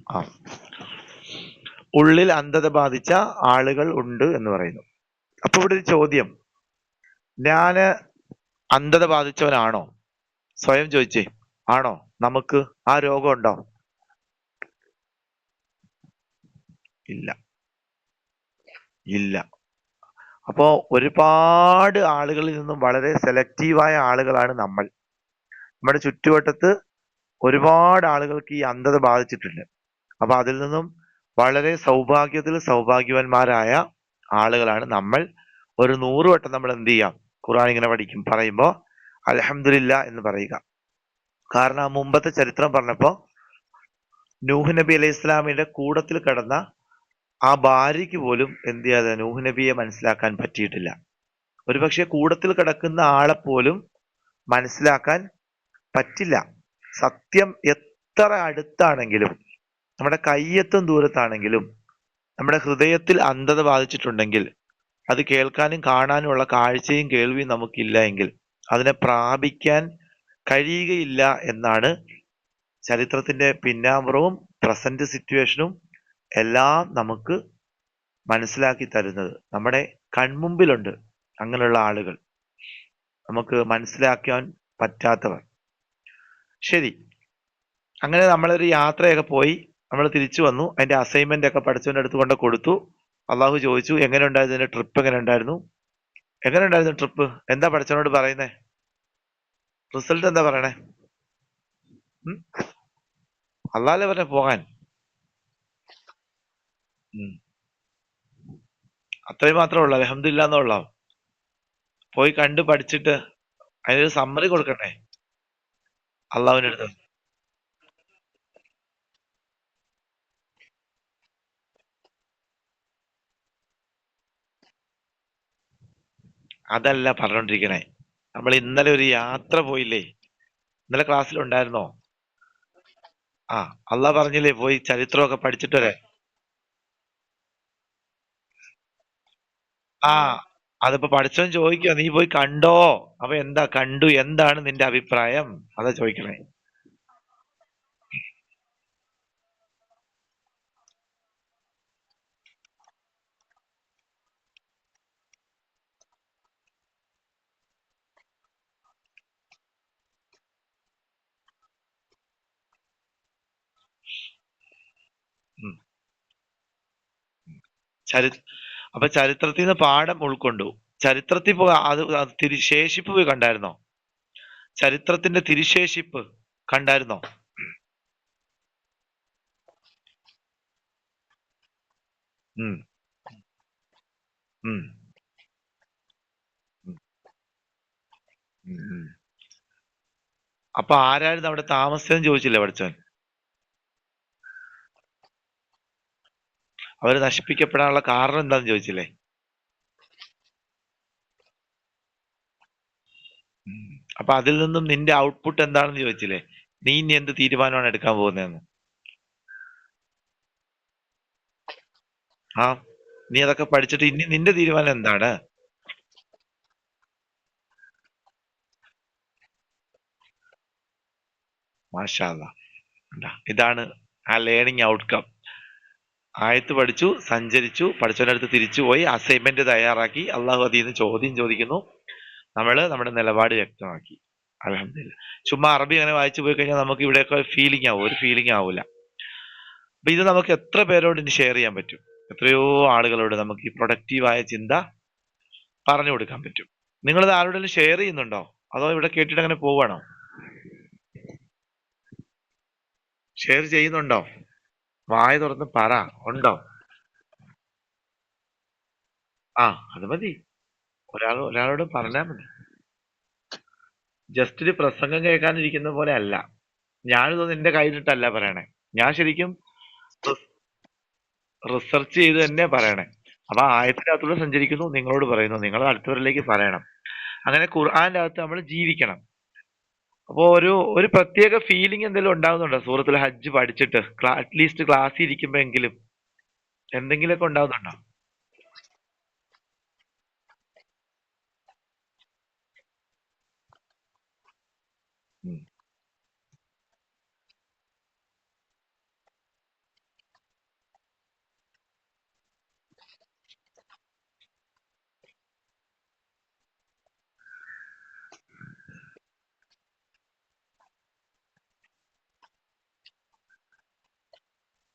ആ, ഉള്ളിൽ അന്ധത ബാധിച്ച ആളുകൾ ഉണ്ട് എന്ന് പറയുന്നു. അപ്പൊ ഇവിടെ ഒരു ചോദ്യം, ഞാന് അന്ധത ബാധിച്ചവനാണോ? സ്വയം ചോദിച്ചേ, ആണോ? നമുക്ക് ആ രോഗം ഉണ്ടോ? ഇല്ല, ഇല്ല. അപ്പോ ഒരുപാട് ആളുകളിൽ നിന്നും വളരെ സെലക്റ്റീവായ ആളുകളാണ് നമ്മൾ. നമ്മുടെ ചുറ്റുവട്ടത്ത് ഒരുപാട് ആളുകൾക്ക് ഈ അന്ധത ബാധിച്ചിട്ടുണ്ട്. അപ്പൊ അതിൽ നിന്നും വളരെ സൗഭാഗ്യത്തിൽ സൗഭാഗ്യവാന്മാരായ ആളുകളാണ് നമ്മൾ. ഒരു 100 വട്ടം നമ്മൾ എന്ത് ചെയ്യാം? ഖുർആൻ ഇങ്ങനെ പറയുമ്പോ അൽഹംദുലില്ലാ എന്ന് പറയുക. കാരണം ആ മുമ്പത്തെ ചരിത്രം പറഞ്ഞപ്പോ നൂഹ് നബി അലൈഹി ഇസ്ലാമിന്റെ കൂടത്തിൽ കിടന്ന ആ ഭാര്യയ്ക്ക് പോലും എന്ത് ചെയ്യാതെ നൂഹ് നബിയെ മനസ്സിലാക്കാൻ പറ്റിയിട്ടില്ല. ഒരുപക്ഷെ കൂടത്തിൽ കിടക്കുന്ന ആളെ പോലും മനസ്സിലാക്കാൻ പറ്റില്ല. സത്യം എത്ര അടുത്താണെങ്കിലും, നമ്മുടെ കയ്യെത്തും ദൂരത്താണെങ്കിലും, നമ്മുടെ ഹൃദയത്തിൽ അന്ധത ബാധിച്ചിട്ടുണ്ടെങ്കിൽ, അത് കേൾക്കാനും കാണാനുമുള്ള കാഴ്ചയും കേൾവിയും നമുക്കില്ല എങ്കിൽ അതിനെ പ്രാപിക്കാൻ കഴിയുകയില്ല എന്നാണ് ചരിത്രത്തിന്റെ പിന്നാമ്പുറവും പ്രസന്റ് സിറ്റുവേഷനും എല്ലാം നമുക്ക് മനസ്സിലാക്കി തരുന്നത്. നമ്മുടെ കൺമുമ്പിലുണ്ട് അങ്ങനെയുള്ള ആളുകൾ, നമുക്ക് മനസ്സിലാക്കാൻ പറ്റാത്തവർ. ശരി, അങ്ങനെ നമ്മളൊരു യാത്രയൊക്കെ പോയി, നമ്മൾ തിരിച്ചു വന്നു. അതിന്റെ അസൈൻമെന്റ് ഒക്കെ പഠിച്ചവന്റെ അടുത്ത് കൊണ്ട് കൊടുത്തു. അള്ളാഹു ചോദിച്ചു, എങ്ങനെ ഉണ്ടായിരുന്നു ഇതിന്റെ ട്രിപ്പ്? എങ്ങനെ ഉണ്ടായിരുന്നു? എങ്ങനെ ഉണ്ടായിരുന്നു ട്രിപ്പ്? എന്താ പഠിച്ചവനോട് പറയുന്നേ? റിസൾട്ട് എന്താ പറയണേ? ഉം? അള്ളാഹല്ലേ പറഞ്ഞ പോകാൻ. ഉം. അത്രയും മാത്രമേ ഉള്ളൂ, അൽഹംദുലില്ലാ എന്നുള്ള. പോയി കണ്ട് പഠിച്ചിട്ട് അതിനൊരു സമ്മറി കൊടുക്കണ്ടേ അള്ളാഹുവിന്റെ അടുത്ത്? അതല്ല പറഞ്ഞോണ്ടിരിക്കണേ. നമ്മൾ ഇന്നലെ ഒരു യാത്ര പോയില്ലേ? ഇന്നലെ ക്ലാസ്സിൽ ഉണ്ടായിരുന്നോ? ആ, അള്ളാഹ് പറഞ്ഞില്ലേ പോയി ചരിത്രമൊക്കെ പഠിച്ചിട്ട് വരാൻ. ആ, അതിപ്പോ പഠിച്ചവൻ ചോദിക്കുക, നീ പോയി കണ്ടോ? അപ്പൊ എന്താ കണ്ടു, എന്താണ് നിന്റെ അഭിപ്രായം? അതാ ചോദിക്കണേ. ഉം. ചരി അപ്പൊ ചരിത്രത്തിൽ നിന്ന് പാഠം ഉൾക്കൊണ്ടു. ചരിത്രത്തിൽ പോയി അത് ശേഷിപ്പ് പോയി കണ്ടായിരുന്നോ? ചരിത്രത്തിന്റെ തിരുശേഷിപ്പ് കണ്ടായിരുന്നോ? ഉം, ഉം, ഉം, ഉം, ഉം. അപ്പൊ ആരായിരുന്നു അവിടെ താമസിച്ചതെന്ന് ചോദിച്ചില്ലേ പഠിച്ചവൻ? അവര് നശിപ്പിക്കപ്പെടാനുള്ള കാരണം എന്താന്ന് ചോദിച്ചില്ലേ? ഉം. അപ്പൊ അതിൽ നിന്നും നിന്റെ ഔട്ട്പുട്ട് എന്താണെന്ന് ചോദിച്ചില്ലേ? നീ ഇനി എന്ത് തീരുമാനമാണ് എടുക്കാൻ പോകുന്നതെന്ന്? ആ, നീ അതൊക്കെ പഠിച്ചിട്ട് ഇനി നിന്റെ തീരുമാനം എന്താണ്? മാഷാ അല്ലാ. കണ്ടാ? ഇതാണ് ആ ലേണിംഗ് ഔട്ട്കം. ആയത്ത് പഠിച്ചു, സഞ്ചരിച്ചു, പഠിച്ചവന്റെ അടുത്ത് തിരിച്ചുപോയി, അസൈൻമെന്റ് തയ്യാറാക്കി, അള്ളാഹു അതിൽ നിന്ന് ചോദ്യം ചോദിക്കുന്നു, നമ്മള് നമ്മുടെ നിലപാട് വ്യക്തമാക്കി. അൽഹംദുലില്ലാ. ചുമ്മാ അറബി അങ്ങനെ വായിച്ചു പോയി കഴിഞ്ഞാൽ നമുക്ക് ഇവിടെയൊക്കെ ഫീലിംഗ് ആവും, ഒരു ഫീലിംഗ് ആവൂല. അപ്പൊ ഇത് നമുക്ക് എത്ര പേരോട് ഇനി ഷെയർ ചെയ്യാൻ പറ്റും? എത്രയോ ആളുകളോട് നമുക്ക് ഈ പ്രൊഡക്റ്റീവായ ചിന്ത പറഞ്ഞു കൊടുക്കാൻ പറ്റും. നിങ്ങളിത് ആരോടെങ്കിലും ഷെയർ ചെയ്യുന്നുണ്ടോ? അതോ ഇവിടെ കേട്ടിട്ട് അങ്ങനെ പോവാണോ? ഷെയർ ചെയ്യുന്നുണ്ടോ? വായ തുറന്ന് പറ. ഉണ്ടോ? ആ, അത് മതി. ഒരാളോട് പറഞ്ഞാൽ മതി. ജസ്റ്റ് ഒരു പ്രസംഗം കേൾക്കാനിരിക്കുന്ന പോലെ അല്ല. ഞാനിതൊന്നും എന്റെ കയ്യിലിട്ടല്ല പറയണേ. ഞാൻ ശരിക്കും റിസർച്ച് ചെയ്ത് തന്നെ പറയണേ. അപ്പൊ ആയത്തിനകത്തൂടെ സഞ്ചരിക്കുന്നു, നിങ്ങളോട് പറയുന്നു, നിങ്ങൾ അടുത്തവരിലേക്ക് പറയണം. അങ്ങനെ ഖുർആന്റെ അകത്ത് നമ്മൾ ജീവിക്കണം. അപ്പോ ഒരു പ്രത്യേക ഫീലിംഗ് എന്തെങ്കിലും ഉണ്ടാവുന്നുണ്ടോ സൂറത്തുൽ ഹജ്ജ് പഠിച്ചിട്ട്? അറ്റ്ലീസ്റ്റ് ക്ലാസ്സിൽ ഇരിക്കുമ്പോ എങ്കിലും എന്തെങ്കിലുമൊക്കെ ഉണ്ടാവുന്നുണ്ടോ? ഉം.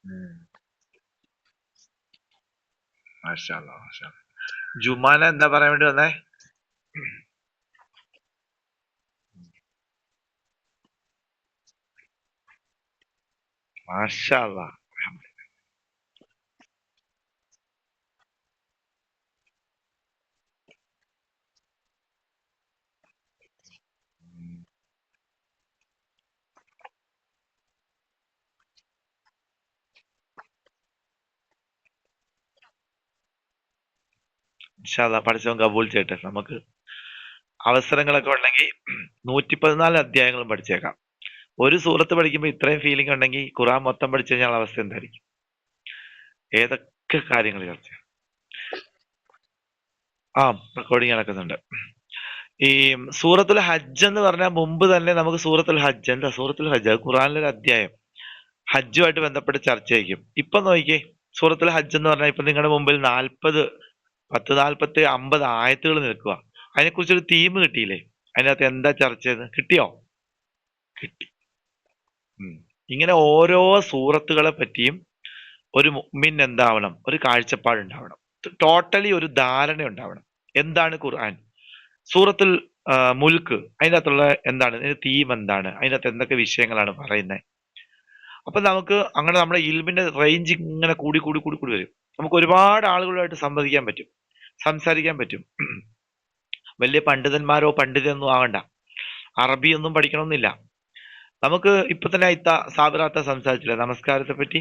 ഉം. മാഷാ അല്ലാ, മാഷാ അല്ലാ. ജുമാന എന്താ പറയാൻ വേണ്ടി വന്നേ? മാഷാ അല്ലാ. ഇൻഷാ അല്ലാ പഠിച്ചവൻ കബൂൽ ചെയ്യട്ടെ. നമുക്ക് അവസരങ്ങളൊക്കെ ഉണ്ടെങ്കിൽ 114 അധ്യായങ്ങളും പഠിച്ചേക്കാം. ഒരു സൂറത്ത് പഠിക്കുമ്പോൾ ഇത്രയും ഫീലിംഗ് ഉണ്ടെങ്കിൽ ഖുർആൻ മൊത്തം പഠിച്ചു കഴിഞ്ഞാൽ അവസ്ഥ എന്തായിരിക്കും? ഏതൊക്കെ കാര്യങ്ങൾ ചർച്ച ചെയ്യാം. ആ, റെക്കോർഡിങ് നടക്കുന്നുണ്ട്. ഈ സൂറത്തുൽ ഹജ്ജ് എന്ന് പറഞ്ഞാൽ മുമ്പ് തന്നെ നമുക്ക് സൂറത്തുൽ ഹജ്ജ്, എന്താ സൂറത്തുൽ ഹജ്ജ്? അത് ഖുർആനിലൊരു അധ്യായം ഹജ്ജുമായിട്ട് ബന്ധപ്പെട്ട് ചർച്ച ചെയ്യും. ഇപ്പൊ നോക്കിയേ, സൂറത്തുൽ ഹജ്ജ് എന്ന് പറഞ്ഞാൽ ഇപ്പൊ നിങ്ങളുടെ മുമ്പിൽ 50 ആയത്തുകൾ നിൽക്കുക. അതിനെക്കുറിച്ചൊരു തീം കിട്ടിയില്ലേ? അതിനകത്ത് എന്താ ചർച്ച ചെയ്ത് കിട്ടിയോ? കിട്ടി. ഇങ്ങനെ ഓരോ സൂറത്തുകളെ പറ്റിയും ഒരു മുഅ്മിൻ എന്താവണം? ഒരു കാഴ്ചപ്പാട് ഉണ്ടാവണം. ടോട്ടലി ഒരു ധാരണ ഉണ്ടാവണം. എന്താണ് ഖുർആൻ? സൂറത്തുൽ മുൽക്ക്, അതിനകത്തുള്ള എന്താണ്, ഇതിന്റെ തീം എന്താണ്, അതിനകത്ത് എന്തൊക്കെ വിഷയങ്ങളാണ് പറയുന്നത്? അപ്പൊ നമുക്ക് അങ്ങനെ നമ്മുടെ ഇൽമിന്റെ റേഞ്ച് ഇങ്ങനെ കൂടി കൂടി കൂടി കൂടി വരും. നമുക്ക് ഒരുപാട് ആളുകളുമായിട്ട് സംവദിക്കാൻ പറ്റും, സംസാരിക്കാൻ പറ്റും. വലിയ പണ്ഡിതന്മാരോ പണ്ഡിതനൊന്നും ആവണ്ട, അറബിയൊന്നും പഠിക്കണമെന്നില്ല. നമുക്ക് ഇപ്പൊ തന്നെ സാബിറാത്ത സംസാരിച്ചില്ല നമസ്കാരത്തെ പറ്റി,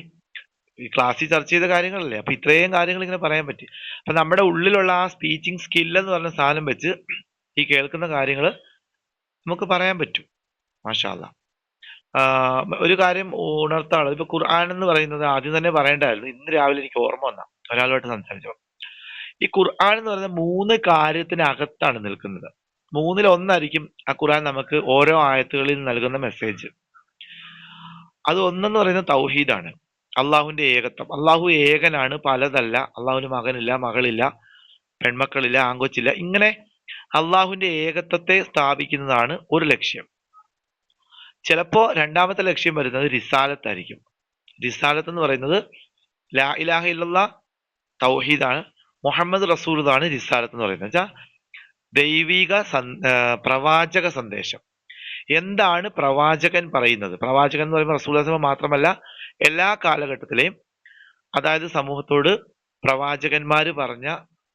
ഈ ക്ലാസ്സിൽ ചർച്ച ചെയ്ത കാര്യങ്ങളല്ലേ. അപ്പൊ ഇത്രയും കാര്യങ്ങൾ ഇങ്ങനെ പറയാൻ പറ്റി. അപ്പൊ നമ്മുടെ ഉള്ളിലുള്ള ആ സ്പീച്ചിങ് സ്കിൽ എന്ന് പറഞ്ഞ സാധനം വെച്ച് ഈ കേൾക്കുന്ന കാര്യങ്ങൾ നമുക്ക് പറയാൻ പറ്റും. മാഷാ അല്ലാ. ഒരു കാര്യം ഉണർത്താണ്, ഇപ്പൊ ഖുർആൻ എന്ന് പറയുന്നത് ആദ്യം തന്നെ പറയേണ്ടായിരുന്നു. ഇന്ന് രാവിലെ എനിക്ക് ഓർമ്മ വന്ന ഒരാളുമായിട്ട് സംസാരിച്ചപ്പോൾ, ഈ ഖുർആൻ എന്ന് പറയുന്നത് 3 കാര്യത്തിനകത്താണ് നിൽക്കുന്നത്. 3-ൽ ഒന്നായിരിക്കും ആ ഖുർആൻ നമുക്ക് ഓരോ ആയത്തുകളിൽ നൽകുന്ന മെസ്സേജ്. അത് ഒന്നെന്ന് പറയുന്നത് തൗഹീദാണ്, അള്ളാഹുവിന്റെ ഏകത്വം. അള്ളാഹു ഏകനാണ്, പലതല്ല. അള്ളാഹുവിന് മകനില്ല, മകളില്ല, പെൺമക്കളില്ല, ആങ്കൊച്ചില്ല. ഇങ്ങനെ അള്ളാഹുവിന്റെ ഏകത്വത്തെ സ്ഥാപിക്കുന്നതാണ് ഒരു ലക്ഷ്യം. ചിലപ്പോ രണ്ടാമത്തെ ലക്ഷ്യം വരുന്നത് റിസാലത്തായിരിക്കും. റിസാലത്ത് എന്ന് പറയുന്നത് ലാ ഇലാഹ ഇല്ലല്ലാഹ് തൗഹീദാണ്, മുഹമ്മദ് റസൂലാണ് റിസാലത്ത് എന്ന് പറയുന്നത്. വെച്ചാൽ ദൈവിക പ്രവാചക സന്ദേശം. എന്താണ് പ്രവാചകൻ പറയുന്നത്? പ്രവാചകൻ എന്ന് പറയുമ്പോൾ റസൂൽ മാത്രമല്ല, എല്ലാ കാലഘട്ടത്തിലെയും, അതായത് സമൂഹത്തോട് പ്രവാചകന്മാര് പറഞ്ഞ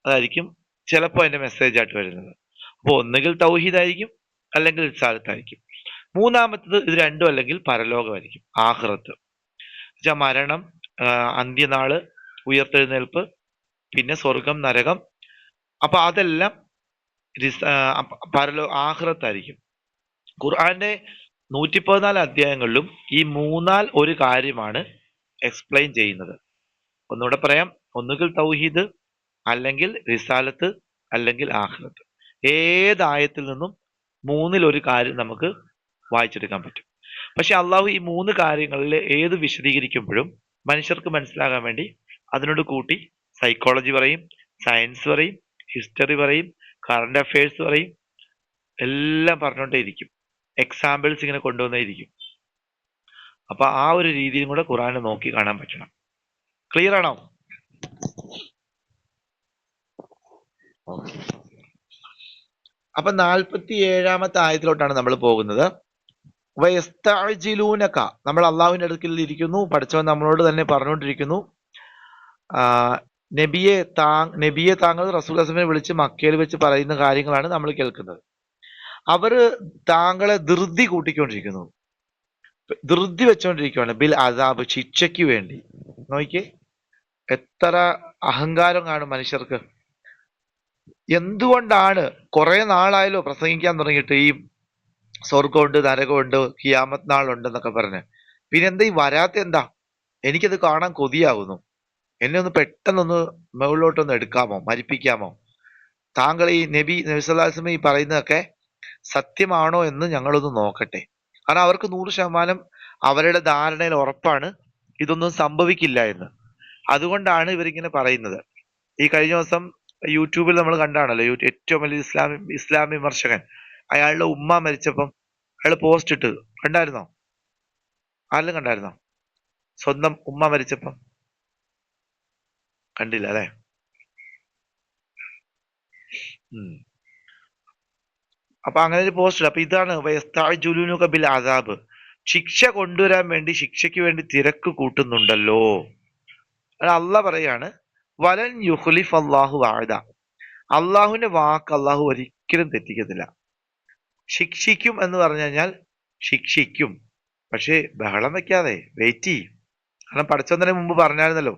അതായിരിക്കും ചിലപ്പോൾ അതിന്റെ മെസ്സേജ് ആയിട്ട് വരുന്നത്. അപ്പോൾ ഒന്നുകിൽ തൗഹീദായിരിക്കും, അല്ലെങ്കിൽ റിസാലത്തായിരിക്കും. മൂന്നാമത്തത് ഇത് രണ്ടും അല്ലെങ്കിൽ പരലോകമായിരിക്കും, ആഖിറത്ത്. വെച്ചാൽ മരണം, അന്ത്യനാള്, ഉയർത്തെഴുന്നേൽപ്പ്, പിന്നെ സ്വർഗം, നരകം. അപ്പൊ അതെല്ലാം ആഖിറത്തായിരിക്കും. ഖുർആന്റെ 114 അധ്യായങ്ങളിലും ഈ മൂന്നാൽ ഒരു കാര്യമാണ് എക്സ്പ്ലെയിൻ ചെയ്യുന്നത്. ഒന്നുകൂടെ പറയാം, ഒന്നുകിൽ തൗഹീദ്, അല്ലെങ്കിൽ റിസാലത്ത്, അല്ലെങ്കിൽ ആഖിറത്ത്. ഏതായത്തിൽ നിന്നും 3-ൽ ഒരു കാര്യം നമുക്ക് വായിച്ചെടുക്കാൻ പറ്റും. പക്ഷെ അള്ളാഹു ഈ 3 കാര്യങ്ങളിൽ ഏത് വിശദീകരിക്കുമ്പോഴും മനുഷ്യർക്ക് മനസ്സിലാകാൻ വേണ്ടി അതിനോട് കൂട്ടി സൈക്കോളജി പറയും, സയൻസ് പറയും, ഹിസ്റ്ററി പറയും, കറണ്ട് അഫയേഴ്സ് പറയും, എല്ലാം പറഞ്ഞുകൊണ്ടേയിരിക്കും. എക്സാമ്പിൾസ് ഇങ്ങനെ കൊണ്ടുവന്നേയിരിക്കും. അപ്പൊ ആ ഒരു രീതിയും കൂടെ ഖുർആനെ നോക്കി കാണാൻ പറ്റണം. ക്ലിയർ ആണോ? അപ്പൊ 47-ാമത്തെ ആയത്തിലോട്ടാണ് നമ്മൾ പോകുന്നത്. വയസ്തഅ്ജിലൂനക, നമ്മൾ അള്ളാഹുവിന്റെ അടുക്കൽ ഇരിക്കുന്നു, പഠിച്ചവൻ നമ്മളോട് തന്നെ പറഞ്ഞുകൊണ്ടിരിക്കുന്നു, നബിയെ താങ്കൾ റസൂലുള്ളാഹിനെ വിളിച്ച് മക്കയിൽ വെച്ച് പറയുന്ന കാര്യങ്ങളാണ് നമ്മൾ കേൾക്കുന്നത്. അവര് താങ്കളെ ധൃതി കൂട്ടിക്കൊണ്ടിരിക്കുന്നു, ധൃതി വെച്ചുകൊണ്ടിരിക്കുകയാണ്, ബിൽ അസാബ്, ശിക്ഷയ്ക്ക് വേണ്ടി. നോക്കിയേ, എത്ര അഹങ്കാരം കാണും മനുഷ്യർക്ക്. എന്തുകൊണ്ടാണ് കുറെ നാളായാലോ പ്രസംഗിക്കാൻ തുടങ്ങിയിട്ട്, ഈ സ്വർഗമുണ്ട്, നരകമുണ്ട്, ഖിയാമത്ത് നാളുണ്ട് എന്നൊക്കെ പറഞ്ഞ്, പിന്നെ എന്താ ഈ വരാത്ത? എന്താ? എനിക്കത് കാണാൻ കൊതിയാകുന്നു. എന്നെ ഒന്ന് പെട്ടെന്നൊന്ന് മുകളിലോട്ടൊന്ന് എടുക്കാമോ, മരിപ്പിക്കാമോ? താങ്കൾ ഈ നബി സല്ലല്ലാഹു അലൈഹി വസല്ലം ഈ പറയുന്നതൊക്കെ സത്യമാണോ എന്ന് ഞങ്ങളൊന്ന് നോക്കട്ടെ. കാരണം അവർക്ക് 100% അവരുടെ ധാരണയിൽ ഉറപ്പാണ് ഇതൊന്നും സംഭവിക്കില്ല എന്ന്. അതുകൊണ്ടാണ് ഇവരിങ്ങനെ പറയുന്നത്. ഈ കഴിഞ്ഞ ദിവസം യൂട്യൂബിൽ നമ്മൾ കണ്ടാണല്ലോ, ഏറ്റവും വലിയ ഇസ്ലാം വിമർശകൻ, അയാളുടെ ഉമ്മ മരിച്ചപ്പം അയാൾ പോസ്റ്റ് ഇട്ട് കണ്ടായിരുന്നോ? ആരെങ്കിലും കണ്ടായിരുന്നോ? സ്വന്തം ഉമ്മ മരിച്ചപ്പം കണ്ടില്ല അല്ലെ? അപ്പൊ അങ്ങനെ ഒരു പോസ്റ്റർ. അപ്പൊ ഇതാണ് വയസ്താജുലൂനുക ബിൽ അസാബ്, ശിക്ഷ കൊണ്ടുവരാൻ വേണ്ടി, ശിക്ഷയ്ക്ക് വേണ്ടി തിരക്ക് കൂട്ടുന്നുണ്ടല്ലോ. അള്ളാഹ് പറയാണ് വലൻ യുഖ്ലിഫ് അല്ലാഹു വഅദ, അള്ളാഹുവിന്റെ വാക്ക് അള്ളാഹു ഒരിക്കലും തെറ്റിക്കത്തില്ല. ശിക്ഷിക്കും എന്ന് പറഞ്ഞു കഴിഞ്ഞാൽ ശിക്ഷിക്കും, പക്ഷേ ബഹളം വെക്കാതെ വെയിറ്റ് ചെയ്യും. കാരണം പടച്ചോനെ മുമ്പ് പറഞ്ഞായിരുന്നല്ലോ,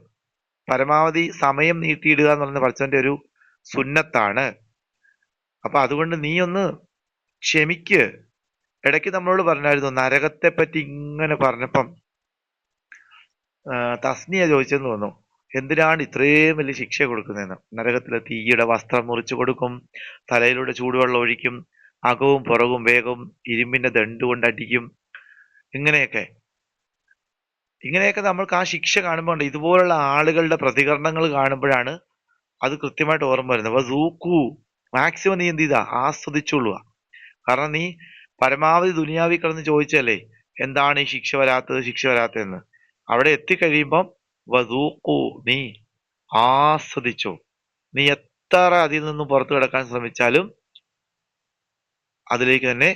പരമാവധി സമയം നീട്ടിയിടുക എന്ന് പറയുന്ന പടച്ചോന്റെ ഒരു സുന്നത്താണ്. അപ്പൊ അതുകൊണ്ട് നീ ഒന്ന് ക്ഷമിക്ക്. ഇടയ്ക്ക് നമ്മളോട് പറഞ്ഞായിരുന്നു നരകത്തെ പറ്റി ഇങ്ങനെ പറഞ്ഞപ്പം തസ്നിയ ചോദിച്ചെന്ന് തോന്നുന്നു, എന്തിനാണ് ഇത്രയും വലിയ ശിക്ഷ കൊടുക്കുന്നതെന്ന്. നരകത്തിലെ തീയുടെ വസ്ത്രം മുറിച്ചു കൊടുക്കും, തലയിലൂടെ ചൂടുവെള്ളം ഒഴിക്കും, അകവും പുറകും വേഗം ഇരുമ്പിന്റെ ദണ്ട് കൊണ്ട് അടിക്കും, ഇങ്ങനെയൊക്കെ നമ്മൾക്ക് ആ ശിക്ഷ കാണുമ്പോൾ ഇതുപോലുള്ള ആളുകളുടെ പ്രതികരണങ്ങൾ കാണുമ്പോഴാണ് അത് കൃത്യമായിട്ട് ഓർമ്മ വരുന്നത്. അപ്പൊ സൂക്കു, മാക്സിമം നീ എന്ത് ചെയ്താ ആസ്വദിച്ചോളുക. കാരണം നീ പരമാവധി ദുനിയാവിൽ കിടന്ന് ചോദിച്ചല്ലേ എന്താണ് ഈ ശിക്ഷ വരാത്തതെന്ന്. അവിടെ എത്തിക്കഴിയുമ്പം വസൂക്കു, നീ ആസ്വദിച്ചോ. നീ എത്ര അതിൽ നിന്നും പുറത്തു കിടക്കാൻ ശ്രമിച്ചാലും അതിലേക്ക് തന്നെ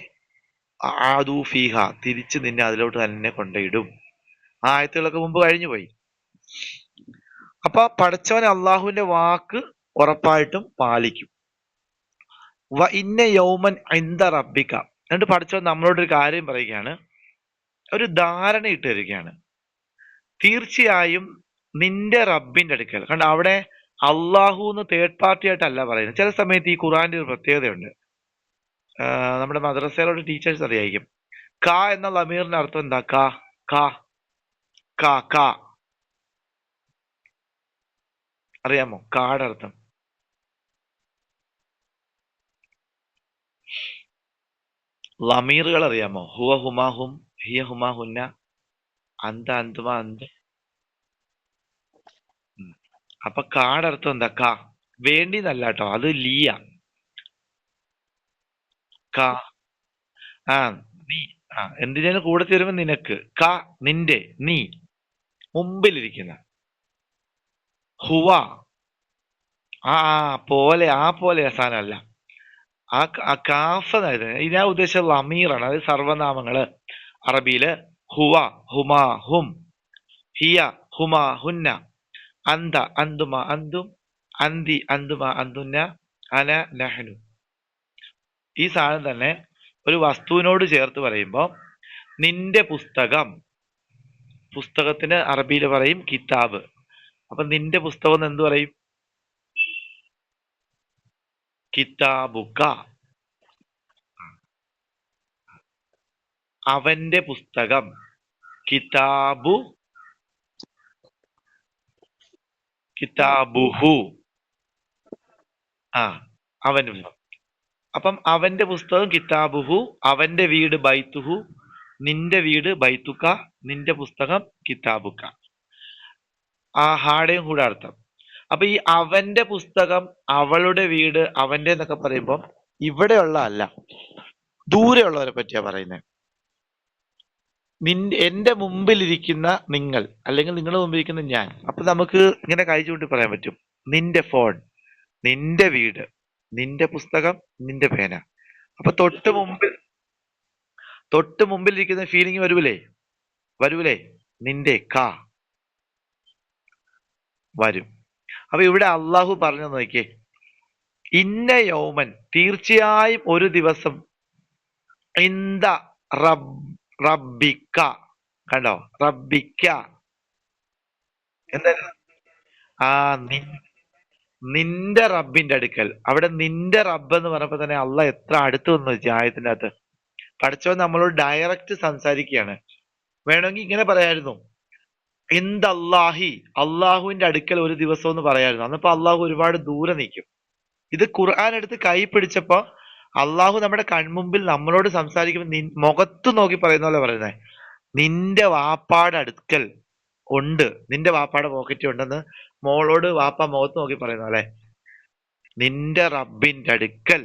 ആദു ഫീഹ, തിരിച്ച് നിന്നെ അതിലോട്ട് തന്നെ കൊണ്ടിടും. ആ ആയത്തുകളൊക്കെ മുമ്പ് കഴിഞ്ഞു പോയി. അപ്പൊ പടച്ചവൻ അള്ളാഹുവിന്റെ വാക്ക് ഉറപ്പായിട്ടും പാലിക്കും. വ ഇന്ന യൗമൻ ഇന്ദ റബ്ബിക, എന്നിട്ട് പടച്ചവൻ നമ്മളോടൊരു കാര്യം പറയുകയാണ്, ഒരു ധാരണ ഇട്ട് തരികയാണ്. തീർച്ചയായും നിന്റെ റബ്ബിന്റെ അടുക്കൽ, കണ്ട അവിടെ അള്ളാഹു എന്ന് തേർഡ് പാർട്ടി ആയിട്ടല്ല പറയുന്നത്. ചില സമയത്ത് ഈ ഖുറാന്റെ ഒരു പ്രത്യേകതയുണ്ട്. നമ്മുടെ മദ്രസയിലുള്ള ടീച്ചേഴ്സ് അറിയായിരിക്കും, ക എന്ന ലമീറിന്റെ അർത്ഥം എന്താ? ക ക ക ക അറിയാമോ? കാടെ അർത്ഥം ലമീറുകൾ അറിയാമോ? ഹുവ ഹുമാ ഹും, ഹിയ ഹുമാ ഹുന്ന, അന്ത അന്തുമ അന്ത്. അപ്പൊ കാടെ അർത്ഥം എന്താ? ക. വേണ്ടി എന്നല്ല കേട്ടോ, അത് ലിയ. ക ആ നീ, എന്തിനേലും കൂടെ ചേരുമ്പോ നിനക്ക്. ക നിന്റെ, നീ മുമ്പിലിരിക്കുന്ന. ഹുവ ആ പോലെ, ആ പോലെ സാധനമല്ല. ആ കാഫ് എന്നായിരുന്നു ഇതിനാ ഉദ്ദേശിച്ച ലമീറാണ്. അതായത് സർവനാമങ്ങള് അറബിയില് ഹുവ ഹുമാ ഹും, ഹിയ ഹുമാ ഹുന്ന, അന്ത അന്തുമ അന്തും, അന്തി അന്തുമ അന്തുന്ന, അന നഹ്നു. ഈ സാധനം തന്നെ ഒരു വസ്തുവിനോട് ചേർത്ത് പറയുമ്പോ നിന്റെ പുസ്തകം, പുസ്തകത്തിന് അറബിയിൽ പറയും കിതാബ്. അപ്പൊ നിന്റെ പുസ്തകം എന്ത് പറയും? കിതാബുക. അവന്റെ പുസ്തകം കിതാബു, കിതാബുഹു. അവന്റെ പുസ്തകം. അപ്പം അവന്റെ പുസ്തകം കിതാബുഹു, അവന്റെ വീട് ബൈത്തുഹു, നിന്റെ വീട് ബൈത്തുക, നിന്റെ പുസ്തകം കിതാബുക. ആ ഹാടയും കൂടെ അർത്ഥം. അപ്പൊ ഈ അവന്റെ പുസ്തകം, അവളുടെ വീട്, അവന്റെ എന്നൊക്കെ പറയുമ്പോൾ ഇവിടെയുള്ള അല്ല, ദൂരെയുള്ളവരെ പറ്റിയാ പറയുന്നത്. എന്റെ മുമ്പിലിരിക്കുന്ന നിങ്ങൾ, അല്ലെങ്കിൽ നിങ്ങളുടെ മുമ്പിലിരിക്കുന്ന ഞാൻ. അപ്പൊ നമുക്ക് ഇങ്ങനെ കൈ ചൂണ്ടി പറയാൻ പറ്റും, നിന്റെ ഫോൺ, നിന്റെ വീട്, നിന്റെ പുസ്തകം, നിന്റെ പേന. അപ്പൊ തൊട്ട് മുമ്പിലിരിക്കുന്ന ഫീലിംഗ് വരൂലേ? നിന്റെ വരും. അപ്പൊ ഇവിടെ അള്ളാഹു പറഞ്ഞു നോക്കിയേ, ഇന്ന യൗമൻ, തീർച്ചയായും ഒരു ദിവസം, ഇന്ദ റബ്ബിക്ക. കണ്ടോ? റബ്ബിക്ക എന്താ? ആ നിന്റെ റബ്ബിന്റെ അടുക്കൽ. അവിടെ നിന്റെ റബ്ബ് എന്ന് പറഞ്ഞപ്പോ തന്നെ അള്ളാഹ് എത്ര അടുത്ത് വന്നു വെച്ചാൽ ആയത്തിന്റെ അകത്ത്. പഠിച്ചവൻ നമ്മളോട് ഡയറക്റ്റ് സംസാരിക്കുകയാണ്. വേണമെങ്കിൽ ഇങ്ങനെ പറയായിരുന്നു, ഇന്ദല്ലാഹി, അള്ളാഹുവിന്റെ അടുക്കൽ ഒരു ദിവസം എന്ന് പറയായിരുന്നു. അന്നപ്പോ അള്ളാഹു ഒരുപാട് ദൂരെ നിൽക്കും. ഇത് ഖുർആൻ എടുത്ത് കൈ പിടിച്ചപ്പോ അള്ളാഹു നമ്മുടെ കൺമുമ്പിൽ നമ്മളോട് സംസാരിക്കുമ്പോൾ മുഖത്ത് നോക്കി പറയുന്ന പോലെ പറയുന്നേ, നിന്റെ വാപ്പാടെ അടുക്കൽ ഉണ്ട്, നിന്റെ വാപ്പാടെ പോക്കറ്റ് ഉണ്ടെന്ന് മോളോട് വാപ്പ മുഖത്ത് നോക്കി പറയുന്ന പോലെ നിന്റെ റബ്ബിന്റെ അടുക്കൽ.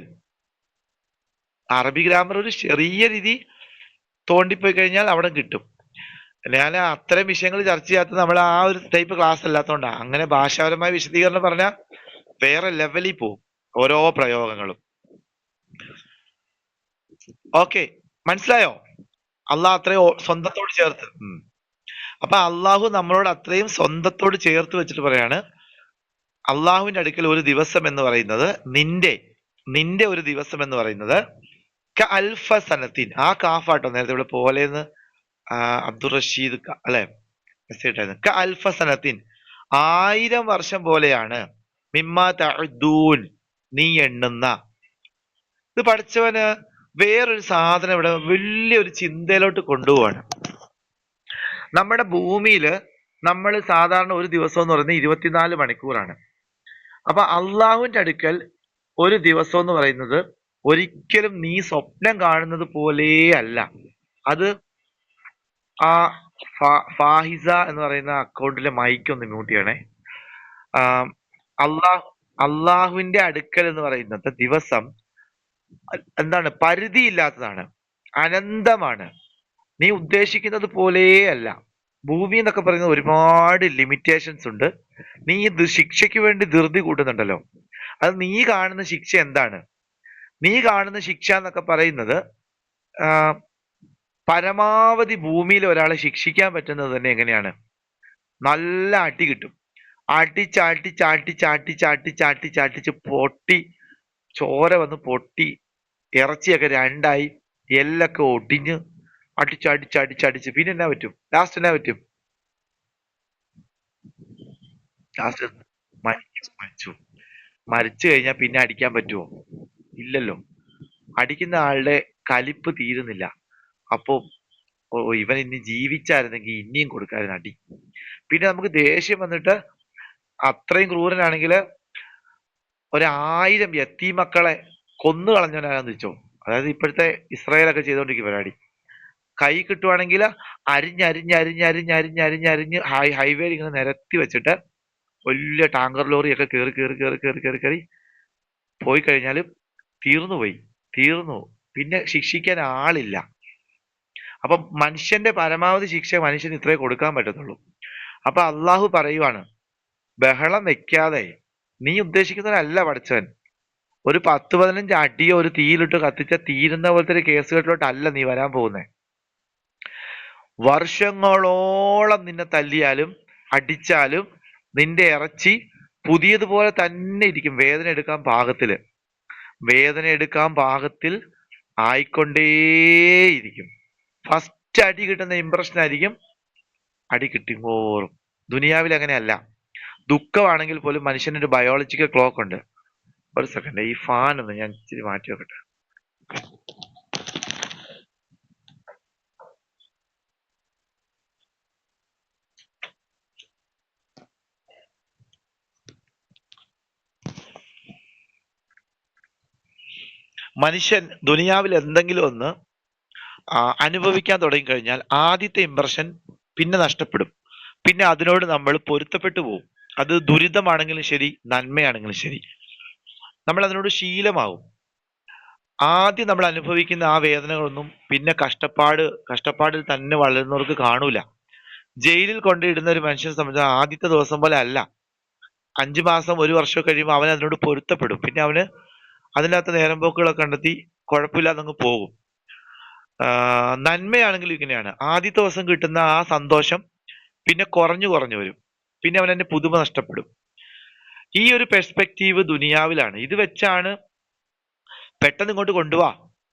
അറബി ഗ്രാമർ ഒരു ചെറിയ രീതി തോണ്ടിപ്പോയി കഴിഞ്ഞാൽ അവിടെ കിട്ടും. ഞാൻ അത്തരം വിഷയങ്ങൾ ചർച്ച ചെയ്യാത്തത് നമ്മൾ ആ ഒരു ടൈപ്പ് ക്ലാസ് അല്ലാത്തതുകൊണ്ടാണ്. അങ്ങനെ ഭാഷാപരമായ വിശദീകരണം പറഞ്ഞാൽ വേറെ ലെവലിൽ പോകും ഓരോ പ്രയോഗങ്ങളും. ഓക്കെ, മനസ്സിലായോ? അള്ളാഹ് അത്രയും സ്വന്തത്തോട് ചേർത്ത്. അപ്പൊ അള്ളാഹു നമ്മളോട് അത്രയും സ്വന്തത്തോട് ചേർത്ത് വെച്ചിട്ട് പറയാണ്, അള്ളാഹുവിന്റെ അടുക്കൽ ഒരു ദിവസം എന്ന് പറയുന്നത് നിന്റെ ഒരു ദിവസം എന്ന് പറയുന്നത് അൽഫ സനത്തിൻ. ആ കാഫാട്ടോ നേരത്തെ ഇവിടെ പോലെന്ന് അബ്ദുൾ റഷീദ് അല്ലെ അൽഫ സനത്തിൻ, 1000 വർഷം പോലെയാണ്. മിമ്മാ തഅദ്ദൂൻ, നീ എണ്ണുന്ന. ഇത് പഠിച്ചവന് വേറൊരു സാധനം ഇവിടെ വലിയൊരു ചിന്തയിലോട്ട് കൊണ്ടുപോവാണ്. നമ്മുടെ ഭൂമിയില് നമ്മൾ സാധാരണ ഒരു ദിവസം എന്ന് പറയുന്നത് 24 മണിക്കൂറാണ്. അപ്പൊ അള്ളാഹുവിന്റെ അടുക്കൽ ഒരു ദിവസം എന്ന് പറയുന്നത് ഒരിക്കലും നീ സ്വപ്നം കാണുന്നത് പോലെ അല്ല. അത് ആ ഫാഹിസ എന്ന് പറയുന്ന അക്കൗണ്ടിലെ മൈക്ക് ഒന്ന് മ്യൂട്ട് ചെയ്യണേ. അള്ളാഹുവിന്റെ അടുക്കൽ എന്ന് പറയുന്നത് ദിവസം എന്താണ്, പരിധിയില്ലാത്തതാണ്, അനന്തമാണ്. നീ ഉദ്ദേശിക്കുന്നത് പോലെയല്ല. ഭൂമി എന്നൊക്കെ പറയുന്നത് ഒരുപാട് ലിമിറ്റേഷൻസ് ഉണ്ട്. നീ ഇത് ശിക്ഷയ്ക്ക് വേണ്ടി ധൃതി കൂട്ടുന്നുണ്ടല്ലോ, അത് നീ കാണുന്ന ശിക്ഷ എന്താണ്? നീ കാണുന്ന ശിക്ഷ എന്നൊക്കെ പറയുന്നത് പരമാവധി ഭൂമിയിൽ ഒരാളെ ശിക്ഷിക്കാൻ പറ്റുന്നത് തന്നെ എങ്ങനെയാണ്? നല്ല അടി കിട്ടും. അടിച്ചാട്ടിച്ച് പൊട്ടി, ചോര വന്ന് പൊട്ടി, ഇറച്ചിയൊക്കെ രണ്ടായി, എല്ലൊക്കെ ഒടിഞ്ഞ് അടിച്ച് പിന്നെ എന്നാ പറ്റും? ലാസ്റ്റ് എന്നാ പറ്റും? ലാസ്റ്റ് മരിച്ചു കഴിഞ്ഞാൽ പിന്നെ അടിക്കാൻ പറ്റുമോ? ഇല്ലല്ലോ. അടിക്കുന്ന ആളുടെ കലിപ്പ് തീരുന്നില്ല. അപ്പോ ഇവൻ ഇനി ജീവിച്ചായിരുന്നെങ്കിൽ ഇനിയും കൊടുക്കായിരുന്നു അടി. പിന്നെ നമുക്ക് ദേഷ്യം വന്നിട്ട് അത്രയും ക്രൂരനാണെങ്കിൽ 1000 യത്തീമക്കളെ കൊന്നു കളഞ്ഞവനാണെന്ന് വെച്ചോ. അതായത് ഇപ്പോഴത്തെ ഇസ്രായേലൊക്കെ ചെയ്തുകൊണ്ടിരിക്കും പരിപാടി. കൈ കിട്ടുവാണെങ്കിൽ അരിഞ്ഞ് ഹൈവേയിൽ ഇങ്ങനെ നിരത്തി വെച്ചിട്ട് വലിയ ടാങ്കർ ലോറിയൊക്കെ കയറി പോയി കഴിഞ്ഞാലും തീർന്നു. പിന്നെ ശിക്ഷിക്കാൻ ആളില്ല. അപ്പൊ മനുഷ്യന്റെ പരമാവധി ശിക്ഷ മനുഷ്യന് ഇത്രേ കൊടുക്കാൻ പറ്റത്തുള്ളൂ. അപ്പൊ അള്ളാഹു പറയുവാണ്, ബഹളം വെക്കാതെ, നീ ഉദ്ദേശിക്കുന്നതല്ല പഠിച്ചവൻ. ഒരു 10-15 അടിയോ ഒരു തീയിലിട്ട് കത്തിച്ച തീരുന്ന പോലത്തെ ഒരു കേസുകെട്ടിലോട്ടല്ല നീ വരാൻ പോകുന്നേ. വർഷങ്ങളോളം നിന്നെ തല്ലിയാലും അടിച്ചാലും നിന്റെ ഇറച്ചി പുതിയതുപോലെ തന്നെ ഇരിക്കും. വേദന എടുക്കാൻ പാകത്തിൽ ആയിക്കൊണ്ടേയിരിക്കും. ഫസ്റ്റ് അടി കിട്ടുന്ന ഇംപ്രഷൻ ആയിരിക്കും അടി കിട്ടിങ്ങോറും. ദുനിയാവിൽ അങ്ങനെയല്ല. ദുഃഖമാണെങ്കിൽ പോലും മനുഷ്യനൊരു ബയോളജിക്കൽ ക്ലോക്ക് ഉണ്ട്. ഒരു സെക്കൻഡ്, ഈ ഫാൻ ഒന്ന് ഞാൻ ഇച്ചിരി മാറ്റി വെക്കട്ടെ. മനുഷ്യൻ ദുനിയാവിൽ എന്തെങ്കിലും ഒന്ന് അനുഭവിക്കാൻ തുടങ്ങിക്കഴിഞ്ഞാൽ ആദ്യത്തെ ഇംപ്രഷൻ പിന്നെ നഷ്ടപ്പെടും. പിന്നെ അതിനോട് നമ്മൾ പൊരുത്തപ്പെട്ടു പോകും. അത് ദുരിതമാണെങ്കിലും ശരി, നന്മയാണെങ്കിലും ശരി, നമ്മൾ അതിനോട് ശീലമാവും. ആദ്യം നമ്മൾ അനുഭവിക്കുന്ന ആ വേദനകളൊന്നും പിന്നെ കഷ്ടപ്പാടിൽ തന്നെ വളരുന്നവർക്ക് കാണൂല. ജയിലിൽ കൊണ്ടിടുന്ന ഒരു മനുഷ്യനെ സംബന്ധിച്ച് ആദ്യത്തെ ദിവസം പോലെ അല്ല. 5 മാസം 1 വർഷം കഴിയുമ്പോൾ അവൻ അതിനോട് പൊരുത്തപ്പെടും. പിന്നെ അവന് അതിനകത്ത് നേരം പോക്കുകളൊക്കെ കണ്ടെത്തി കുഴപ്പമില്ലാതങ്ങ് പോകും. നന്മയാണെങ്കിലും ഇങ്ങനെയാണ്. ആദ്യത്തെ ദിവസം കിട്ടുന്ന ആ സന്തോഷം പിന്നെ കുറഞ്ഞു വരും. പിന്നെ അവൻ പുതുമ നഷ്ടപ്പെടും. ഈ ഒരു പെർസ്പെക്റ്റീവ് ദുനിയാവിലാണ്. ഇത് വെച്ചാണ് പെട്ടെന്ന് ഇങ്ങോട്ട് കൊണ്ടുപോവാ,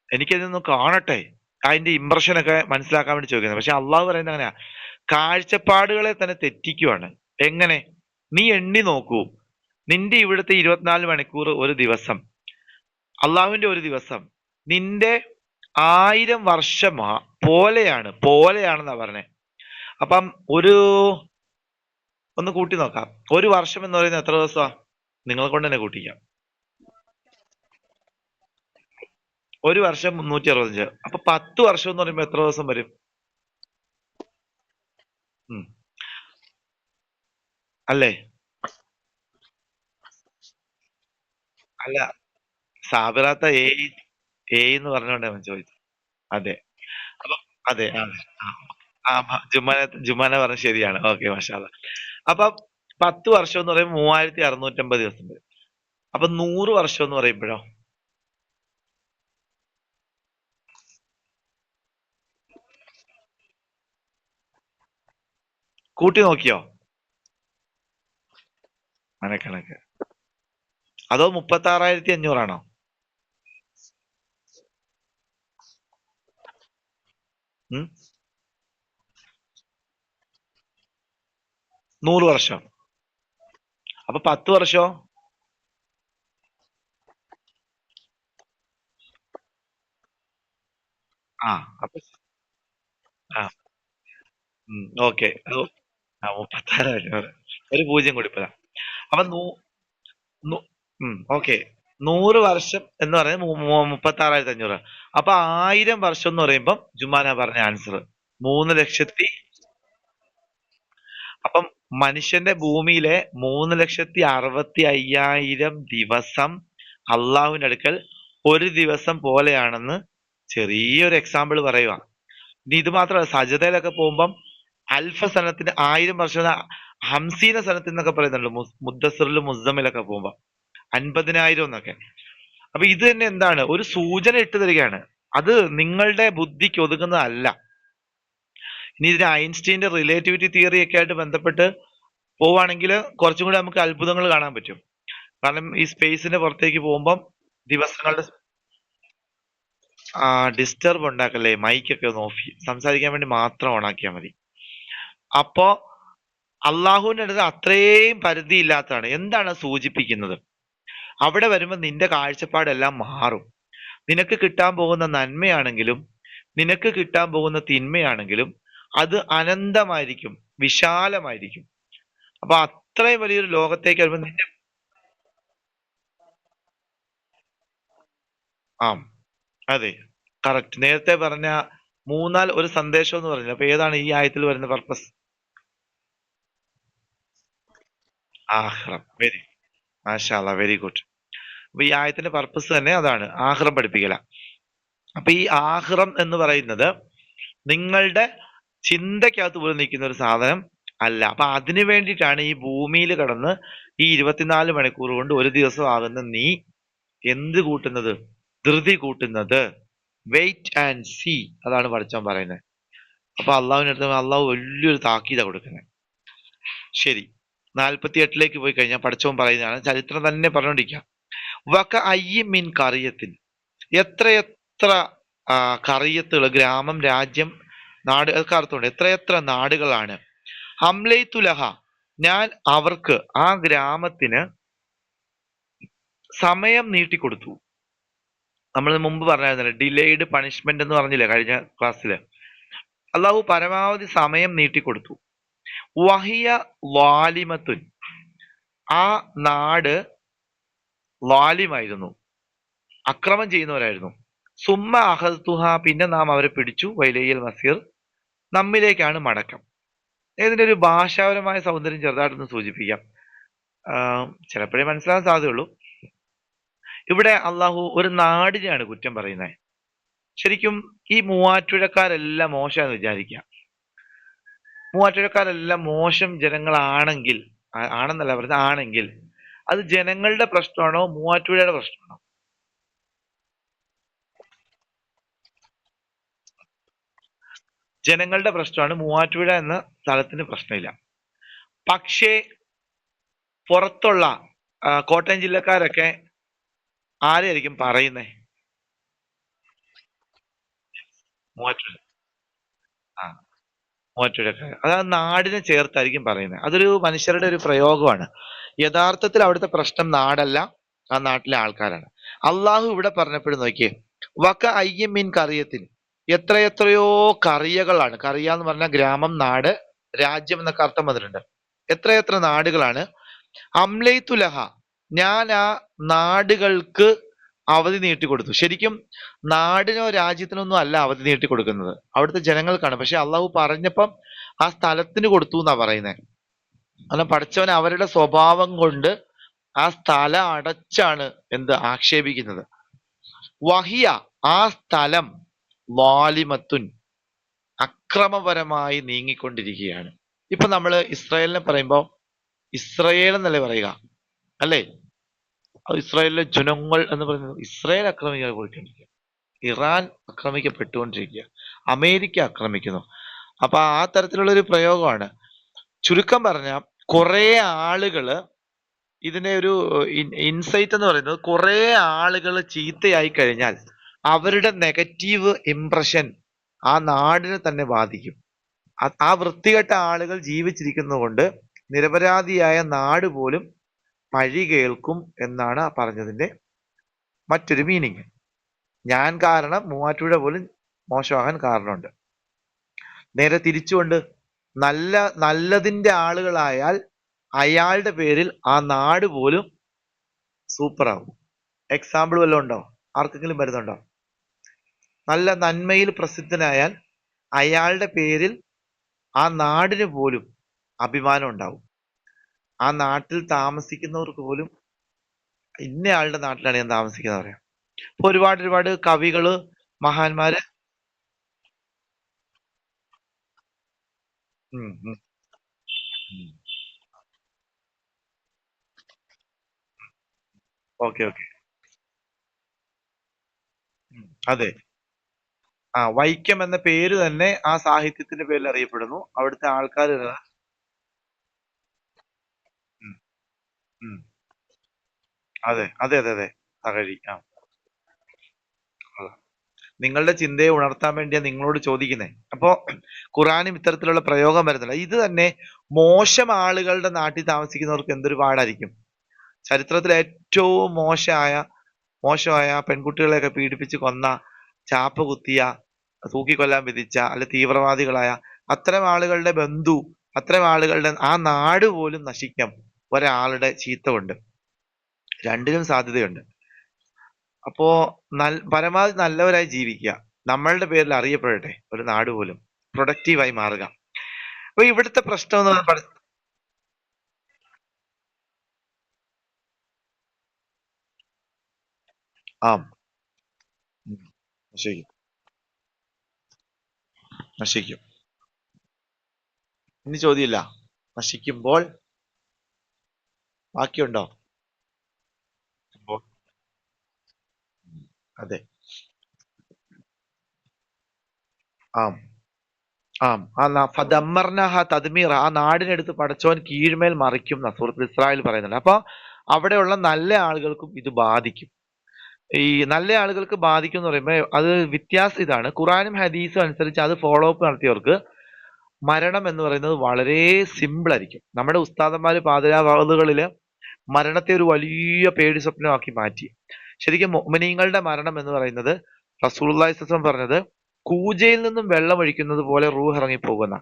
എനിക്കതൊന്ന് കാണട്ടെ, അതിന്റെ ഇംപ്രഷനൊക്കെ മനസ്സിലാക്കാൻ വേണ്ടി ചോദിക്കുന്നത്. പക്ഷെ അള്ളാഹു പറയുന്നത് അങ്ങനെയാ, കാഴ്ചപ്പാടുകളെ തന്നെ തെറ്റിക്കുവാണ്. എങ്ങനെ? നീ എണ്ണി നോക്കൂ. നിന്റെ ഇവിടുത്തെ 24 മണിക്കൂർ ഒരു ദിവസം, അള്ളാഹുവിന്റെ ഒരു ദിവസം നിന്റെ 1000 വർഷം പോലെയാണെന്നാ പറഞ്ഞേ. അപ്പം ഒന്ന് കൂട്ടി നോക്കാം. ഒരു വർഷം എന്ന് പറയുന്നത് എത്ര ദിവസമാ? നിങ്ങളെ കൊണ്ട് തന്നെ കൂട്ടിക്കാം. ഒരു വർഷം 365. അപ്പൊ 10 വർഷം എന്ന് പറയുമ്പോ എത്ര ദിവസം വരും? അല്ലേ? അല്ല, സാബിറാത്ത എന്ന് പറഞ്ഞോണ്ട് അവൻ ചോദിച്ചു. അതെ. അപ്പൊ അതെ. ആ ജുമാന പറഞ്ഞ ശരിയാണ്. ഓക്കെ, മാഷാ അല്ലാ. അപ്പൊ 10 വർഷം എന്ന് പറയുമ്പോൾ 3650 ദിവസം വരും. അപ്പൊ 100 വർഷം എന്ന് പറയുമ്പോഴോ? കൂട്ടി നോക്കിയോ മനക്കണക്ക്? അതോ 36,500ആണോ? 100 വർഷം. അപ്പൊ 10 വർഷോ? ആ അപ്പൊ ആ ഓക്കെ. ആ 36,500. ഒരു പൂജ്യം കൂടി ഇപ്പതാ. അപ്പൊ ഓക്കെ. 100 വർഷം എന്ന് പറയുന്നത് 36,500. അപ്പൊ 1000 വർഷം എന്ന് പറയുമ്പം ജുമാന പറഞ്ഞ ആൻസർ 3,00,000. അപ്പം മനുഷ്യന്റെ ഭൂമിയിലെ 3,65,000 ദിവസം അള്ളാഹുവിന്റെ അടുക്കൽ ഒരു ദിവസം പോലെയാണെന്ന് ചെറിയൊരു എക്സാമ്പിൾ പറയുക. ഇനി ഇത് മാത്രമല്ല, സജതയിലൊക്കെ പോകുമ്പം അൽഫ സനത്തിന് 1000 വർഷം, ഹംസീന സനത്തിന് എന്നൊക്കെ പറയുന്നുണ്ട്. മുദ്ദസിറിലും മുസമ്മിലൊക്കെ പോകുമ്പോ 50,000 എന്നൊക്കെ. അപ്പൊ ഇത് തന്നെ എന്താണ്, ഒരു സൂചന ഇട്ട് തരികയാണ്. അത് നിങ്ങളുടെ ബുദ്ധിക്ക് ഒതുങ്ങുന്നതല്ല. ഇനി ഇതിന് ഐൻസ്റ്റീന്റെ റിലേറ്റിവിറ്റി തിയറി ഒക്കെ ആയിട്ട് ബന്ധപ്പെട്ട് പോവുകയാണെങ്കിൽ കുറച്ചും കൂടി നമുക്ക് അത്ഭുതങ്ങൾ കാണാൻ പറ്റും. കാരണം ഈ സ്പേസിന്റെ പുറത്തേക്ക് പോകുമ്പം ദിവസങ്ങളുടെ ഡിസ്റ്റർബ് ഉണ്ടാക്കല്ലേ. മൈക്കൊക്കെ ഒന്ന് ഓഫ്, സംസാരിക്കാൻ വേണ്ടി മാത്രം ഓണാക്കിയാൽ മതി. അപ്പോ അള്ളാഹുവിന്റെ അടുത്ത് അത്രയും പരിധി ഇല്ലാത്തതാണ്. എന്താണ് സൂചിപ്പിക്കുന്നത്? അവിടെ വരുമ്പോൾ നിന്റെ കാഴ്ചപ്പാടെല്ലാം മാറും. നിനക്ക് കിട്ടാൻ പോകുന്ന നന്മയാണെങ്കിലും നിനക്ക് കിട്ടാൻ പോകുന്ന തിന്മയാണെങ്കിലും അത് അനന്തമായിരിക്കും, വിശാലമായിരിക്കും. അപ്പൊ അത്രയും വലിയൊരു ലോകത്തേക്ക് വരുമ്പോൾ നിന്റെ ആ അതെ, കറക്റ്റ്. നേരത്തെ പറഞ്ഞ മൂന്നാൽ ഒരു സന്ദേശം എന്ന് പറഞ്ഞില്ല. അപ്പൊ ഏതാണ് ഈ ആയത്തിൽ വരുന്ന പർപ്പസ്? ആഹ്റം. വെരി, മാഷാ അല്ലാ, വെരി ഗുഡ്. അപ്പൊ ഈ ആയത്തിന്റെ പർപ്പസ് തന്നെ അതാണ്, ആഹ്റം പഠിപ്പിക്കല. അപ്പൊ ഈ ആഹ്റം എന്ന് പറയുന്നത് നിങ്ങളുടെ ചിന്തക്കകത്ത് പോലും നിൽക്കുന്ന ഒരു സാധനം അല്ല. അപ്പൊ അതിനു വേണ്ടിയിട്ടാണ് ഈ ഭൂമിയിൽ കടന്ന് ഈ 24 മണിക്കൂർ കൊണ്ട് ഒരു ദിവസം ആകുന്ന നീ എന്ത് കൂട്ടുന്നത്? ധൃതി കൂട്ടുന്നത്. വെയിറ്റ് ആൻഡ് സീ, അതാണ് പഠിച്ചോൻ പറയുന്നത്. അപ്പൊ അള്ളാഹുവിന്റെ അടുത്ത് അള്ളാഹു വലിയൊരു താക്കീത കൊടുക്കുന്നത്. ശരി, 48 പോയി കഴിഞ്ഞാൽ പഠിച്ചോൻ പറയുന്നതാണ്, ചരിത്രം തന്നെ പറഞ്ഞോണ്ടിരിക്കുക. വക അയ്യി മിൻ കറിയത്തിൻ, എത്രയെത്ര കറിയത്തുകൾ, ഗ്രാമം, രാജ്യം, നാട് ഒക്കെ അർത്ഥമുണ്ട്. എത്രയെത്ര നാടുകളാണ്. ഹംലൈത്തുലഹ, ഞാൻ അവർക്ക്, ആ ഗ്രാമത്തിന് സമയം നീട്ടിക്കൊടുത്തു. നമ്മൾ മുമ്പ് പറഞ്ഞായിരുന്നല്ലോ, ഡിലേഡ് പണിഷ്മെന്റ് എന്ന് പറഞ്ഞില്ലേ കഴിഞ്ഞ ക്ലാസ്സിൽ. അള്ളാഹു പരമാവധി സമയം നീട്ടിക്കൊടുത്തു. വഹിയ വാലിമത്തുൻ, ആ നാട് വാലിമായിരുന്നു, അക്രമം ചെയ്യുന്നവരായിരുന്നു. സുമ്മ അഹദ്തുഹ, പിന്നെ നാം അവരെ പിടിച്ചു. വൈലയിൽ മസീർ, നമ്മിലേക്കാണ് മടക്കം. ഇതിന്റെ ഒരു ഭാഷാപരമായ സൗന്ദര്യം ചെറുതായിട്ടൊന്ന് സൂചിപ്പിക്കാം. ചിലപ്പോഴേ മനസ്സിലാകാൻ സാധ്യതയുള്ളൂ. ഇവിടെ അള്ളാഹു ഒരു നാടിനെയാണ് കുറ്റം പറയുന്നത്. ശരിക്കും ഈ മൂവാറ്റുപുഴക്കാരെല്ലാം മോശമെന്ന് വിചാരിക്കുക. മൂവാറ്റുപുഴക്കാരെല്ലാം മോശം ജനങ്ങളാണെങ്കിൽ, ആണെന്നല്ല പറഞ്ഞത്, ആണെങ്കിൽ അത് ജനങ്ങളുടെ പ്രശ്നമാണോ മൂവാറ്റുപുഴയുടെ പ്രശ്നമാണോ? ജനങ്ങളുടെ പ്രശ്നമാണ്. മൂവാറ്റുപുഴ എന്ന സ്ഥലത്തിന് പ്രശ്നമില്ല. പക്ഷേ പുറത്തുള്ള കോട്ടയം ജില്ലക്കാരൊക്കെ ആരെയായിരിക്കും പറയുന്നേ? മൂവാറ്റുപുഴ. ആ, മൂവാറ്റുപുഴക്കാർ. അത് നാടിനെ ചേർത്തായിരിക്കും പറയുന്നത്. അതൊരു മനുഷ്യരുടെ ഒരു പ്രയോഗമാണ്. യഥാർത്ഥത്തിൽ അവിടുത്തെ പ്രശ്നം നാടല്ല, ആ നാട്ടിലെ ആൾക്കാരാണ്. അള്ളാഹു ഇവിടെ പറഞ്ഞപ്പോഴും നോക്കിയേ, വക അയ്യം മീൻ കറിയത്തിന്, എത്രയെത്രയോ കറിയകളാണ്. കറിയ എന്ന് പറഞ്ഞാൽ ഗ്രാമം, നാട്, രാജ്യം എന്നൊക്കെ അർത്ഥം വന്നിട്ടുണ്ട്. എത്രയെത്ര നാടുകളാണ്. അംലൈത്തുലഹ, ഞാൻ ആ നാടുകൾക്ക് അവധി നീട്ടിക്കൊടുത്തു. ശരിക്കും നാടിനോ രാജ്യത്തിനോ ഒന്നും അല്ല അവധി നീട്ടിക്കൊടുക്കുന്നത്, അവിടുത്തെ ജനങ്ങൾക്കാണ്. പക്ഷെ അള്ളാഹു പറഞ്ഞപ്പം ആ സ്ഥലത്തിന് കൊടുത്തു എന്നാ പറയുന്നത്. കാരണം പഠിച്ചവൻ അവരുടെ സ്വഭാവം കൊണ്ട് ആ സ്ഥലം അടച്ചാണ് എന്ത് ആക്ഷേപിക്കുന്നത്. വഹിയ, ആ സ്ഥലം, വാലിമത്തുൻ, അക്രമപരമായി നീങ്ങിക്കൊണ്ടിരിക്കുകയാണ്. ഇപ്പൊ നമ്മൾ ഇസ്രായേലിനെ പറയുമ്പോൾ ഇസ്രായേൽ എന്നല്ലേ പറയുക, അല്ലേ? അത് ഇസ്രായേലിലെ ജനങ്ങൾ എന്ന് പറയുന്നത് ഇസ്രായേൽ ആക്രമിക്കപ്പെട്ടുകൊണ്ടിരിക്കുക, ഇറാൻ ആക്രമിക്കപ്പെട്ടുകൊണ്ടിരിക്കുക, അമേരിക്ക ആക്രമിക്കുന്നു. അപ്പൊ ആ തരത്തിലുള്ള ഒരു പ്രയോഗമാണ്. ചുരുക്കം പറഞ്ഞ കുറെ ആളുകള് ഇതിനെ ഒരു ഇൻസൈറ്റ് എന്ന് പറയുന്നത്, കുറെ ആളുകൾ ചീത്തയായി കഴിഞ്ഞാൽ അവരുടെ നെഗറ്റീവ് ഇംപ്രഷൻ ആ നാടിനെ തന്നെ ബാധിക്കും. ആ വൃത്തികെട്ട ആളുകൾ ജീവിച്ചിരിക്കുന്നതുകൊണ്ട് നിരപരാധിയായ നാട് പോലും പഴി കേൾക്കും എന്നാണ് ആ പറഞ്ഞതിന്റെ മറ്റൊരു മീനിങ്. ഞാൻ കാരണം മൂവാറ്റുപുഴ പോലും മോശമാകാൻ കാരണമുണ്ട്. നേരെ തിരിച്ചുകൊണ്ട് നല്ലതിന്റെ ആളുകളായാൽ അയാളുടെ പേരിൽ ആ നാട് പോലും സൂപ്പറാകും. എക്സാമ്പിൾ വല്ലതും ഉണ്ടോ? ആർക്കെങ്കിലും വരുന്നുണ്ടോ? നല്ല നന്മയിൽ പ്രസിദ്ധനായാൽ അയാളുടെ പേരിൽ ആ നാടിന് പോലും അഭിമാനം ഉണ്ടാവും. ആ നാട്ടിൽ താമസിക്കുന്നവർക്ക് പോലും ഇന്നയാളുടെ നാട്ടിലാണ് ഞാൻ താമസിക്കുന്നത് പറയാം. ഇപ്പൊ ഒരുപാട് കവികള്, മഹാന്മാര്. Okay okay. അതെ. വൈക്കം എന്ന പേര് തന്നെ ആ സാഹിത്യത്തിന്റെ പേരിൽ അറിയപ്പെടുന്നു. അവിടുത്തെ ആൾക്കാർ. അതെ അതെ അതെ അതെ. തകഴി. നിങ്ങളുടെ ചിന്തയെ ഉണർത്താൻ വേണ്ടിയാ നിങ്ങളോട് ചോദിക്കുന്നേ. അപ്പോ ഖുറാനും ഇത്തരത്തിലുള്ള പ്രയോഗം വരുന്നില്ല. ഇത് തന്നെ മോശം ആളുകളുടെ നാട്ടിൽ താമസിക്കുന്നവർക്ക് എന്തൊരു പാടായിരിക്കും. ചരിത്രത്തിലെ ഏറ്റവും മോശമായ പെൺകുട്ടികളെയൊക്കെ പീഡിപ്പിച്ച് കൊന്ന, ചാപ്പ കുത്തിയ, തൂക്കിക്കൊല്ലാൻ വിധിച്ച, അല്ലെ തീവ്രവാദികളായ അത്തരം ആളുകളുടെ ബന്ധു, അത്തരം ആളുകളുടെ ആ നാട് പോലും നശിക്കാം ഒരാളുടെ ചീത്ത കൊണ്ട്. രണ്ടിനും സാധ്യതയുണ്ട്. അപ്പോ പരമാവധി നല്ലവരായി ജീവിക്കുക. നമ്മളുടെ പേരിൽ അറിയപ്പെടട്ടെ ഒരു നാട് പോലും. പ്രൊഡക്റ്റീവായി മാറുക. അപ്പൊ ഇവിടുത്തെ പ്രശ്നം എന്ന് പറയുന്നത് ആം നശിക്കും. നശിക്കും. ഇനി ചോദ്യമില്ല. നശിക്കുമ്പോൾ ബാക്കിയുണ്ടോ? അതെ. ആം ആം തദ്മീർ, ആ നാടിനെടുത്ത് പടച്ചോൻ കീഴ്മേൽ മറിക്കും എന്ന സൂറത്തുൽ ഇസ്രായേൽ പറയുന്നുണ്ട്. അപ്പൊ അവിടെയുള്ള നല്ല ആളുകൾക്കും ഇത് ബാധിക്കും. ഈ നല്ല ആളുകൾക്ക് ബാധിക്കും എന്ന് പറയുമ്പോൾ അത് വ്യത്യാസം ഇതാണ്. ഖുറാനും ഹദീസും അനുസരിച്ച് അത് ഫോളോ അപ്പ് നടത്തിയവർക്ക് മരണം എന്ന് പറയുന്നത് വളരെ സിമ്പിൾ ആയിരിക്കും. നമ്മുടെ ഉസ്താദന്മാര് പാതിരാവാതുകളില് മരണത്തെ ഒരു വലിയ പേടി സ്വപ്നമാക്കി മാറ്റി. ശരിക്കും മുഅ്മിനീങ്ങളുടെ മരണം എന്ന് പറയുന്നത് റസൂലുള്ളാഹി സ്വല്ലല്ലാഹു അലൈഹി വസല്ലം പറഞ്ഞത് കൂജയിൽ നിന്നും വെള്ളം ഒഴിക്കുന്നത് പോലെ റൂഹ് ഇറങ്ങി പോകുന്ന.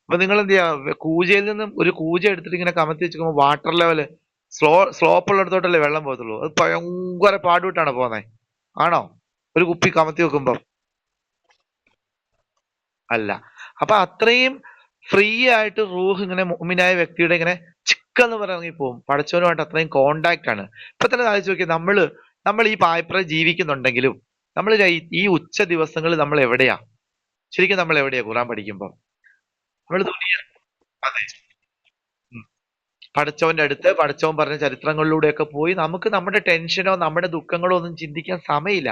അപ്പൊ നിങ്ങൾ എന്ത് ചെയ്യാ, കൂജയിൽ നിന്നും ഒരു കൂജ എടുത്തിട്ട് ഇങ്ങനെ കമത്തി വെച്ചുമ്പോൾ വാട്ടർ ലെവല് സ്ലോപ്പ് ഉള്ളിടത്തോട്ടല്ലേ വെള്ളം പോകത്തുള്ളൂ. അത് ഭയങ്കര പാടുവിട്ടാണ് പോകുന്നത്. ആണോ? ഒരു കുപ്പി കമത്തി വെക്കുമ്പോ അല്ല. അപ്പൊ അത്രയും ഫ്രീ ആയിട്ട് റൂഹ് ഇങ്ങനെ മുഅ്മിനായ വ്യക്തിയുടെ ഇങ്ങനെ ചിക്കെന്ന് പറഞ്ഞ് ഇറങ്ങിപ്പോവും. പടച്ചവനുമായിട്ട് അത്രയും കോണ്ടാക്ട് ആണ്. ഇപ്പൊ തന്നെ ആലോചിച്ച് നോക്കിയേ, നമ്മൾ ഈ പായ്പ്ര ജീവിക്കുന്നുണ്ടെങ്കിലും നമ്മൾ ഈ ഉച്ച ദിവസങ്ങളിൽ നമ്മൾ എവിടെയാ? ശരിക്കും നമ്മൾ എവിടെയാ ഖുർആൻ പഠിക്കുമ്പോ? നമ്മൾ അതെ. പടച്ചവന്റെ അടുത്ത് പടച്ചവൻ പറഞ്ഞ ചരിത്രങ്ങളിലൂടെയൊക്കെ പോയി നമുക്ക് നമ്മുടെ ടെൻഷനോ നമ്മുടെ ദുഃഖങ്ങളോ ഒന്നും ചിന്തിക്കാൻ സമയമില്ല.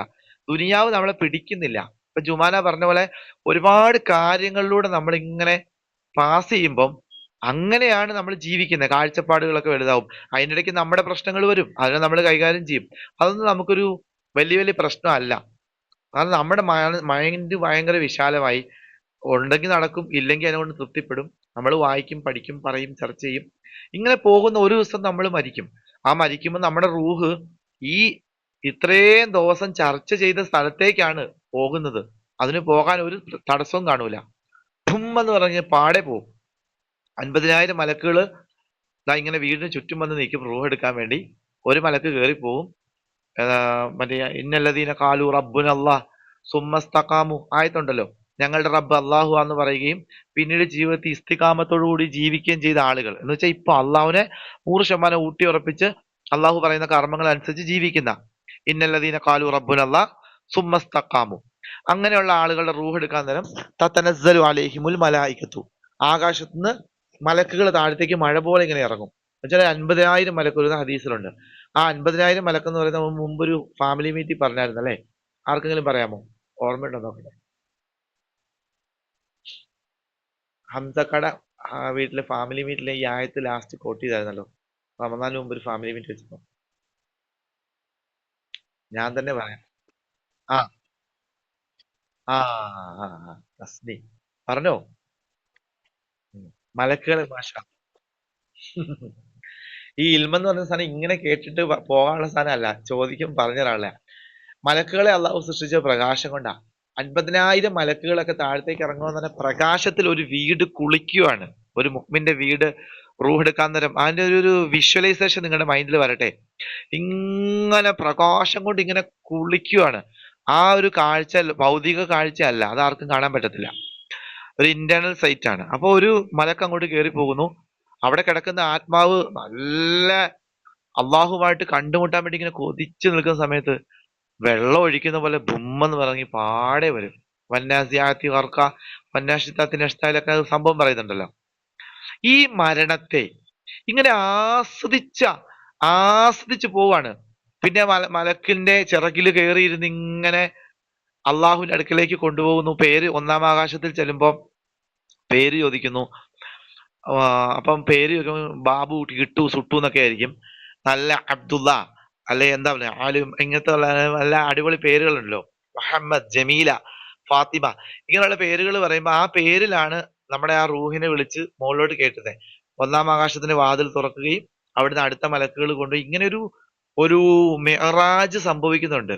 ദുനിയാവ് നമ്മളെ പിടിക്കുന്നില്ല. ഇപ്പൊ ജുമാന പറഞ്ഞ പോലെ ഒരുപാട് കാര്യങ്ങളിലൂടെ നമ്മൾ ഇങ്ങനെ പാസ് ചെയ്യുമ്പം അങ്ങനെയാണ് നമ്മൾ ജീവിക്കുന്നത്. കാഴ്ചപ്പാടുകളൊക്കെ വലുതാവും. അതിനിടയ്ക്ക് നമ്മുടെ പ്രശ്നങ്ങൾ വരും. അതിനെ നമ്മൾ കൈകാര്യം ചെയ്യും. അതൊന്നും നമുക്കൊരു വലിയ പ്രശ്നമല്ല. കാരണം നമ്മുടെ മൈൻഡ് ഭയങ്കര വിശാലമായി, ഉണ്ടെങ്കിൽ നടക്കും, ഇല്ലെങ്കിൽ അതിനെകൊണ്ട് തൃപ്തിപ്പെടും. നമ്മൾ വായിക്കും, പഠിക്കും, പറയും, ചർച്ച ചെയ്യും. ഇങ്ങനെ പോകുന്ന ഒരു ദിവസം നമ്മൾ മരിക്കും. ആ മരിക്കുമ്പോൾ നമ്മുടെ റൂഹ് ഈ ഇത്രയും ദിവസം ചർച്ച ചെയ്ത സ്ഥലത്തേക്കാണ് പോകുന്നത്. അതിന് പോകാൻ ഒരു തടസ്സവും കാണൂല. എന്ന് പറഞ്ഞ് പാടെ പോകും. 50,000 മലക്കുകൾ ഇങ്ങനെ വീടിന് ചുറ്റും വന്ന് നിൽക്കും റൂഹ് എടുക്കാൻ വേണ്ടി. ഒരു മലക്ക് കയറിപ്പോവും. മറ്റേ ഇന്നല്ലദീന കാലു റബ്ബുന അല്ലാഹ് സുമ്മസ്തഖാമു ആയതുണ്ടല്ലോ, ഞങ്ങളുടെ റബ്ബ് അള്ളാഹു എന്ന് പറയുകയും പിന്നീട് ജീവിതത്തിൽ ഇസ്തിഖാമത്തോടുകൂടി ജീവിക്കുകയും ചെയ്ത ആളുകൾ എന്ന് വെച്ചാൽ ഇപ്പൊ അള്ളാഹുവിനെ 100% ഊട്ടി ഉറപ്പിച്ച് അള്ളാഹു പറയുന്ന കർമ്മങ്ങൾ അനുസരിച്ച് ജീവിക്കുന്ന ഇന്നല്ലദീന കാലു റബ്ബുന അല്ലാഹ് സുമ്മസ്തഖാമു. അങ്ങനെയുള്ള ആളുകളുടെ റൂഹ് എടുക്കാൻ നേരം തത്തനസ്സലു അലൈഹിമുൽ മലായികത്തു, ആകാശത്തുനിന്ന് മലക്കുകൾ താഴത്തേക്ക് മഴ പോലെ ഇങ്ങനെ ഇറങ്ങും. എന്നുവെച്ചാൽ 50,000 മലക്ക് വരുന്ന ഹദീസിലുണ്ട്. ആ 50,000 മലക്ക് എന്ന് പറയുന്നത് നമ്മൾ മുമ്പൊരു ഫാമിലി മീറ്റിൽ പറഞ്ഞായിരുന്നു അല്ലേ? ആർക്കെങ്കിലും പറയാമോ? ഓർമ്മയുണ്ടോ നോക്കട്ടെ. ഹംസക്കട വീട്ടിലെ ഫാമിലി മീറ്റിലെ ഈ ആയത്ത് ലാസ്റ്റ് കോട്ട് ചെയ്തായിരുന്നല്ലോ. റമദാന് മുമ്പ് ഒരു ഫാമിലി മീറ്റ് വെച്ചപ്പോ ഞാൻ തന്നെ പറയാം. ആ ആ ആ ആ, തസ്നി പറഞ്ഞോ. മലക്കുകളെ ഭാഷ. ഈ ഇൽമെന്ന് പറഞ്ഞ സാധനം ഇങ്ങനെ കേട്ടിട്ട് പോകാനുള്ള സാധനമല്ല, ചോദിക്കും പറഞ്ഞ ഒരാളെ. മലക്കുകളെ അള്ളാഹു സൃഷ്ടിച്ച പ്രകാശം കൊണ്ടാ. 50,000 മലക്കുകളൊക്കെ താഴത്തേക്ക് ഇറങ്ങുമെന്ന് പറഞ്ഞ പ്രകാശത്തിൽ ഒരു വീട് കുളിക്കുകയാണ്. ഒരു മുഅ്മിന്റെ വീട് റൂഹെടുക്കാൻ നേരം അതിന്റെ ഒരു വിഷ്വലൈസേഷൻ നിങ്ങളുടെ മൈൻഡിൽ വരട്ടെ. ഇങ്ങനെ പ്രകാശം കൊണ്ട് ഇങ്ങനെ കുളിക്കുകയാണ്. ആ ഒരു കാഴ്ച ഭൗതിക കാഴ്ച അല്ല, അത് ആർക്കും കാണാൻ പറ്റത്തില്ല. ഒരു ഇന്റേണൽ സൈറ്റ് ആണ്. അപ്പൊ ഒരു മലക്ക് അങ്ങോട്ട് കയറി പോകുന്നു. അവിടെ കിടക്കുന്ന ആത്മാവ് നല്ല അള്ളാഹുമായിട്ട് കണ്ടുമുട്ടാൻ വേണ്ടി ഇങ്ങനെ കൊതിച്ചു നിൽക്കുന്ന സമയത്ത് വെള്ളം ഒഴിക്കുന്ന പോലെ ബുമ്മെന്ന് പറഞ്ഞ് പാടെ വരും. വന്നാസിയാത്തി വർക്ക, വന്നാഷിത്താത്തി നഷ്താലൊക്കെ സംഭവം പറയുന്നുണ്ടല്ലോ. ഈ മരണത്തെ ഇങ്ങനെ ആസ്വദിച്ചു പോവാണ്. പിന്നെ മലക്കിന്റെ ചിറകിൽ കയറിയിരുന്ന് ഇങ്ങനെ അള്ളാഹുവിന്റെ അടുക്കലേക്ക് കൊണ്ടുപോകുന്നു. പേര് 1-ാം ആകാശത്തിൽ ചെല്ലുമ്പോൾ പേര് ചോദിക്കുന്നു. അപ്പം പേര് ചോദിക്കുമ്പോൾ ബാബു, കിട്ടു, സുട്ടു എന്നൊക്കെ ആയിരിക്കും. നല്ല അബ്ദുള്ള അല്ലെ എന്താ പറയാ ആലും, ഇങ്ങനത്തെ നല്ല അടിപൊളി പേരുകളുണ്ടല്ലോ. മുഹമ്മദ്, ജമീല, ഫാത്തിമ, ഇങ്ങനെയുള്ള പേരുകൾ പറയുമ്പോൾ ആ പേരിലാണ് നമ്മുടെ ആ റൂഹിനെ വിളിച്ച് മുകളിലോട്ട് കേട്ടുന്നത്. 1-ാം ആകാശത്തിന്റെ വാതിൽ തുറക്കുകയും അവിടുന്ന് അടുത്ത മലക്കുകൾ കൊണ്ടുപോയി ഇങ്ങനെ ഒരു മെഹറാജ് സംഭവിക്കുന്നുണ്ട്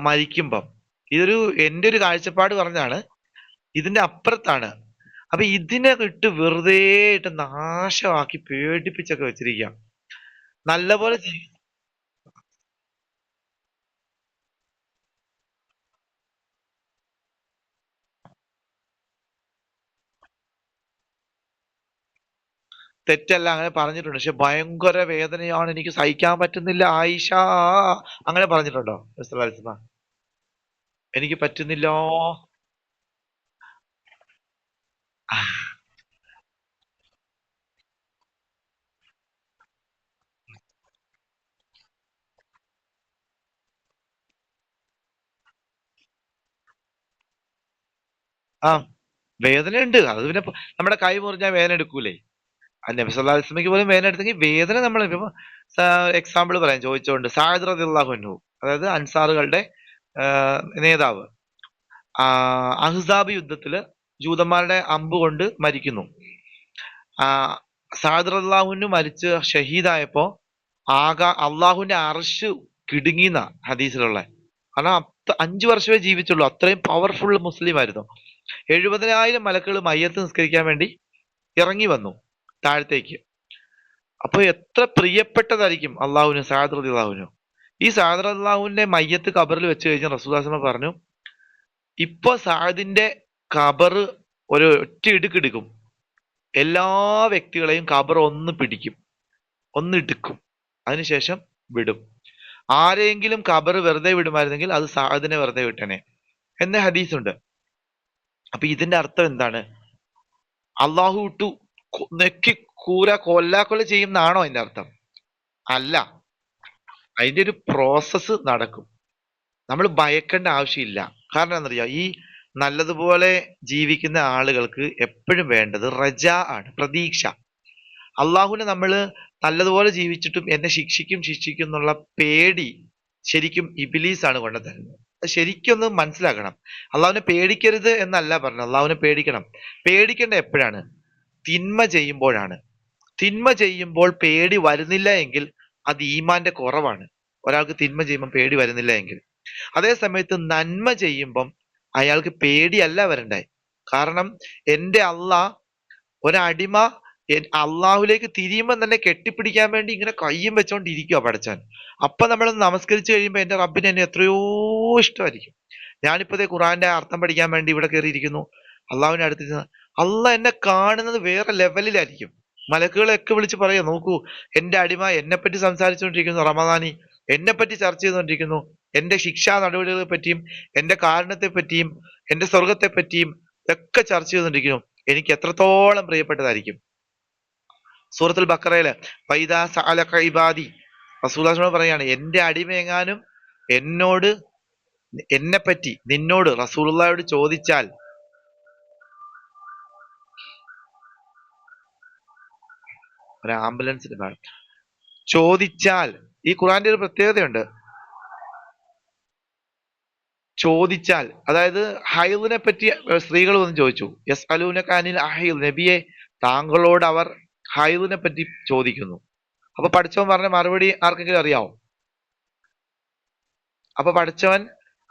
മരിക്കുമ്പം. ഇതൊരു എന്റെ ഒരു കാഴ്ചപ്പാട് പറഞ്ഞാണ്. ഇതിന്റെ അപ്പുറത്താണ്. അപ്പൊ ഇതിനെ ഇട്ട് വെറുതെ ഇട്ട് നാശമാക്കി പേടിപ്പിച്ചൊക്കെ വെച്ചിരിക്കുക. നല്ലപോലെ തെറ്റല്ല, അങ്ങനെ പറഞ്ഞിട്ടുണ്ട്. പക്ഷെ ഭയങ്കര വേദനയാണ്, എനിക്ക് സഹിക്കാൻ പറ്റുന്നില്ല ആയിഷ, അങ്ങനെ പറഞ്ഞിട്ടുണ്ടോ മിസ്റ്റർ? എനിക്ക് പറ്റുന്നില്ല. ആ വേദനയുണ്ട്. അത് പിന്നെ നമ്മുടെ കൈ മുറിഞ്ഞാൽ വേദന എടുക്കൂലേ? നബി സല്ലല്ലാഹു അലൈഹി വസല്ലമയ്ക്ക് പോലും വേദന എടുത്തെങ്കിൽ വേദന നമ്മൾ ഇപ്പൊ എക്സാമ്പിൾ പറയാം ചോദിച്ചുകൊണ്ട്. സഅദ് റളിയല്ലാഹു അൻഹു, അതായത് അൻസാറുകളുടെ നേതാവ്, അഹ്സാബ് യുദ്ധത്തില് ജൂതന്മാരുടെ അമ്പ് കൊണ്ട് മരിക്കുന്നു. സഅദ് റളിയല്ലാഹു അൻഹു മരിച്ച് ഷഹീദായപ്പോ അള്ളാഹുവിന്റെ അർശ് കിടുങ്ങിന്ന ഹദീസിലുള്ള. കാരണം 5 വർഷമേ ജീവിച്ചുള്ളൂ. അത്രയും പവർഫുൾ മുസ്ലിം ആയിരുന്നു. 70,000 മലക്കുകൾ മയ്യത്ത് നിസ്കരിക്കാൻ വേണ്ടി ഇറങ്ങി വന്നു താഴത്തേക്ക്. അപ്പൊ എത്ര പ്രിയപ്പെട്ടതായിരിക്കും അള്ളാഹുവിന് സഅദ് റളിയല്ലാഹുവിന്. ഈ സഅദ് റളിയല്ലാഹുവിന്റെ മയ്യത്ത് ഖബറിൽ വെച്ച് കഴിഞ്ഞ റസൂലുള്ളാഹി സ്വല്ലല്ലാഹു അലൈഹി വസല്ലം പറഞ്ഞു, ഇപ്പൊ സഅദിന്റെ ഖബർ ഒരു ഒറ്റ ഇടുക്കിടുക്കും. എല്ലാ വ്യക്തികളെയും ഖബർ ഒന്ന് പിടിക്കും, ഒന്ന് ഇടുക്കും, അതിനുശേഷം വിടും. ആരെങ്കിലും ഖബർ വെറുതെ വിടുമായിരുന്നെങ്കിൽ അത് സഅദിനെ വെറുതെ വിട്ടനെ എന്ന ഹദീസുണ്ട്. അപ്പൊ ഇതിന്റെ അർത്ഥം എന്താണ്? അള്ളാഹു ഇട്ടു നെക്കി കൊല്ലാക്കൊല ചെയ്യുന്നതാണോ അതിന്റെ അർത്ഥം? അല്ല. അതിന്റെ ഒരു പ്രോസസ്സ് നടക്കും. നമ്മൾ ഭയക്കേണ്ട ആവശ്യമില്ല. കാരണം എന്താണെന്നറിയാം, ഈ നല്ലതുപോലെ ജീവിക്കുന്ന ആളുകൾക്ക് എപ്പോഴും വേണ്ടത് റജ ആണ്, പ്രതീക്ഷ. അള്ളാഹുവിനെ നമ്മൾ നല്ലതുപോലെ ജീവിച്ചിട്ടും എന്നെ ശിക്ഷിക്കും എന്നുള്ള പേടി ശരിക്കും ഇബിലീസ് ആണ് കൊണ്ടുതരുന്നത്. ശരിക്കൊന്ന് മനസ്സിലാക്കണം. അള്ളാഹുവിനെ പേടിക്കരുത് എന്നല്ല പറഞ്ഞത്, അള്ളാഹുവിനെ പേടിക്കണം. പേടിക്കേണ്ട എപ്പോഴാണ്? തിന്മ ചെയ്യുമ്പോഴാണ്. തിന്മ ചെയ്യുമ്പോൾ പേടി വരുന്നില്ല എങ്കിൽ അത് ഈമാന്റെ കുറവാണ്. ഒരാൾക്ക് തിന്മ ചെയ്യുമ്പോൾ പേടി വരുന്നില്ല എങ്കിൽ. അതേ സമയത്ത് നന്മ ചെയ്യുമ്പം അയാൾക്ക് പേടിയല്ല വരണ്ടേ. കാരണം എന്റെ ഒരടിമ അള്ളാഹുലേക്ക് തിരിയുമ്പോൾ തന്നെ കെട്ടിപ്പിടിക്കാൻ വേണ്ടി ഇങ്ങനെ കയ്യും വെച്ചോണ്ടിരിക്കുക പഠിച്ചാൻ. അപ്പൊ നമ്മൾ നമസ്കരിച്ചു കഴിയുമ്പോൾ എന്റെ റബ്ബിന് എന്നെ എത്രയോ ഇഷ്ടമായിരിക്കും. ഞാനിപ്പോ ഖുറാന്റെ അർത്ഥം പഠിക്കാൻ വേണ്ടി ഇവിടെ കയറിയിരിക്കുന്നു. അള്ളാഹുവിന്റെ അടുത്ത് എന്നെ കാണുന്നത് വേറെ ലെവലിലായിരിക്കും. മലക്കുകളെയൊക്കെ വിളിച്ച് പറയാ, നോക്കൂ എന്റെ അടിമ എന്നെപ്പറ്റി സംസാരിച്ചുകൊണ്ടിരിക്കുന്നു, റമദാനി എന്നെപ്പറ്റി ചർച്ച ചെയ്തുകൊണ്ടിരിക്കുന്നു. എന്റെ ശിക്ഷാ നടപടികളെ പറ്റിയും എന്റെ കാരണത്തെ പറ്റിയും എന്റെ സ്വർഗത്തെ പറ്റിയും ഒക്കെ ചർച്ച ചെയ്തുകൊണ്ടിരിക്കുന്നു. എനിക്ക് എത്രത്തോളം പ്രിയപ്പെട്ടതായിരിക്കും. സൂറത്തുൽ ബക്കറയില് ഫൈദാ സഅലക ഇബാദി, റസൂലുള്ളാഹിനോട് പറയാണ്, എന്റെ അടിമയെങ്ങാനും എന്നോട് എന്നെപ്പറ്റി നിന്നോട് റസൂലുള്ളാഹിയോട് ചോദിച്ചാൽ, ഒരു ആംബുലൻസിന് ചോദിച്ചാൽ, ഈ ഖുറാന്റെ ഒരു പ്രത്യേകതയുണ്ട്. ചോദിച്ചാൽ, അതായത് ഹൈദിനെ പറ്റി സ്ത്രീകൾ വന്ന് ചോദിച്ചു, യസ് അലൂനക അനിൽ അഹൈദ്, നബിയെ താങ്കളോട് അവർ ഹൈദിനെ പറ്റി ചോദിക്കുന്നു. അപ്പൊ പഠിച്ചവൻ പറഞ്ഞ മറുപടി ആർക്കെങ്കിലും അറിയാവോ? അപ്പൊ പഠിച്ചവൻ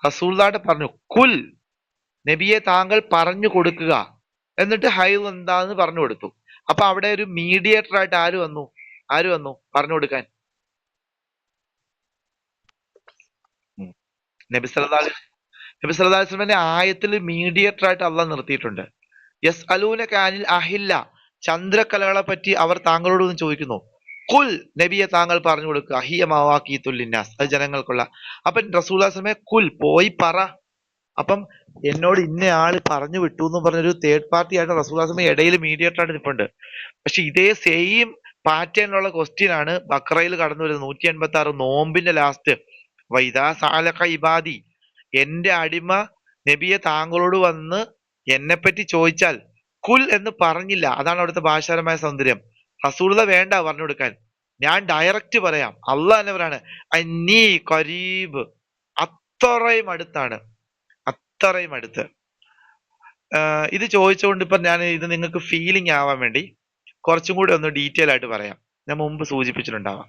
റസൂലുള്ളാഹിയോട് പറഞ്ഞു, കുൽ, നബിയെ താങ്കൾ പറഞ്ഞു കൊടുക്കുക. എന്നിട്ട് ഹൈദ് എന്താന്ന് പറഞ്ഞു കൊടുത്തു. അപ്പൊ അവിടെ ഒരു മീഡിയേറ്റർ ആയിട്ട് ആര് വന്നു പറഞ്ഞു കൊടുക്കാൻ? നബി സല്ലല്ലാഹു അലൈഹി വസല്ലമയെ ആയത്തിൽ മീഡിയേറ്റർ ആയിട്ട് അള്ളാഹ് നിർത്തിയിട്ടുണ്ട്. യസ് അലൂനക അനിൽ അഹില്ല, ചന്ദ്രക്കലകളെ പറ്റി അവർ താങ്കളോട് ഒന്ന് ചോദിക്കുന്നു. കുൽ, നബിയെ താങ്കൾ പറഞ്ഞു കൊടുക്കുക, ഹിയ മവാഖീത്തുൽ ലിന്നാസ്, അത് ജനങ്ങൾക്കുള്ള. അപ്പൊ റസൂലുള്ളാഹി സ്വല്ലല്ലാഹു അലൈഹി വസല്ലമയെ കുൽ, പോയി പറ. അപ്പം എന്നോട് ഇന്ന ആള് പറഞ്ഞു വിട്ടു എന്ന് പറഞ്ഞൊരു തേർഡ് പാർട്ടി ആയിട്ട് റസൂലുള്ളാഹി സ്വല്ലല്ലാഹു അലൈഹി വസല്ലം ഇടയിൽ മീഡിയേറ്റർ ആയിട്ട് നിൽപ്പുണ്ട്. പക്ഷെ ഇതേ സെയിം പാറ്റേണിലുള്ള ക്വസ്റ്റ്യൻ ആണ് ബക്കറയിൽ കടന്നു വരുന്നത്. 186 നോമ്പിന്റെ ലാസ്റ്റ്, വൈദാ സഅലക ഇബാദി, എന്റെ അടിമ നബിയെ താങ്കളോട് വന്ന് എന്നെപ്പറ്റി ചോദിച്ചാൽ, കുൽ എന്ന് പറഞ്ഞില്ല. അതാണ് അവിടുത്തെ ഭാഷാപരമായ സൗന്ദര്യം. റസൂലുള്ളാഹി വേണ്ട പറഞ്ഞു കൊടുക്കാൻ, ഞാൻ ഡയറക്റ്റ് പറയാം. അള്ളാഹ് തന്നെ പറയാണ്, അന്നീ ഖരീബ്, അത്രയും അടുത്താണ്, അത്രയും അടുത്ത്. ഇത് ചോദിച്ചുകൊണ്ട് ഇപ്പൊ ഞാൻ ഇത് നിങ്ങൾക്ക് ഫീലിംഗ് ആവാൻ വേണ്ടി കുറച്ചും കൂടി ഒന്ന് ഡീറ്റെയിൽ ആയിട്ട് പറയാം. ഞാൻ മുമ്പ് സൂചിപ്പിച്ചിട്ടുണ്ടാവാം.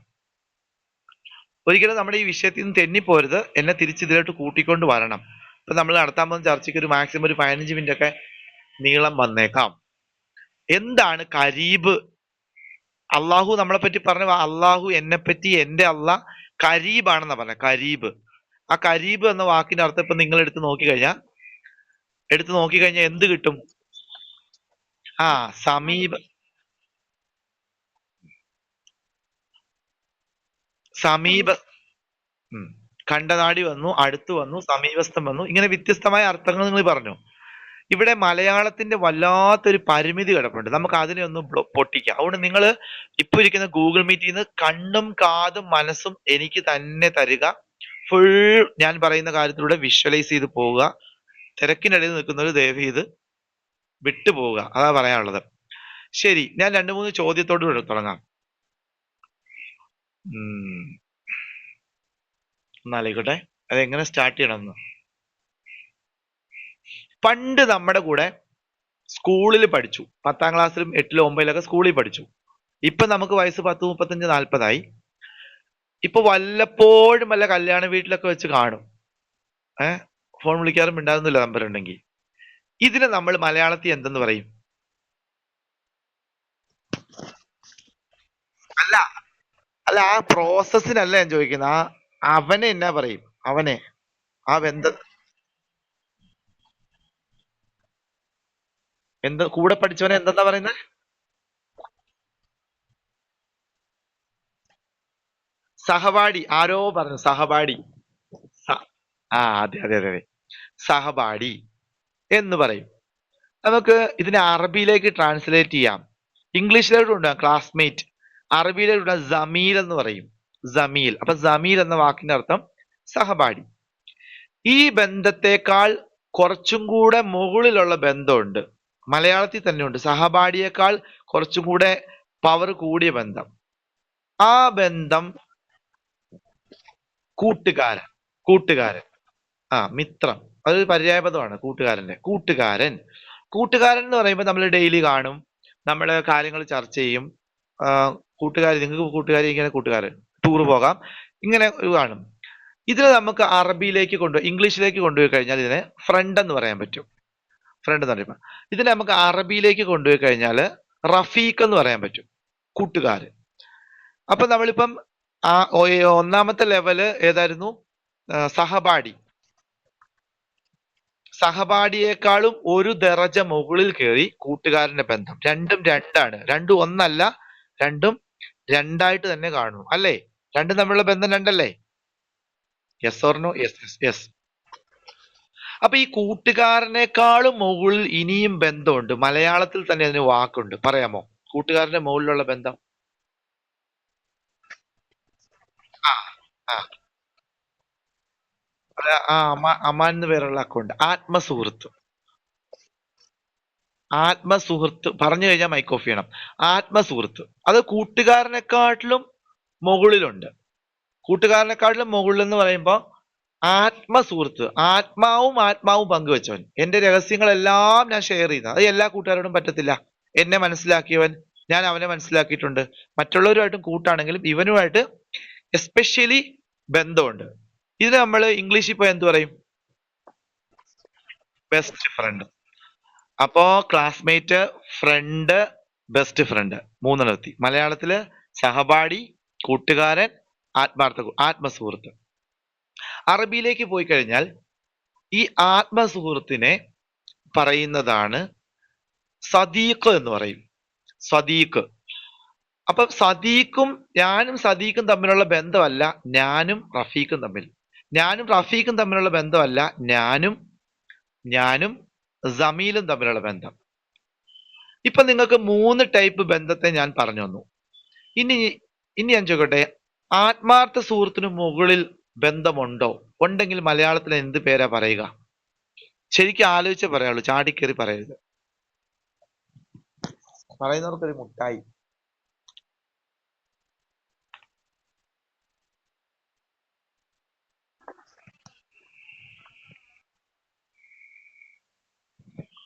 ഒരിക്കലും നമ്മുടെ ഈ വിഷയത്തിൽ നിന്ന് തെന്നിപ്പോരുത്, എന്നെ തിരിച്ച് ഇതിലോട്ട് കൂട്ടിക്കൊണ്ട് വരണം. ഇപ്പൊ നമ്മൾ നടത്താൻ പോകുന്ന ചർച്ചയ്ക്ക് ഒരു മാക്സിമം ഒരു 15 മിനിറ്റ് ഒക്കെ നീളം വന്നേക്കാം. എന്താണ് കരീബ്? അള്ളാഹു നമ്മളെ പറ്റി പറഞ്ഞ, അള്ളാഹു എന്നെ പറ്റി എന്റെ അള്ളാഹ് കരീബാണെന്നാ പറഞ്ഞ. കരീബ്, ആ കരീബ് എന്ന വാക്കിന്റെ അർത്ഥം ഇപ്പൊ നിങ്ങൾ എടുത്ത് നോക്കിക്കഴിഞ്ഞാൽ എന്ത് കിട്ടും? ആ, സമീപ കണ്ടനാടി വന്നു, അടുത്തു വന്നു, സമീപസ്ഥം വന്നു, ഇങ്ങനെ വ്യത്യസ്തമായ അർത്ഥങ്ങൾ നിങ്ങൾ പറഞ്ഞു. ഇവിടെ മലയാളത്തിന്റെ വല്ലാത്തൊരു പരിമിതി കിടപ്പുണ്ട്. നമുക്ക് അതിനെ ഒന്ന് പൊട്ടിക്കാം. അതുകൊണ്ട് നിങ്ങൾ ഇപ്പൊ ഇരിക്കുന്ന ഗൂഗിൾ മീറ്റിൽ നിന്ന് കണ്ണും കാതും മനസ്സും എനിക്ക് തന്നെ തരിക. ഫുൾ ഞാൻ പറയുന്ന കാര്യത്തിലൂടെ വിഷ്വലൈസ് ചെയ്ത് പോവുക. തിരക്കിനിടയിൽ നിൽക്കുന്നവർ ദയവ് ചെയ്ത് വിട്ടുപോവുക. അതാ പറയാനുള്ളത്. ശരി, ഞാൻ 2-3 ചോദ്യത്തോട് തുടങ്ങാം. എന്നായിക്കോട്ടെ, അതെങ്ങനെ സ്റ്റാർട്ട് ചെയ്യണമെന്ന്. പണ്ട് നമ്മുടെ കൂടെ സ്കൂളിൽ പഠിച്ചു, 10ാം ക്ലാസ്സിലും 8ലും 9ലൊക്കെ സ്കൂളിൽ പഠിച്ചു. ഇപ്പൊ നമുക്ക് വയസ്സ് 10, 35, 40ആയി. ഇപ്പൊ വല്ലപ്പോഴും വല്ല കല്യാണ വീട്ടിലൊക്കെ വെച്ച് കാണും. ഫോൺ വിളിക്കാറും ഉണ്ടാകുന്നില്ല നമ്പർ ഉണ്ടെങ്കിൽ. ഇതിനെ നമ്മൾ മലയാളത്തിൽ എന്തെന്ന് പറയും? അല്ല അല്ല ആ പ്രോസസ്സിനല്ല ഞാൻ ചോദിക്കുന്നത്. അവനെ എന്നാ പറയും? അവനെ, ആ കൂടെ പഠിച്ചവനെ എന്തെന്നാ പറയുന്നത്? സഹപാഠി. ആരോ പറഞ്ഞു സഹപാഠി. അതെ അതെ അതെ അതെ, സഹപാഠി എന്ന് പറയും. നമുക്ക് ഇതിനെ അറബിയിലേക്ക് ട്രാൻസ്ലേറ്റ് ചെയ്യാം. ഇംഗ്ലീഷിലോട്ട് ഉണ്ടാകും ക്ലാസ്മേറ്റ്, അറബിയിലോട്ട് ഉണ്ടാകും ജമീൽ എന്ന് പറയും. ജമീൽ. അപ്പൊ ജമീൽ എന്ന വാക്കിന്റെ അർത്ഥം സഹപാഠി. ഈ ബന്ധത്തെക്കാൾ കുറച്ചും കൂടെ മുകളിലുള്ള ബന്ധമുണ്ട്, മലയാളത്തിൽ തന്നെ ഉണ്ട്. സഹപാഠിയേക്കാൾ കുറച്ചും കൂടെ പവർ കൂടിയ ബന്ധം. ആ ബന്ധം കൂട്ടുകാരൻ. കൂട്ടുകാരൻ, മിത്രം, അതൊരു പര്യായപദമാണ്. കൂട്ടുകാരൻ. കൂട്ടുകാരൻ എന്ന് പറയുമ്പോൾ നമ്മൾ ഡെയിലി കാണും, നമ്മൾ കാര്യങ്ങൾ ചർച്ച ചെയ്യും. നിങ്ങൾക്ക് കൂട്ടുകാരി, ഇങ്ങനെ കൂട്ടുകാരൻ, ടൂർ പോകാം, ഇങ്ങനെ കാണും. ഇതിനെ നമുക്ക് അറബിയിലേക്ക് ഇംഗ്ലീഷിലേക്ക് കൊണ്ടുപോയി കഴിഞ്ഞാൽ ഇതിനെ ഫ്രണ്ട് എന്ന് പറയാൻ പറ്റും. ഫ്രണ്ട് എന്ന് പറയുമ്പോൾ ഇതിനെ നമുക്ക് അറബിയിലേക്ക് കൊണ്ടുപോയി കഴിഞ്ഞാൽ റഫീഖ് എന്ന് പറയാൻ പറ്റും, കൂട്ടുകാരൻ. അപ്പൊ നമ്മളിപ്പം ഒന്നാമത്തെ ലെവല് ഏതായിരുന്നു? സഹപാഠി. സഹപാഠിയേക്കാളും ഒരു ദറജ മുകളിൽ കയറി കൂട്ടുകാരന്റെ ബന്ധം. രണ്ടും രണ്ടാണ്, രണ്ടും ഒന്നല്ല, രണ്ടും രണ്ടായിട്ട് തന്നെ കാണുന്നു, അല്ലേ? രണ്ടും തമ്മിലുള്ള ബന്ധം രണ്ടല്ലേ? Yes or no? Yes yes. അപ്പൊ ഈ കൂട്ടുകാരനേക്കാളും മുകളിൽ ഇനിയും ബന്ധമുണ്ട്. മലയാളത്തിൽ തന്നെ അതിന് വാക്കുണ്ട്, പറയാമോ? കൂട്ടുകാരന്റെ മുകളിലുള്ള ബന്ധം. ആ ആ അമാൻ എന്ന് പേരുള്ള അക്കൗണ്ട്. ആത്മസുഹൃത്ത്. ആത്മസുഹൃത്ത് പറഞ്ഞു കഴിഞ്ഞാൽ മൈക്ക് ഓഫ് ചെയ്യണം. ആത്മസുഹൃത്ത് അത് കൂട്ടുകാരനെക്കാട്ടിലും മുകളിലുണ്ട്. കൂട്ടുകാരനെക്കാട്ടിലും മുകളിൽ എന്ന് പറയുമ്പോ ആത്മസുഹൃത്ത്, ആത്മാവും പങ്കുവെച്ചവൻ. എന്റെ രഹസ്യങ്ങളെല്ലാം ഞാൻ ഷെയർ ചെയ്യുന്ന, അത് എല്ലാ കൂട്ടുകാരോടും പറ്റത്തില്ല. എന്നെ മനസ്സിലാക്കിയവൻ, ഞാൻ അവനെ മനസ്സിലാക്കിയിട്ടുണ്ട്. മറ്റുള്ളവരുമായിട്ടും കൂട്ടാണെങ്കിലും ഇവനുമായിട്ട് എസ്പെഷ്യലി ബന്ധമുണ്ട്. ഇതിന് നമ്മൾ ഇംഗ്ലീഷിൽ പോയി എന്ത് പറയും? Best friend. അപ്പോ ക്ലാസ്മേറ്റ്, ഫ്രണ്ട്, ബെസ്റ്റ് ഫ്രണ്ട് മൂന്നെണ്ണത്തി. മലയാളത്തില് സഹപാഠി, കൂട്ടുകാരൻ, ആത്മസുഹൃത്ത്. അറബിയിലേക്ക് പോയി കഴിഞ്ഞാൽ ഈ ആത്മസുഹൃത്തിനെ പറയുന്നതാണ് സദീഖ് എന്ന് പറയും. സദീഖ്. അപ്പൊ ഞാനും സദീഖും തമ്മിലുള്ള ബന്ധമല്ല ഞാനും റഫീഖും തമ്മിൽ. ഞാനും റഫീഖും തമ്മിലുള്ള ബന്ധമല്ല ഞാനും ജമീലും തമ്മിലുള്ള ബന്ധം. ഇപ്പൊ നിങ്ങൾക്ക് 3 ടൈപ്പ് ബന്ധത്തെ ഞാൻ പറഞ്ഞു തന്നു. ഇനി ഇനി ഞാൻ ചോദിക്കട്ടെ, ആത്മാർത്ഥ സുഹൃത്തിന് മുകളിൽ ബന്ധമുണ്ടോ? ഉണ്ടെങ്കിൽ മലയാളത്തിൽ എന്ത് പേരാ പറയുക? ശരിക്കും ആലോചിച്ചേ പറയുള്ളൂ, ചാടിക്കേറി പറയരുത്. പറയുന്നവർക്കൊരു മുട്ടായി.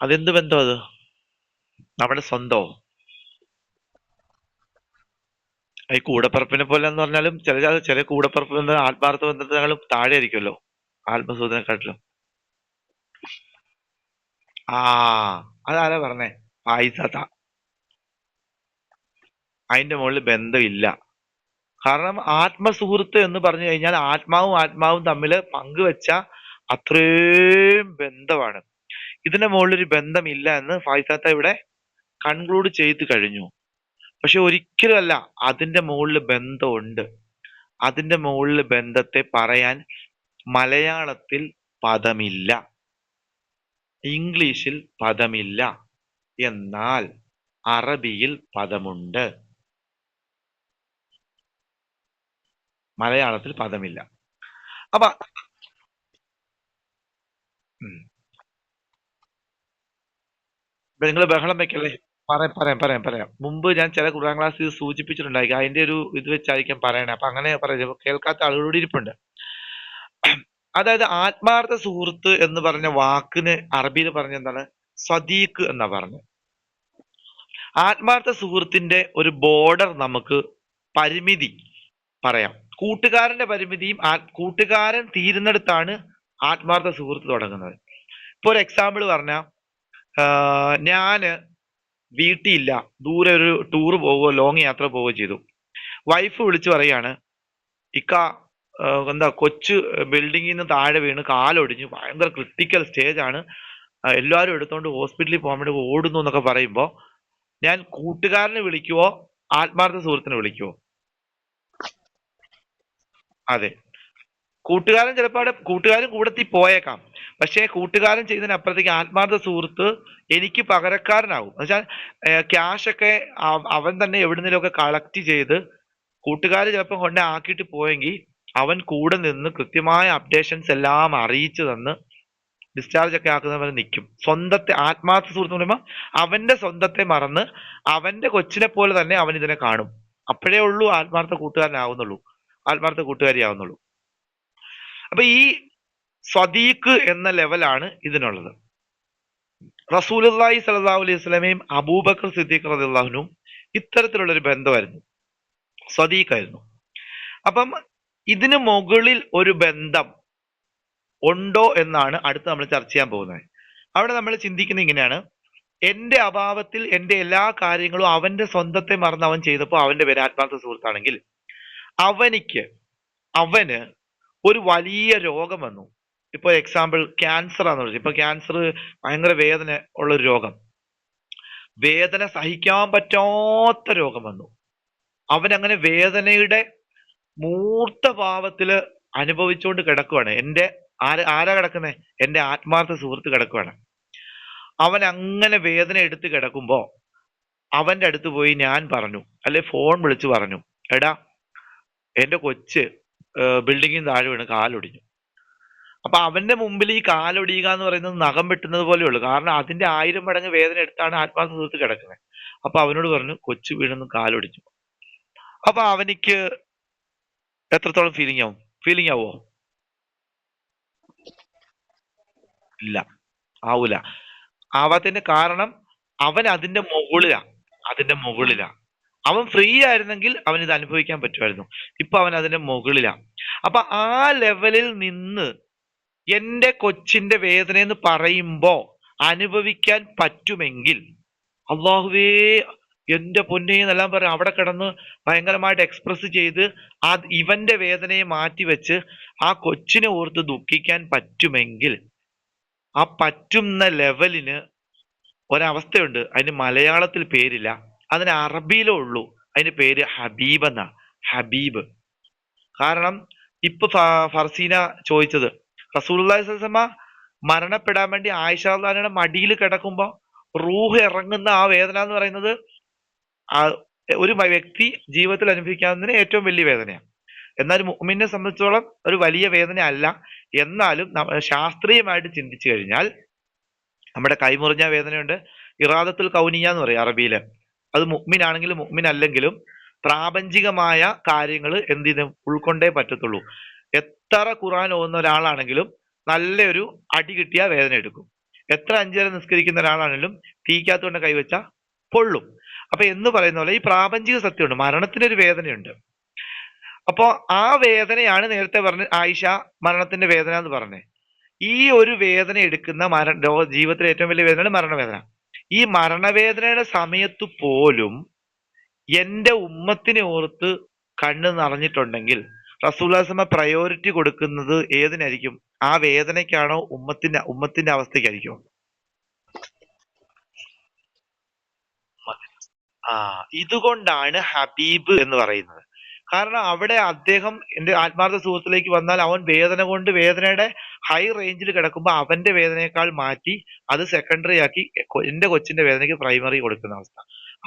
അതെന്ത് ബന്ധം? അത് നമ്മുടെ സ്വന്തോ? ഈ കൂടപ്പിറപ്പിനെ പോലെ എന്ന് പറഞ്ഞാലും ചില കൂടപ്പിറപ്പ് ബന്ധം ആത്മാർത്ഥ ബന്ധത്തിനേക്കാളും താഴെ ആയിരിക്കുമല്ലോ, ആത്മസുഹൃത്തിനെക്കാട്ടിലും. ആ അതാരാ പറഞ്ഞേ? ഫായിസത്ത. അതിന്റെ മുകളിൽ ബന്ധമില്ല. കാരണം ആത്മസുഹൃത്ത് എന്ന് പറഞ്ഞു കഴിഞ്ഞാൽ ആത്മാവും തമ്മിൽ പങ്കുവെച്ച അത്രയും ബന്ധമാണ്. ഇതിന്റെ മുകളിൽ ഒരു ബന്ധമില്ല എന്ന് ഫായിസത്ത ഇവിടെ കൺക്ലൂഡ് ചെയ്ത് കഴിഞ്ഞു. പക്ഷെ ഒരിക്കലും അല്ല, അതിന്റെ മുകളിൽ ബന്ധമുണ്ട്. അതിന്റെ മുകളിൽ ബന്ധത്തെ പറയാൻ മലയാളത്തിൽ പദമില്ല, ഇംഗ്ലീഷിൽ പദമില്ല, എന്നാൽ അറബിയിൽ പദമുണ്ട്. മലയാളത്തിൽ പദമില്ല. അപ്പൊ നിങ്ങൾ ബഹളം വെക്കല്ലേ. പറയാം. മുമ്പ് ഞാൻ ചില ഖുർആൻ ക്ലാസ് സൂചിപ്പിച്ചിട്ടുണ്ടായിരിക്കും. അതിന്റെ ഒരു ഇത് വെച്ചായിരിക്കും പറയണേ. അപ്പൊ അങ്ങനെ പറയാം, കേൾക്കാത്ത ആളുകളോട് ഇരിപ്പുണ്ട്. അതായത് ആത്മാർത്ഥ സുഹൃത്ത് എന്ന് പറഞ്ഞ വാക്കിന് അറബിയിൽ പറഞ്ഞ എന്താണ്? സദീഖ് എന്നാ പറഞ്ഞത്. ആത്മാർത്ഥ സുഹൃത്തിന്റെ ഒരു ബോർഡർ, നമുക്ക് പരിമിതി പറയാം. കൂട്ടുകാരന്റെ പരിമിതിയും കൂട്ടുകാരൻ തീരുന്നിടത്താണ് ആത്മാർത്ഥ സുഹൃത്ത് തുടങ്ങുന്നത്. ഇപ്പൊ ഒരു എക്സാമ്പിൾ പറഞ്ഞ, ഞാന് വീട്ടിലില്ല, ദൂരെ ഒരു ടൂർ പോവുകയോ ലോങ് യാത്ര പോവുകയോ ചെയ്തു. വൈഫ് വിളിച്ചു പറയാണ്, ഇക്ക എന്താ കൊച്ചു ബിൽഡിങ്ങിൽ നിന്ന് താഴെ വീണ് കാലൊടിഞ്ഞു, ഭയങ്കര ക്രിട്ടിക്കൽ സ്റ്റേജ് ആണ്, എല്ലാവരും എടുത്തോണ്ട് ഹോസ്പിറ്റലിൽ പോകാൻ വേണ്ടി ഓടുന്നു എന്നൊക്കെ പറയുമ്പോ ഞാൻ കൂട്ടുകാരനെ വിളിക്കുവോ ആത്മാർത്ഥ സുഹൃത്തിനെ വിളിക്കുവോ? അതെ, കൂട്ടുകാരൻ കൂട്ടുകാരൻ കൂടത്തിൽ പോയേക്കാം, പക്ഷേ കൂട്ടുകാരൻ ചെയ്യുന്നതിനപ്പുറത്തേക്ക് ആത്മാർത്ഥ സുഹൃത്ത് എനിക്ക് പകരക്കാരനാവും. എന്നുവെച്ചാൽ ക്യാഷ് ഒക്കെ അവൻ തന്നെ എവിടുന്നേലുമൊക്കെ കളക്ട് ചെയ്ത് കൂട്ടുകാർ ചിലപ്പോൾ കൊണ്ട് ആക്കിയിട്ട് പോയെങ്കിൽ അവൻ കൂടെ നിന്ന് കൃത്യമായ അപ്ഡേഷൻസ് എല്ലാം അറിയിച്ചു തന്ന് ഡിസ്ചാർജ് ഒക്കെ ആക്കുന്നവരെ നിൽക്കും. സ്വന്തത്തെ ആത്മാർത്ഥ സുഹൃത്ത് എന്ന് പറയുമ്പോൾ അവന്റെ സ്വന്തത്തെ മറന്ന് അവന്റെ കൊച്ചിനെ പോലെ തന്നെ അവൻ ഇതിനെ കാണും. അപ്പോഴേ ഉള്ളൂ ആത്മാർത്ഥ കൂട്ടുകാരനാവുന്നുള്ളൂ, ആത്മാർത്ഥ കൂട്ടുകാരിയാവുന്നുള്ളൂ. അപ്പൊ ഈ സ്വദീഖ് എന്ന ലെവലാണ് ഇതിനുള്ളത്. റസൂലുള്ളാഹി സ്വല്ലല്ലാഹു അലൈഹി വസല്ലമയും അബൂബക്കർ സിദ്ദീഖ് റളിയല്ലാഹു അൻഹും ഇത്തരത്തിലുള്ള ഒരു ബന്ധമായിരുന്നു, സ്വദീഖായിരുന്നു. അപ്പം ഇതിന് മുകളിൽ ഒരു ബന്ധം ഉണ്ടോ എന്നാണ് അടുത്ത് നമ്മൾ ചർച്ച ചെയ്യാൻ പോകുന്നത്. അവിടെ നമ്മൾ ചിന്തിക്കുന്നത് ഇങ്ങനെയാണ്: എന്റെ അഭാവത്തിൽ എന്റെ എല്ലാ കാര്യങ്ങളും അവന്റെ സ്വന്തത്തെ മറന്ന് അവൻ ചെയ്തപ്പോൾ അവന്റെ പേര് ആത്മാർത്ഥ സുഹൃത്താണെങ്കിൽ, അവന് ഒരു വലിയ രോഗം വന്നു. ഇപ്പൊ എക്സാമ്പിൾ ക്യാൻസർ ആണെന്ന് പറഞ്ഞു. ഇപ്പൊ ക്യാൻസർ ഭയങ്കര വേദന ഉള്ള ഒരു രോഗം, വേദന സഹിക്കാൻ പറ്റാത്ത രോഗം വന്നു. അവൻ അങ്ങനെ വേദനയുടെ മൂർത്ത ഭാവത്തില് അനുഭവിച്ചുകൊണ്ട് കിടക്കുവാണ്. ആരാ കിടക്കുന്നേ? എന്റെ ആത്മാർത്ഥ സുഹൃത്ത് കിടക്കുവാണ്. അവൻ അങ്ങനെ വേദന എടുത്ത് കിടക്കുമ്പോ അവന്റെ അടുത്ത് പോയി ഞാൻ പറഞ്ഞു, അല്ലെ ഫോൺ വിളിച്ചു പറഞ്ഞു, എടാ എന്റെ കൊച്ച് ബിൽഡിങ്ങിന് താഴെ വീണ് കാലൊടിഞ്ഞു. അപ്പൊ അവന്റെ മുമ്പിൽ ഈ കാലൊടിയുക എന്ന് പറയുന്നത് നഖം വെട്ടുന്നത് പോലെ ഉള്ളു. കാരണം അതിന്റെ 1000 മടങ്ങ് വേദന എടുത്താണ് ആത്മാർത്ഥ സുഹൃത്ത് കിടക്കുന്നത്. അപ്പൊ അവനോട് പറഞ്ഞു കൊച്ചു വീണെന്ന് കാലൊടിഞ്ഞു. അപ്പൊ അവനിക്ക് എത്രത്തോളം ഫീലിംഗ് ആവോ? ഇല്ല, ആവൂല. ആവാത്തതിന്റെ കാരണം അവൻ അതിന്റെ മുകളിലാ. അവൻ ഫ്രീ ആയിരുന്നെങ്കിൽ അവൻ ഇത് അനുഭവിക്കാൻ പറ്റുമായിരുന്നു. ഇപ്പൊ അവൻ അതിന്റെ മുകളിലാ. അപ്പൊ ആ ലെവലിൽ നിന്ന് എന്റെ കൊച്ചിന്റെ വേദന എന്ന് പറയുമ്പോ അനുഭവിക്കാൻ പറ്റുമെങ്കിൽ, അള്ളാഹുവേ എന്റെ പൊന്നേ എന്നെല്ലാം പറയും, അവിടെ കിടന്ന് ഭയങ്കരമായിട്ട് എക്സ്പ്രസ് ചെയ്ത് ഇവന്റെ വേദനയെ മാറ്റി വെച്ച് ആ കൊച്ചിനെ ഓർത്ത് ദുഃഖിക്കാൻ പറ്റുമെങ്കിൽ, ആ പറ്റുന്ന ലെവലിന് ഒരവസ്ഥയുണ്ട്. അതിന് മലയാളത്തിൽ പേരില്ല, അതിന് അറബിയിലേ ഉള്ളൂ. അതിന്റെ പേര് ഹബീബ് എന്നാ. ഹബീബ്. കാരണം ഇപ്പൊ ഫർസീന ചോദിച്ചത്, റസൂലുള്ളാഹി സ്വല്ലല്ലാഹു അലൈഹി വസല്ലമ മരണപ്പെടാൻ വേണ്ടി ആയിഷ റളിയല്ലാഹു അൻഹയുടെ മടിയിൽ കിടക്കുമ്പോ റൂഹ് ഇറങ്ങുന്ന ആ വേദന എന്ന് പറയുന്നത് ഒരു വ്യക്തി ജീവിതത്തിൽ അനുഭവിക്കാവുന്നതിന് ഏറ്റവും വലിയ വേദനയാണ്. എന്നാൽ മുഅ്മിനെ സംബന്ധിച്ചോളം ഒരു വലിയ വേദന അല്ല. എന്നാലും ശാസ്ത്രീയമായിട്ട് ചിന്തിച്ചു കഴിഞ്ഞാൽ നമ്മുടെ കൈമുറിഞ്ഞ വേദനയുണ്ട്, ഇറാദത്തുൽ കൗനിയ എന്ന് പറയും അറബിയില്. അത് മുഅ്മിനാണെങ്കിലും മുഅ്മിൻ അല്ലെങ്കിലും പ്രാപഞ്ചികമായ കാര്യങ്ങൾ എന്തിനും ഉൾക്കൊണ്ടേ പറ്റത്തുള്ളൂ. എത്ര ഖുർആൻ ഓതുന്ന ഒരാളാണെങ്കിലും നല്ലൊരു അടി കിട്ടിയാൽ വേദന എടുക്കും. എത്ര 5 നേരം നിസ്കരിക്കുന്ന ഒരാളാണെങ്കിലും തീക്കകത്തുകൊണ്ട് കൈവച്ച പൊള്ളും. അപ്പൊ എന്ന് പറയുന്ന പോലെ ഈ പ്രാപഞ്ചിക സത്യമുണ്ട്, മരണത്തിനൊരു വേദനയുണ്ട്. അപ്പോ ആ വേദനയാണ് നേരത്തെ പറഞ്ഞ ആയിഷ മരണത്തിന്റെ വേദന എന്ന് പറഞ്ഞത്. ഈ ഒരു വേദന എടുക്കുന്ന ജീവിതത്തിലെ ഏറ്റവും വലിയ വേദനയാണ് മരണവേദന. ഈ മരണവേദനയുടെ സമയത്ത് പോലും എന്റെ ഉമ്മത്തിനെ ഓർത്ത് കണ്ണ് നിറഞ്ഞിട്ടുണ്ടെങ്കിൽ റസൂലുള്ളാഹി സ്വല്ലല്ലാഹു അലൈഹി വസല്ലം പ്രയോറിറ്റി കൊടുക്കുന്നത് ഏതിനായിരിക്കും? ആ വേദനയ്ക്കാണോ ഉമ്മത്തിന്റെ അവസ്ഥയ്ക്കായിരിക്കും? ഇതുകൊണ്ടാണ് ഹബീബ് എന്ന് പറയുന്നത്. കാരണം അവിടെ അദ്ദേഹം എന്റെ ആത്മാർത്ഥ സുഹൃത്തിലേക്ക് വന്നാൽ അവൻ വേദന കൊണ്ട് വേദനയുടെ ഹൈ റേഞ്ചിൽ കിടക്കുമ്പോൾ അവന്റെ വേദനയേക്കാൾ മാറ്റി അത് സെക്കൻഡറി ആക്കി എന്റെ കൊച്ചിന്റെ വേദനയ്ക്ക് പ്രൈമറി കൊടുക്കുന്ന അവസ്ഥ.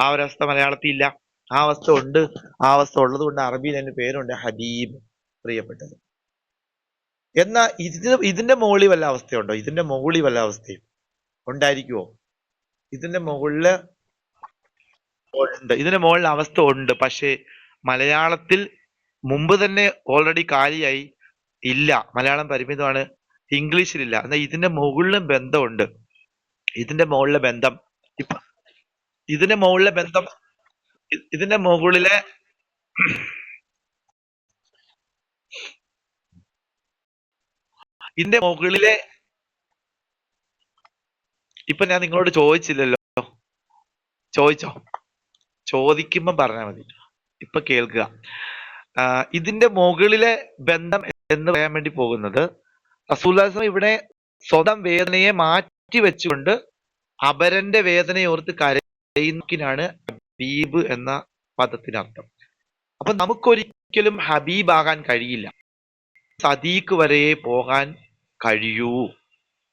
ആ ഒരവസ്ഥ മലയാളത്തിൽ ഇല്ല. ആ അവസ്ഥ ഉണ്ട്. ആ അവസ്ഥ ഉള്ളത് കൊണ്ട് അറബിയിൽ അതിന് പേരുണ്ട് ഹബീബ്, പ്രിയപ്പെട്ടത്. എന്നാ ഇതിന്റെ മുകളിൽ വല്ല അവസ്ഥയുണ്ടോ? ഇതിന്റെ മുകളിൽ വല്ല അവസ്ഥയും ഉണ്ടായിരിക്കുവോ? ഇതിന്റെ മുകളില് ഉണ്ട്, ഇതിന്റെ മുകളിൽ അവസ്ഥ ഉണ്ട്. പക്ഷേ മലയാളത്തിൽ മുമ്പ് തന്നെ ഓൾറെഡി കാലിയായി. ഇല്ല, മലയാളം പരിമിതമാണ്. ഇംഗ്ലീഷിലില്ല. എന്നാൽ ഇതിന്റെ മുകളിലും ബന്ധമുണ്ട്. ഇതിന്റെ മുകളിലെ ബന്ധം ഇപ്പൊ ഇതിന്റെ മുകളിലെ ബന്ധം ഇതിന്റെ മുകളിലെ ഇതിന്റെ മുകളിലെ ഇപ്പൊ ഞാൻ നിങ്ങളോട് ചോദിച്ചില്ലല്ലോ, ചോദിച്ചോ? ചോദിക്കുമ്പോ പറഞ്ഞാൽ മതി. ഇപ്പൊ കേൾക്കുക. ഇതിന്റെ മുകളിലെ ബന്ധം എന്ന് പറയാൻ വേണ്ടി പോകുന്നത്, റസൂലുള്ളാഹി സ്വല്ലല്ലാഹു അലൈഹി വസല്ലം ഇവിടെ സ്വന്തം വേദനയെ മാറ്റി വെച്ചുകൊണ്ട് അപരന്റെ വേദനയോർത്ത് കരയുന്നതിനാണ് ഹബീബ് എന്ന പദത്തിനർത്ഥം. അപ്പൊ നമുക്കൊരിക്കലും ഹബീബ് ആകാൻ കഴിയില്ല. സദീഖ് വരെ പോകാൻ കഴിയൂ.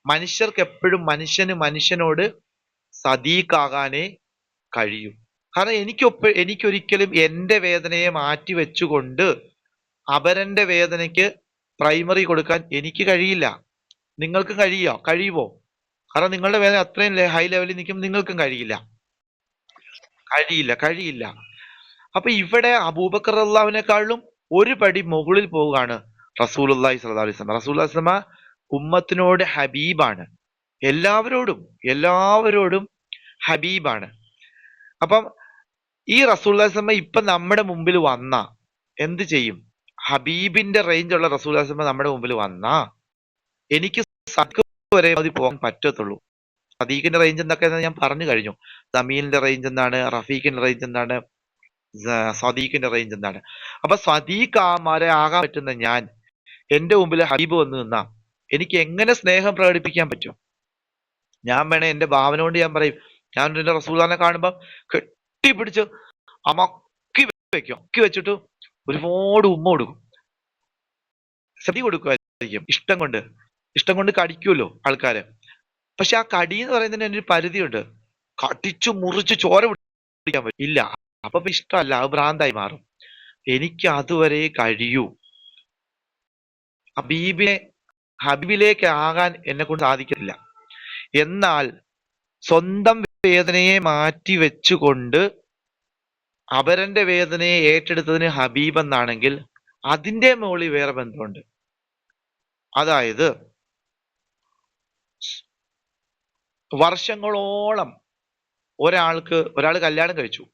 മനുഷ്യർക്ക് എപ്പോഴും മനുഷ്യനോട് സദീഖ് ആകാനേ കഴിയൂ. കാരണം എനിക്കൊരിക്കലും എന്റെ വേദനയെ മാറ്റി വെച്ചുകൊണ്ട് അപരന്റെ വേദനയ്ക്ക് പ്രൈമറി കൊടുക്കാൻ എനിക്ക് കഴിയില്ല. നിങ്ങൾക്കും കഴിയുമോ? കാരണം നിങ്ങളുടെ വേദന അത്രയും ഹൈ ലെവലിൽ നിൽക്കും, നിങ്ങൾക്കും കഴിയില്ല. അപ്പൊ ഇവിടെ അബൂബക്കർ റളിയല്ലാഹുവിനെക്കാളും ഒരു പടി മുകളിൽ പോവുകയാണ് റസൂലുള്ളാഹി സ്വല്ലല്ലാഹു അലൈഹി വസല്ലം. റസൂലുള്ളാഹി സ്വല്ലല്ലാഹു അലൈഹി വസല്ലം ഉമ്മത്തിനോട് ഹബീബാണ്. എല്ലാവരോടും ഹബീബാണ്. അപ്പം ഈ റസൂലുള്ളാഹി സ്വല്ലല്ലാഹു അലൈഹി വസല്ലം ഇപ്പൊ നമ്മുടെ മുമ്പിൽ വന്ന എന്ത് ചെയ്യും? ഹബീബിന്റെ റേഞ്ച് ഉള്ള റസൂലുള്ളാഹി സ്വല്ലല്ലാഹു അലൈഹി വസല്ലം നമ്മുടെ മുമ്പിൽ വന്നാ എനിക്ക് സദീഖ് വരെ മതി പോകാൻ പറ്റത്തുള്ളൂ. സദീഖിന്റെ റേഞ്ച് എന്തൊക്കെ ഞാൻ പറഞ്ഞു കഴിഞ്ഞു. സമീലിന്റെ റേഞ്ച് എന്താണ്, റഫീഖിന്റെ റേഞ്ച് എന്താണ്, സദീഖിന്റെ റേഞ്ച് എന്താണ്. അപ്പൊ സദീഖ് ആകാൻ പറ്റുന്ന ഞാൻ എന്റെ മുമ്പിൽ ഹബീബ് വന്ന് നിന്നാ എനിക്ക് എങ്ങനെ സ്നേഹം പ്രകടിപ്പിക്കാൻ പറ്റും? ഞാൻ വേണേ എന്റെ ഭാവന കൊണ്ട് ഞാൻ പറയും, ഞാൻ എന്റെ റസൂലുള്ളാഹിനെ കാണുമ്പോ കെട്ടിപ്പിടിച്ച് അമക്കി വെക്കും, വെച്ചിട്ട് ഒരുപാട് ഉമ്മ കൊടുക്കും. സദ്യ കൊടുക്കുമായിരിക്കും ഇഷ്ടം കൊണ്ട് കടിക്കുമല്ലോ ആൾക്കാര്. പക്ഷെ ആ കടി എന്ന് പറയുന്നതിന് ഒരു പരിധിയുണ്ട്. കടിച്ചു മുറിച്ച് ചോര കുടിക്കാൻ പറ്റും ഇല്ല. അപ്പൊ ഇഷ്ടമല്ല, അത് ഭ്രാന്തായി മാറും. എനിക്ക് അതുവരെ കഴിയൂ. ഹബീബിലേക്ക് ആകാൻ എന്നെ കൊണ്ട് സാധിക്കത്തില്ല. എന്നാൽ സ്വന്തം വേദനയെ മാറ്റി വെച്ചുകൊണ്ട് അവരന്റെ വേദനയെ ഏറ്റെടുത്തതിന് ഹബീബ് എന്നാണെങ്കിൽ അതിന്റെ മുകളിൽ വേറെ ബന്ധമുണ്ട്. അതായത് വർഷങ്ങളോളം ഒരാൾ കല്യാണം കഴിച്ചു,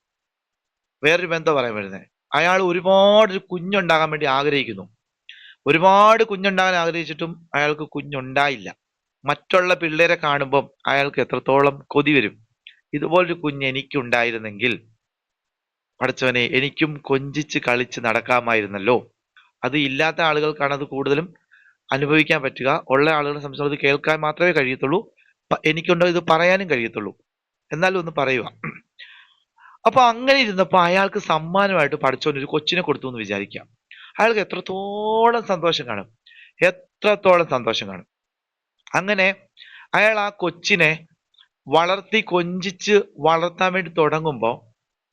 വേറൊരു ബന്ധം പറയാൻ വരുന്നത്. അയാൾ ഒരുപാട് കുഞ്ഞുണ്ടാകാൻ വേണ്ടി ആഗ്രഹിക്കുന്നു. ഒരുപാട് കുഞ്ഞുണ്ടാകാൻ ആഗ്രഹിച്ചിട്ടും അയാൾക്ക് കുഞ്ഞുണ്ടായില്ല. മറ്റുള്ള പിള്ളേരെ കാണുമ്പം അയാൾക്ക് എത്രത്തോളം കൊതി വരും. ഇതുപോലൊരു കുഞ്ഞ് എനിക്കുണ്ടായിരുന്നെങ്കിൽ പഠിച്ചവനെ എനിക്കും കൊഞ്ചിച്ച് കളിച്ച് നടക്കാമായിരുന്നല്ലോ. അത് ഇല്ലാത്ത ആളുകൾക്കാണ് അത് കൂടുതലും അനുഭവിക്കാൻ പറ്റുക. ഉള്ള ആളുകളെ സംബന്ധിച്ച് അത് കേൾക്കാൻ മാത്രമേ കഴിയത്തുള്ളൂ. എനിക്കുണ്ടോ ഇത് പറയാനും കഴിയത്തുള്ളൂ. എന്നാലും ഒന്ന് പറയുക. അപ്പൊ അങ്ങനെ ഇരുന്നപ്പോ അയാൾക്ക് സമ്മാനമായിട്ട് പഠിച്ചവൻ ഒരു കൊച്ചിനെ കൊടുത്തു എന്ന് വിചാരിക്കാം. അയാൾക്ക് എത്രത്തോളം സന്തോഷം കാണും, എത്രത്തോളം സന്തോഷം കാണും. അങ്ങനെ അയാൾ ആ കൊച്ചിനെ വളർത്തി കൊഞ്ചിച്ച് വളർത്താൻ വേണ്ടി തുടങ്ങുമ്പോൾ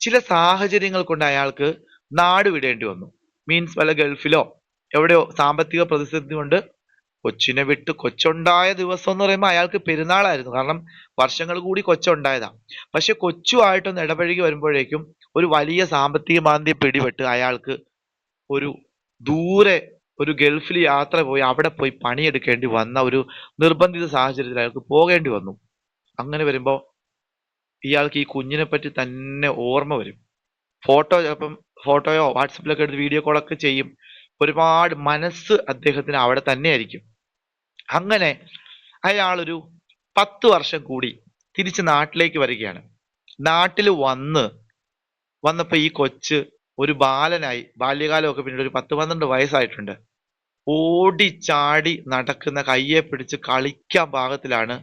ചില സാഹചര്യങ്ങൾ കൊണ്ട് അയാൾക്ക് നാട് വിടേണ്ടി വന്നു. മീൻസ് വല്ല ഗൾഫിലോ എവിടെയോ സാമ്പത്തിക പ്രതിസന്ധി കൊണ്ട് കൊച്ചിനെ വിട്ട്, കൊച്ചുണ്ടായ ദിവസം എന്ന് പറയുമ്പോൾ അയാൾക്ക് പെരുന്നാളായിരുന്നു. കാരണം വർഷങ്ങൾ കൂടി കൊച്ചുണ്ടായതാ. പക്ഷെ കൊച്ചുമായിട്ടൊന്ന് ഇടപഴകി വരുമ്പോഴേക്കും ഒരു വലിയ സാമ്പത്തിക മാന്ദ്യം പിടിപെട്ട് അയാൾക്ക് ഒരു ദൂരെ ഒരു ഗൾഫിൽ യാത്ര പോയി അവിടെ പോയി പണിയെടുക്കേണ്ടി വന്ന ഒരു നിർബന്ധിത സാഹചര്യത്തിൽ അയാൾക്ക് പോകേണ്ടി വന്നു. അങ്ങനെ വരുമ്പോ ഇയാൾക്ക് ഈ കുഞ്ഞിനെ പറ്റി തന്നെ ഓർമ്മ വരും. ചിലപ്പം ഫോട്ടോയോ വാട്സപ്പിലൊക്കെ എടുത്ത് വീഡിയോ കോളൊക്കെ ചെയ്യും. ഒരുപാട് മനസ്സ് അദ്ദേഹത്തിന് അവിടെ തന്നെ ആയിരിക്കും. അങ്ങനെ അയാളൊരു 10 വർഷം കൂടി തിരിച്ച് നാട്ടിലേക്ക് വരികയാണ്. നാട്ടിൽ വന്നപ്പോ ഈ കൊച്ച് ഒരു ബാലനായി, ബാല്യകാലമൊക്കെ പിന്നീട് ഒരു 10-12 വയസ്സായിട്ടുണ്ട്. ഓടിച്ചാടി നടക്കുന്ന, കയ്യെ പിടിച്ച് കളിക്കാൻ പാകത്തിലാണ്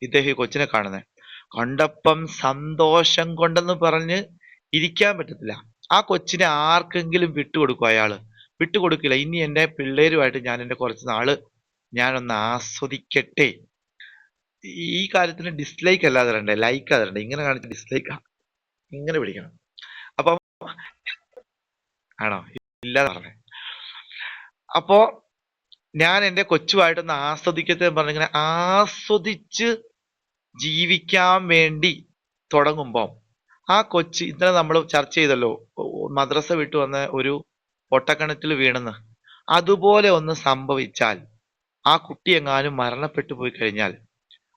ഇദ്ദേഹം ഈ കൊച്ചിനെ കാണുന്നത്. കണ്ടപ്പം സന്തോഷം കൊണ്ടെന്ന് പറഞ്ഞ് ഇരിക്കാൻ പറ്റത്തില്ല. ആ കൊച്ചിനെ ആർക്കെങ്കിലും വിട്ടുകൊടുക്കും അയാള്? വിട്ടുകൊടുക്കില്ല. ഇനി എന്റെ പിള്ളേരുമായിട്ട് ഞാൻ എന്റെ കുറച്ച് നാള് ഞാനൊന്ന് ആസ്വദിക്കട്ടെ. ഈ കാര്യത്തിന് ഡിസ്ലൈക്ക് അല്ലാതെ തരണ്ടേ, ലൈക്ക് തരണ്ടേ. ഇങ്ങനെ കാണിച്ച ഡിസ്ലൈക്കാ, ഇങ്ങനെ പിടിക്കണം. അപ്പം ആണോ? ഇല്ലാതെ പറഞ്ഞേ. അപ്പോ ഞാൻ എന്റെ കൊച്ചുമായിട്ടൊന്ന് ആസ്വദിക്കട്ടെ എന്ന് പറഞ്ഞിങ്ങനെ ആസ്വദിച്ച് ജീവിക്കാൻ വേണ്ടി തുടങ്ങുമ്പോൾ ആ കൊച്ച്, ഇന്നലെ നമ്മൾ ചർച്ച ചെയ്തല്ലോ, മദ്രസ വിട്ടു വന്ന ഒരു പൊട്ടക്കിണറ്റിൽ വീണെന്ന്. അതുപോലെ ഒന്ന് സംഭവിച്ചാൽ, ആ കുട്ടി എങ്ങാനും മരണപ്പെട്ടു പോയി കഴിഞ്ഞാൽ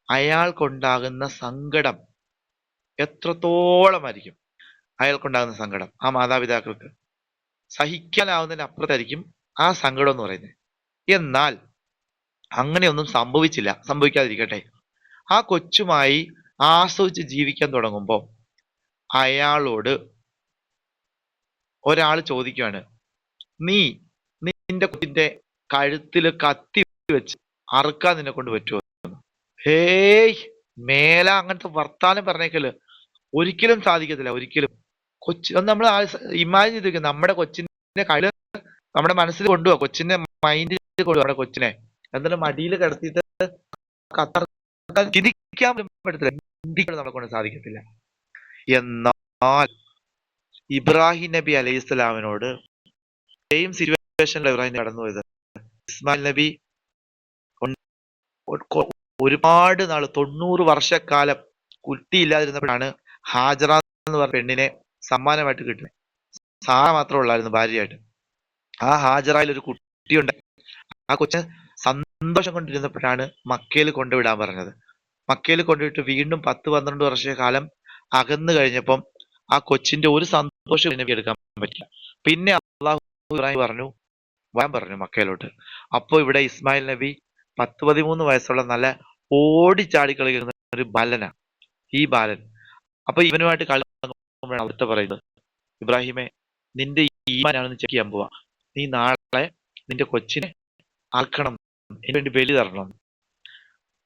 അയാൾക്കുണ്ടാകുന്ന സങ്കടം എത്രത്തോളമായിരിക്കും? അയാൾക്കുണ്ടാകുന്ന സങ്കടം ആ മാതാപിതാക്കൾക്ക് സഹിക്കാനാവുന്നതിന് അപ്പുറത്തായിരിക്കും ആ സങ്കടം എന്ന് പറയുന്നത്. എന്നാൽ അങ്ങനെയൊന്നും സംഭവിക്കാതിരിക്കട്ടെ. ആ കൊച്ചുമായി ആസ്വദിച്ച് ജീവിക്കാൻ തുടങ്ങുമ്പോൾ അയാളോട് ഒരാൾ ചോദിക്കുകയാണ്, നിന്റെ കുട്ടിന്റെ കഴുത്തിൽ കത്തി വെച്ച് അറുക്കാൻ നിന്നെ കൊണ്ട് പറ്റുമോ? ഹേയ്, മേല അങ്ങനത്തെ വർത്താനം പറഞ്ഞേക്കല്. ഒരിക്കലും സാധിക്കത്തില്ല, ഒരിക്കലും. നമ്മൾ ഇമാജിൻ ചെയ്ത് വെക്കുക, നമ്മുടെ കൊച്ചിന്റെ കയ്യില് നമ്മുടെ മനസ്സിൽ കൊണ്ടുപോവാ, കൊച്ചിന്റെ മൈൻഡിൽ കൊണ്ടുപോവാ നമ്മുടെ കൊച്ചിനെ. എന്നിട്ട് മടിയിൽ കിടത്തിയിട്ട് ചിന്തിക്കാൻ പറ്റത്തില്ല, ചിന്തിക്കാൻ നമ്മളെ കൊണ്ട് സാധിക്കത്തില്ല. എന്നാൽ ഇബ്രാഹിം നബി അലൈഹി സ്വലാമിനോട് സെയിം സിറ്റുവേഷനിൽ ഇബ്രാഹിം കടന്നു പോയത്. ഇസ്മായിൽ നബി ഒരുപാട് നാള് 90 വർഷക്കാലം കുട്ടിയില്ലാതിരുന്നപ്പോഴാണ് ഹാജറ എന്ന് പറഞ്ഞ പെണ്ണിനെ സമ്മാനമായിട്ട് കിട്ടുന്നത്. സാറ മാത്രമേ ഉള്ളായിരുന്നു ഭാര്യയായിട്ട്. ആ ഹാജറയിൽ ഒരു കുട്ടിയുണ്ട്. ആ കൊച്ചിനെ സന്തോഷം കൊണ്ടിരുന്നപ്പോഴാണ് മക്കയിൽ കൊണ്ടുവിടാൻ പറഞ്ഞത്. മക്കയിൽ കൊണ്ടുവിട്ട് വീണ്ടും 10-12 വർഷക്കാലം അകന്നു കഴിഞ്ഞപ്പം ആ കൊച്ചിന്റെ ഒരു സന്തോഷം നബി എടുക്കാൻ പറ്റില്ല. പിന്നെ അള്ളാഹു ഇബ്രാഹിം വരാൻ പറഞ്ഞു മക്കയിലോട്ട്. അപ്പൊ ഇവിടെ ഇസ്മായിൽ നബി 10-13 വയസ്സുള്ള നല്ല ഓടിച്ചാടി കളിക്കുന്ന ഒരു ബാലനാ ഈ ബാലൻ. അപ്പൊ ഇവനുമായിട്ട് കളി അവിടുത്തെ പറയുന്നത്, ഇബ്രാഹിമെ, നിന്റെ ഈമാനാണെന്ന് ചെക്ക് ചെയ്യാൻ പോവാ. നീ നാളെ നിന്റെ കൊച്ചിനെ ആക്കണം, എനിക്ക് വേണ്ടി ബലി തരണം.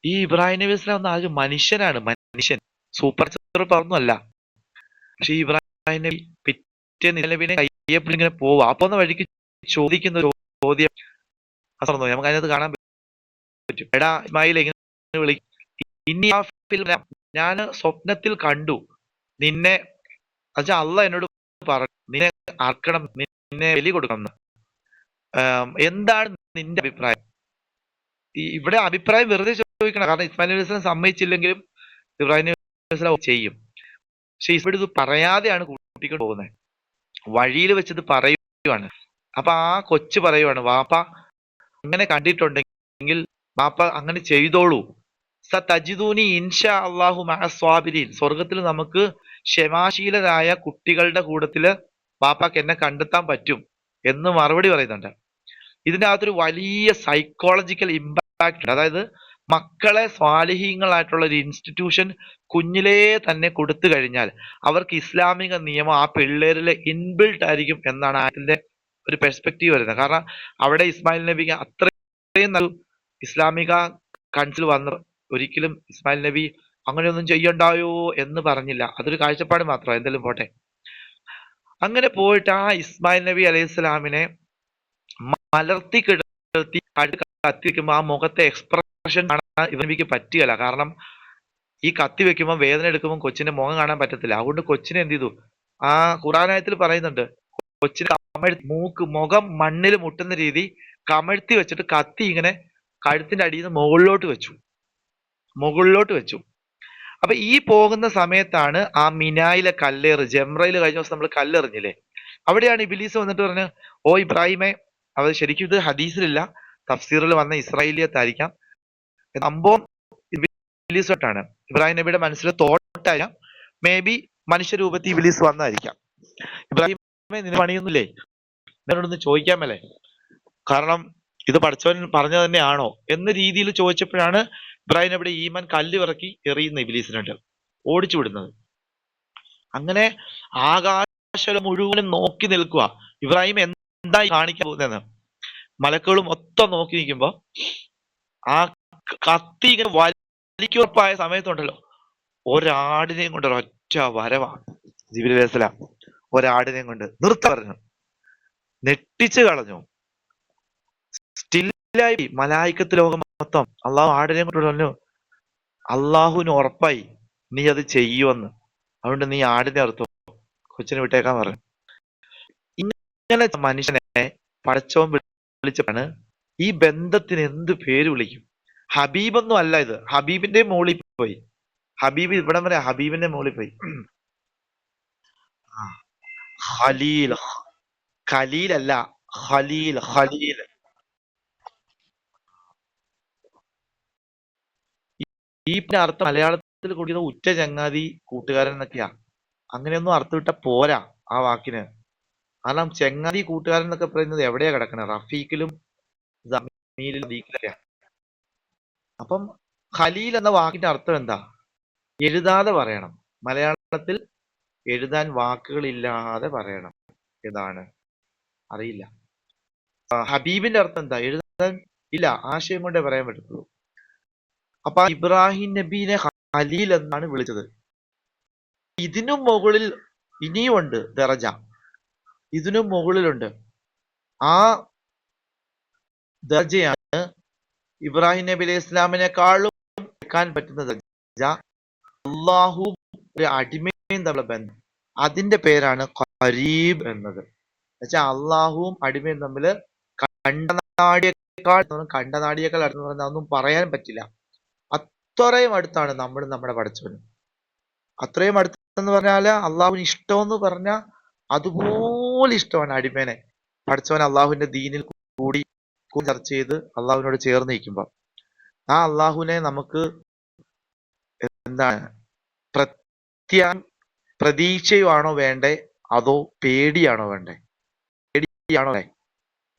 ഈ ഇബ്രാഹിം നബി ഇസ്ലാം ഒന്ന് ആദ്യം മനുഷ്യനാണ്, മനുഷ്യൻ, സൂപ്പർ പറഞ്ഞല്ല. പക്ഷെ ഈ ഇബ്രാഹിം നബി പിറ്റേ നബിനെ കയ്യെപ്പിടിങ്ങനെ പോവാ. അപ്പൊ വഴിക്ക് ചോദിക്കുന്ന ചോദ്യം, അസർന്നു നമുക്ക് അതിനകത്ത് കാണാൻ പറ്റും. എടാ ഇസ്മായിൽ എങ്ങനെ വിളിക്കും, ഇനി ആ ഫിലിം ഞാൻ സ്വപ്നത്തിൽ കണ്ടു നിന്നെ, അച്ഛാ അള്ള എന്നോട് പറഞ്ഞു നിന്നെ അർക്കണം, നിന്നെ ബലി കൊടുക്കണം എന്ന്. എന്താണ് നിന്റെ അഭിപ്രായം? ഇവിടെ അഭിപ്രായം വെറുതെ ചോദിക്കണം, കാരണം ഇസ്മായിൽ നബി വസ്ലം സമ്മതിച്ചില്ലെങ്കിലും ഇബ്രാഹിം നബി വസ്ലം ചെയ്യും. പക്ഷെ ഇവിടെ ഇത് പറയാതെയാണ് കൂട്ടിക്കൊണ്ട് പോകുന്നത്, വഴിയിൽ വെച്ചത് പറയുവാണ്. അപ്പൊ ആ കൊച്ചു പറയുവാണ്, വാപ്പ അങ്ങനെ കണ്ടിട്ടുണ്ടെങ്കിൽ വാപ്പ അങ്ങനെ ചെയ്തോളൂ, സതജിദൂനി ഇൻഷാ അല്ലാഹു മഅ സ്വാബിരീൻ, സ്വർഗത്തിൽ നമുക്ക് ക്ഷമാശീലരായ കുട്ടികളുടെ കൂട്ടത്തില് വാപ്പാക്ക് എന്നെ കണ്ടെത്താൻ പറ്റും എന്ന് മറുപടി പറയുന്നുണ്ട്. ഇതിന്റെ അകത്തൊരു വലിയ സൈക്കോളജിക്കൽ ഇമ്പാക്ട് ഉണ്ട്. അതായത് മക്കളെ സ്വാലിഹീങ്ങളായിട്ടുള്ള ഒരു ഇൻസ്റ്റിറ്റ്യൂഷൻ കുഞ്ഞിലേ തന്നെ കൊടുത്തു കഴിഞ്ഞാൽ അവർക്ക് ഇസ്ലാമിക നിയമം ആ പിള്ളേരിൽ ഇൻബിൽട്ട് ആയിരിക്കും എന്നാണ് അതിന്റെ ഒരു പെർസ്പെക്റ്റീവ് വരുന്നത്. കാരണം അവിടെ ഇസ്മായിൽ നബിക്ക് അത്രയും നല്ല ഇസ്ലാമിക കൗൺസിൽ വന്ന് ഒരിക്കലും ഇസ്മായിൽ നബി അങ്ങനെയൊന്നും ചെയ്യണ്ടായോ എന്ന് പറഞ്ഞില്ല. അതൊരു കാഴ്ചപ്പാട് മാത്രമാണ്, എന്തെങ്കിലും പോട്ടെ. അങ്ങനെ പോയിട്ട് ആ ഇസ്മായിൽ നബി അലൈഹി സ്വലാമിനെ മലർത്തി കിടത്തി കത്തി വെക്കുമ്പോ ആ മുഖത്തെ എക്സ്പ്രഷൻ കാണാൻ ഇവനിക്ക് പറ്റുകയില്ല. കാരണം ഈ കത്തി വെക്കുമ്പോൾ വേദന എടുക്കുമ്പോൾ കൊച്ചിന്റെ മുഖം കാണാൻ പറ്റത്തില്ല. അതുകൊണ്ട് കൊച്ചിനെ എന്ത് ചെയ്തു, ആ ഖുർആനായത്തിൽ പറയുന്നുണ്ട്, കൊച്ചിനെ മുഖം മണ്ണിൽ മുട്ടുന്ന രീതി കമഴ്ത്തി വെച്ചിട്ട് കത്തി ഇങ്ങനെ കഴുത്തിന്റെ അടിയിൽ നിന്ന് മുകളിലോട്ട് വെച്ചു. അപ്പൊ ഈ പോകുന്ന സമയത്താണ് ആ മിനായിലെ കല്ലേറ്, ജംറയിൽ കഴിഞ്ഞ ദിവസം നമ്മൾ കല്ലെറിഞ്ഞില്ലേ, അവിടെയാണ് ഇബ്ലീസ് വന്നിട്ട് പറഞ്ഞു, ഓ ഇബ്രാഹിമെ, അത് ശരിക്കും ഇത് ഹദീസിലില്ല, തഫ്സീറിൽ വന്ന ഇസ്രായേലിയത്തായിരിക്കാം സംഭവം. ഇബ്ലീസ് തൊട്ടാണ് ഇബ്രാഹിം നബിയുടെ മനസ്സിൽ തോട്ടായിരിക്കാം, മേ ബി മനുഷ്യരൂപത്തിൽ ഇബ്ലീസ് വന്നായിരിക്കാം. ഇബ്രാഹിമെ നിന് പണിയൊന്നുമില്ലേ, എന്നോടൊന്ന് ചോദിക്കാമല്ലേ, കാരണം ഇത് പഠിച്ചവൻ പറഞ്ഞു തന്നെയാണോ എന്ന രീതിയിൽ ചോദിച്ചപ്പോഴാണ് ഇബ്രാഹിം നബിയുടെ ഈമാൻ കല്ല് ഇറക്കി എറിയുന്ന ഇബ്ലീസിനുണ്ട്, ഓടിച്ചു വിടുന്നത്. അങ്ങനെ ആകാശം മുഴുവനും നോക്കി നിൽക്കുക, ഇബ്രാഹിം എന്തായി കാണിക്കാൻ പോകുന്നതെന്ന്. മലക്കുകൾ മൊത്തം നോക്കി നിൽക്കുമ്പോ ആ കത്തി ഇങ്ങനെ വലിക്കുറപ്പായ സമയത്തുണ്ടല്ലോ, ഒരാടിനെയും കൊണ്ട് ഒരൊറ്റ വരവാണ് ജിബ്രീൽ അലൈഹി സ്വലാം, ഒരാടിനെയും കൊണ്ട് നിർത്ത പറഞ്ഞു, നെട്ടിച്ചു കളഞ്ഞു. സ്റ്റില്ലായി മലായിക്കത്ത് ലോകം മൊത്തം. അള്ളാഹു ആടിനെ കൊണ്ട് പറഞ്ഞു, അള്ളാഹുവിന് ഉറപ്പായി നീ അത് ചെയ്യുമെന്ന്, അതുകൊണ്ട് നീ ആടിനെ അറുത്തോ, കൊച്ചിനെ വിട്ടേക്കാൻ പറഞ്ഞു. ഇങ്ങനെ മനുഷ്യനെ പടച്ചവൻ വിളിച്ചപ്പോഴാണ് ഈ ബന്ധത്തിന് എന്ത് പേര് വിളിക്കും? ഹബീബൊന്നും അല്ല ഇത്, ഹബീബിന്റെ മുകളിൽ പോയി. ഹബീബ് ഇവിടം വരെ ഹബീബിന്റെ മുകളിൽ പോയി. ഖലീൽ, ഖലീൽ അല്ല ഖലീൽ, ഖലീൽ. ഈ അർത്ഥം മലയാളത്തിൽ കൂടിയത് ഉറ്റ ചങ്ങാതി, കൂട്ടുകാരൻ എന്നൊക്കെയാ. അങ്ങനെയൊന്നും അർത്ഥം ഇട്ട പോരാ ആ വാക്കിന്. കാരണം ചങ്ങാതി കൂട്ടുകാരൻ എന്നൊക്കെ പറയുന്നത് എവിടെയാ കിടക്കണത്? റഫീഖിലും ജമീലിലും. അപ്പം ഖലീൽ എന്ന വാക്കിന്റെ അർത്ഥം എന്താ? എഴുതാതെ പറയണം. മലയാളത്തിൽ എഴുതാൻ വാക്കുകളില്ലാതെ പറയണം. ഏതാണ് അറിയില്ല. ഹബീബിന്റെ അർത്ഥം എന്താ? എഴുതാൻ ഇല്ല, ആശയം കൊണ്ടേ പറയാൻ പറ്റത്തുള്ളൂ. അപ്പൊ ഇബ്രാഹിം നബീനെ ഖലീൽ എന്നാണ് വിളിച്ചത്. ഇതിനും മുകളിൽ ഇനിയുമുണ്ട് ദറജ, ഇതിനും മുകളിലുണ്ട്. ആ ദർജയാണ് ഇബ്രാഹിം നബി അലൈഹി ഇസ്ലാമിനെക്കാളും എടുക്കാൻ പറ്റുന്ന ദർജ. അള്ളാഹു ഒരു അടിമയും തമ്മിലുള്ള ബന്ധം, അതിന്റെ പേരാണ് ഖരീബ് എന്നത്. എന്നുവെച്ചാൽ അള്ളാഹുവും അടിമയും തമ്മിൽ കണ്ടനാടിയേക്കാൾ അടുത്ത് പറഞ്ഞാൽ ഒന്നും പറയാൻ പറ്റില്ല. അത്രയും അടുത്താണ് നമ്മൾ നമ്മുടെ പടച്ചവനും. അത്രയും അടുത്തെന്ന് പറഞ്ഞാല് അള്ളാഹുവിന് ഇഷ്ടമെന്ന് പറഞ്ഞാൽ അതുപോലെ ഇഷ്ടമാണ് അടിമേനെ പടച്ചവൻ അള്ളാഹുവിന്റെ ദീനിൽ കൂടി ചർച്ച ചെയ്ത് അള്ളാഹുവിനോട് ചേർന്ന് നിൽക്കുമ്പോ. ആ അള്ളാഹുവിനെ നമുക്ക് എന്താണ് പ്രതീക്ഷയാണോ വേണ്ടേ, അതോ പേടിയാണോ വേണ്ടേ? പേടിയാണോ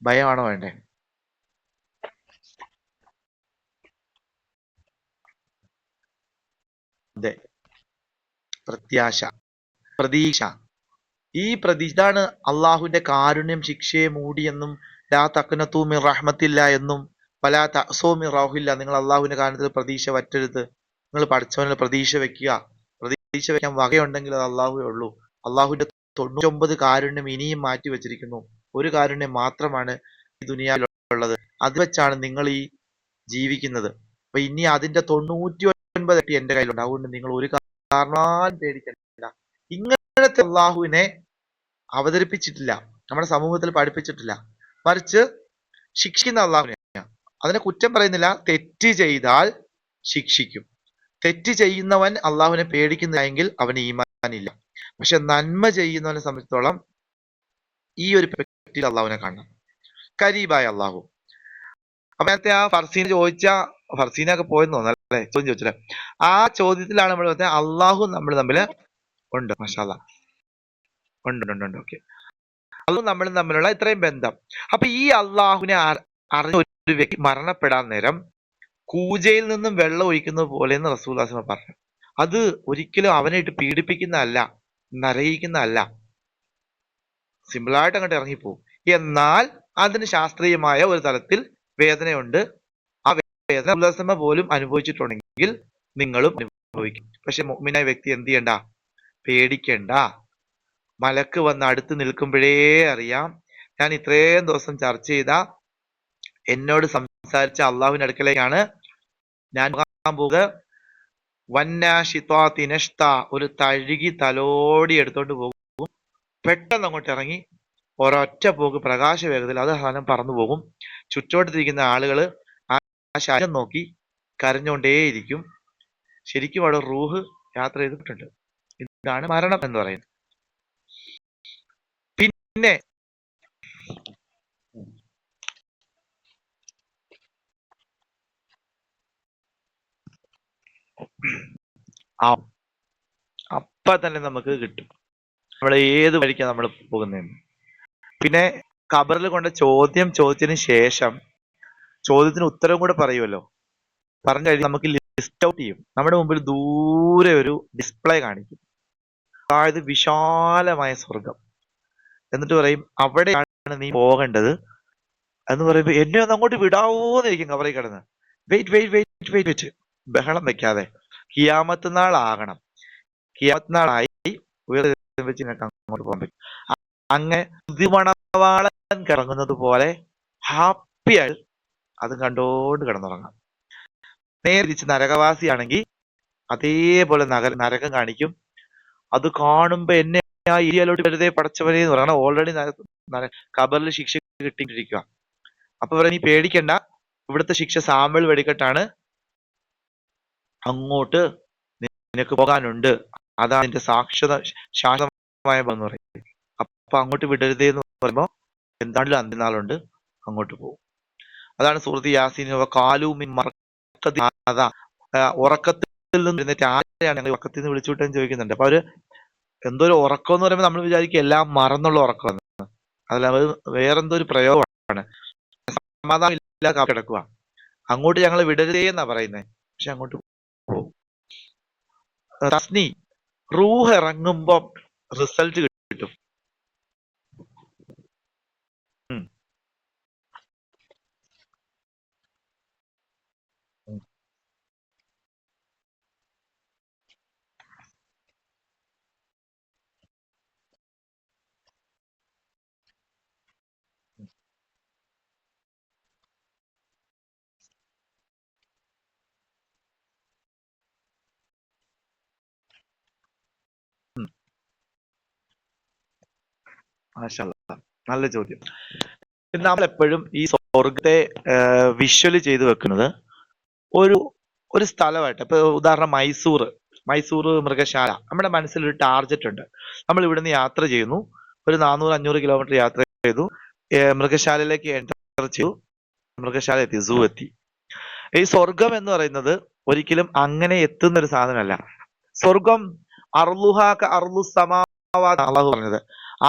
ഭയമാണോ വേണ്ടേ? അതെ, പ്രത്യാശ, പ്രതീക്ഷ. ഈ ഇതാണ് അള്ളാഹുവിന്റെ കാരുണ്യം ശിക്ഷയെ മൂടിയെന്നും ലാ തഖ്നതു മിർ റഹ്മത്തില്ല എന്നും വലാ തഅസൂ മിർ റൗഹില്ല, നിങ്ങൾ അള്ളാഹുവിന്റെ കാരണത്തിൽ പ്രതീക്ഷ വറ്റരുത്, നിങ്ങൾ പഠിച്ചവനിൽ പ്രതീക്ഷ വെക്കുക. പ്രതീക്ഷ വെക്കാൻ വകയുണ്ടെങ്കിൽ അത് അള്ളാഹുവേ ഉള്ളൂ. അള്ളാഹുവിന്റെ 99 കാരുണ്യം ഇനിയും മാറ്റി വെച്ചിരിക്കുന്നു, ഒരു കാരുണ്യം മാത്രമാണ് ഈ ദുനിയാവിലുള്ളത്. അത് വെച്ചാണ് നിങ്ങൾ ഈ ജീവിക്കുന്നത്. അപ്പൊ ഇനി അതിന്റെ 99 ഇരട്ടി എന്റെ കയ്യിലുണ്ട്. അതുകൊണ്ട് നിങ്ങൾ ഒരു കാരണവശാലും പേടിക്കണ്ട. ഇങ്ങനത്തെ അള്ളാഹുവിനെ അവതരിപ്പിച്ചിട്ടില്ല, നമ്മുടെ സമൂഹത്തിൽ പഠിപ്പിച്ചിട്ടില്ല. മറിച്ച് ശിക്ഷിക്കുന്ന അള്ളാഹുവിനെയാണ്. അതിനെ കുറ്റം പറയുന്നില്ല. തെറ്റ് ചെയ്താൽ ശിക്ഷിക്കും. തെറ്റ് ചെയ്യുന്നവൻ അള്ളാഹുവിനെ പേടിക്കുന്നില്ലെങ്കിൽ അവന് ഈമാനില്ല. പക്ഷെ നന്മ ചെയ്യുന്നവനെ സംബന്ധിച്ചിടത്തോളം ഈ ഒരു പെർസ്പെക്റ്റീവിൽ അള്ളാഹുവിനെ കാണണം. കരീബായ അള്ളാഹു. അപ്പൊ നേരത്തെ ആ ഫർസീന ചോദിച്ച, ഫർസീനൊക്കെ പോയെന്ന് തോന്നല്ലേ ചോദ്യം ചോദിച്ചല്ലേ, ആ ചോദ്യത്തിലാണ് നമ്മൾ പറഞ്ഞത് അള്ളാഹു നമ്മൾ തമ്മിൽ ഉണ്ട്. മാഷാ അല്ലാ, ഉണ്ട് ഉണ്ട് ഉണ്ട്. ഓക്കെ, അള്ളാഹു നമ്മളും തമ്മിലുള്ള ഇത്രയും ബന്ധം. അപ്പൊ ഈ അള്ളാഹുവിനെ അറിഞ്ഞ ഒരു വ്യക്തി മരണപ്പെടാൻ നേരം കൂജയിൽ നിന്നും വെള്ളം ഒഴിക്കുന്നത് പോലെ എന്ന് റസൂലുള്ളാഹി സ്വല്ലല്ലാഹു അലൈഹി വസല്ലം പറഞ്ഞു. അത് ഒരിക്കലും അവനായിട്ട് പീഡിപ്പിക്കുന്നതല്ല, നരകിക്കുന്നതല്ല, സിമ്പിളായിട്ട് അങ്ങോട്ട് ഇറങ്ങിപ്പോവും. എന്നാൽ അതിന് ശാസ്ത്രീയമായ ഒരു തലത്തിൽ വേദനയുണ്ട്. ആ വേദന ഉല്ലാസമ പോലും അനുഭവിച്ചിട്ടുണ്ടെങ്കിൽ നിങ്ങളും അനുഭവിക്കും. പക്ഷെ മുഅ്മിനായ വ്യക്തി എന്ത് ചെയ്യണ്ട? പേടിക്കണ്ട. മലക്ക് വന്ന് അടുത്ത് നിൽക്കുമ്പോഴേ അറിയാം. ഞാൻ ഇത്രയും ദിവസം ചർച്ച ചെയ്ത, എന്നോട് സംസാരിച്ച അള്ളാഹുവിന്റെ അടുക്കലേക്കാണ് ഞാൻ പോകാൻ പോകുക. വന്നാഷിത്വാതിനഷ്ത, ഒരു തഴുകി തലോടി എടുത്തോണ്ട് പോകും. പെട്ടെന്ന് അങ്ങോട്ട് ഇറങ്ങി ഒരൊറ്റ പോക്ക് പ്രകാശ വേഗത്തിൽ അത് സാധനം പറന്നു പോകും. ചുറ്റോട്ടത്തിരിക്കുന്ന ആളുകൾ ആ ശരീരം നോക്കി കരഞ്ഞുകൊണ്ടേയിരിക്കും. ശരിക്കും അവിടെ റൂഹ് യാത്ര ചെയ്തിട്ടുണ്ട്. ഇതാണ് മരണം എന്ന് പറയുന്നത്. പിന്നെ അപ്പൊ തന്നെ നമുക്ക് കിട്ടും നമ്മൾ ഏത് വഴിക്കാണ് നമ്മൾ പോകുന്നതെന്ന്. പിന്നെ ഖബറിൽ കൊണ്ട് ചോദ്യം ചോദിച്ചതിന് ശേഷം ചോദ്യത്തിന് ഉത്തരം കൂടെ പറയുമല്ലോ. പറഞ്ഞു കഴിഞ്ഞാൽ നമുക്ക് ലിസ്റ്റ് ഔട്ട് ചെയ്യും. നമ്മുടെ മുമ്പിൽ ദൂരെ ഒരു ഡിസ്പ്ലേ കാണിക്കും, അതായത് വിശാലമായ സ്വർഗം. എന്നിട്ട് പറയും അവിടെയാണ് നീ പോകേണ്ടത് എന്ന് പറയുമ്പോ എന്നെ ഒന്ന് അങ്ങോട്ട് വിടാവോന്നിരിക്കും കബറിൽ കിടന്ന്. Wait wait wait wait wait, ബഹളം വെക്കാതെ. ഖിയാമത്ത് നാളാകണം. ഖിയാമത്ത് നാളായി വെച്ച് നിനക്ക് അങ്ങോട്ട് പോകാൻ പറ്റും. അങ്ങനെ പുതുമണവാളൻ കിറങ്ങുന്നത് പോലെ ഹാപ്പിയായി അത് കണ്ടോണ്ട് കിടന്നുറങ്ങാം. നേരെ തിരിച്ച് നരകവാസിയാണെങ്കിൽ അതേപോലെ നരകം കാണിക്കും. അത് കാണുമ്പോ എന്നെ ആ ഏരിയയിലോട്ട് വെറുതെ പടച്ചവനെ എന്ന് പറയണം. ഓൾറെഡി ഖബറിൽ ശിക്ഷ കിട്ടിയിട്ടിരിക്കുക. അപ്പൊ പറയാം നീ പേടിക്കണ്ട, ഇവിടുത്തെ ശിക്ഷ സാമ്പിൾ വെടിക്കെട്ടാണ്, അങ്ങോട്ട് നിനക്ക് പോകാനുണ്ട്, അതാണ് നിന്റെ ശാശ്വതമായ എന്ന് പറയും. അപ്പൊ അങ്ങോട്ട് വിടരുതേ എന്ന് പറയുമ്പോ എന്താണെങ്കിലും അന്ത്യനാളുണ്ട്, അങ്ങോട്ട് പോകും. അതാണ് സൂറത്ത് യാസീൻ കാലൂമിൻ ഉറക്കത്തിൽ നിന്ന് എഴുന്നേറ്റ് ആരെയാണ് ഞങ്ങൾ ഉറക്കത്തിൽ നിന്ന് വിളിച്ചു വിട്ടെന്ന് ചോദിക്കുന്നുണ്ട്. അപ്പൊ അവര് എന്തോ ഒരു ഉറക്കം എന്ന് പറയുമ്പോൾ നമ്മൾ വിചാരിക്കും എല്ലാം മറന്നുള്ള ഉറക്കം. അതല്ല, അത് വേറെന്തോ ഒരു പ്രയോഗമാണ്. സമാധാനം ഇല്ലാതെ കിടക്കുക. അങ്ങോട്ട് ഞങ്ങൾ വിടരുതേ എന്നാ പറയുന്നത്. പക്ഷെ അങ്ങോട്ട് പോകും. തസ്നി, റൂഹ് ഇറങ്ങുമ്പോ റിസൾട്ട് കിട്ടും. നല്ല ചോദ്യം. നമ്മൾ എപ്പോഴും ഈ സ്വർഗത്തെ വിഷ്വല് ചെയ്ത് വെക്കുന്നത് ഒരു ഒരു സ്ഥലമായിട്ട്. ഇപ്പൊ ഉദാഹരണം മൈസൂർ മൃഗശാല. നമ്മുടെ മനസ്സിൽ ഒരു ടാർഗറ്റ് ഉണ്ട്. നമ്മൾ ഇവിടുന്ന് യാത്ര ചെയ്യുന്നു, ഒരു 400-500 കിലോമീറ്റർ യാത്ര ചെയ്തു, മൃഗശാലയിലേക്ക് എൻ്റർ ചെയ്തു, മൃഗശാല എത്തി, സൂ എത്തി. ഈ സ്വർഗം എന്ന് പറയുന്നത് ഒരിക്കലും അങ്ങനെ എത്തുന്ന ഒരു സാധനമല്ല. സ്വർഗം അള്ളാഹു പറഞ്ഞത്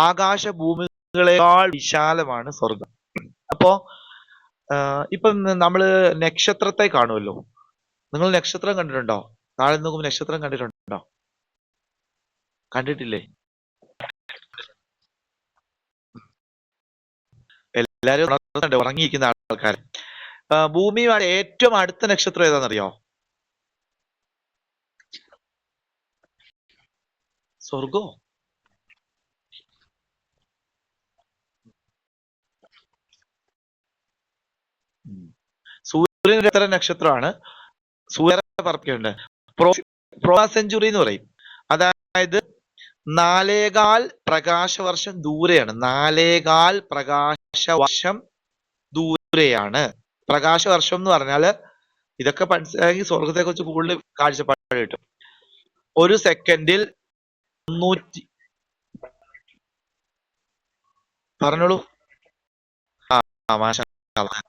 ആകാശ ഭൂമികളെക്കാൾ വിശാലമാണ് സ്വർഗം. അപ്പോ ഇപ്പം നമ്മള് നക്ഷത്രത്തെ കാണുമല്ലോ. നിങ്ങൾ നക്ഷത്രം കണ്ടിട്ടുണ്ടോ? താഴെ നോക്കുമ്പോൾ നക്ഷത്രം കണ്ടിട്ടുണ്ടോ? കണ്ടിട്ടില്ലേ? എല്ലാരും ഉറങ്ങിയിരിക്കുന്ന ആൾക്കാർ. ഭൂമിയുമായി ഏറ്റവും അടുത്ത നക്ഷത്രം ഏതാണെന്നറിയോ? സ്വർഗോ? സൂര്യൻ എത്ര നക്ഷത്രമാണ്? സൂര്യ പറക്കുണ്ട്. പ്രോക്സിമ സെഞ്ചുറി എന്ന് പറയും. അതായത് 4.25 പ്രകാശവർഷം ദൂരെയാണ്. 4.25 പ്രകാശവർഷം ദൂരെയാണ്. പ്രകാശവർഷം എന്ന് പറഞ്ഞാല് ഇതൊക്കെ മനസ്സിലാക്കി സ്വർഗത്തെ കുറിച്ച് കൂടുതൽ കാഴ്ചപ്പാട് കിട്ടും. ഒരു സെക്കൻഡിൽ 300 പറഞ്ഞോളൂ. മാഷാ അല്ലാ.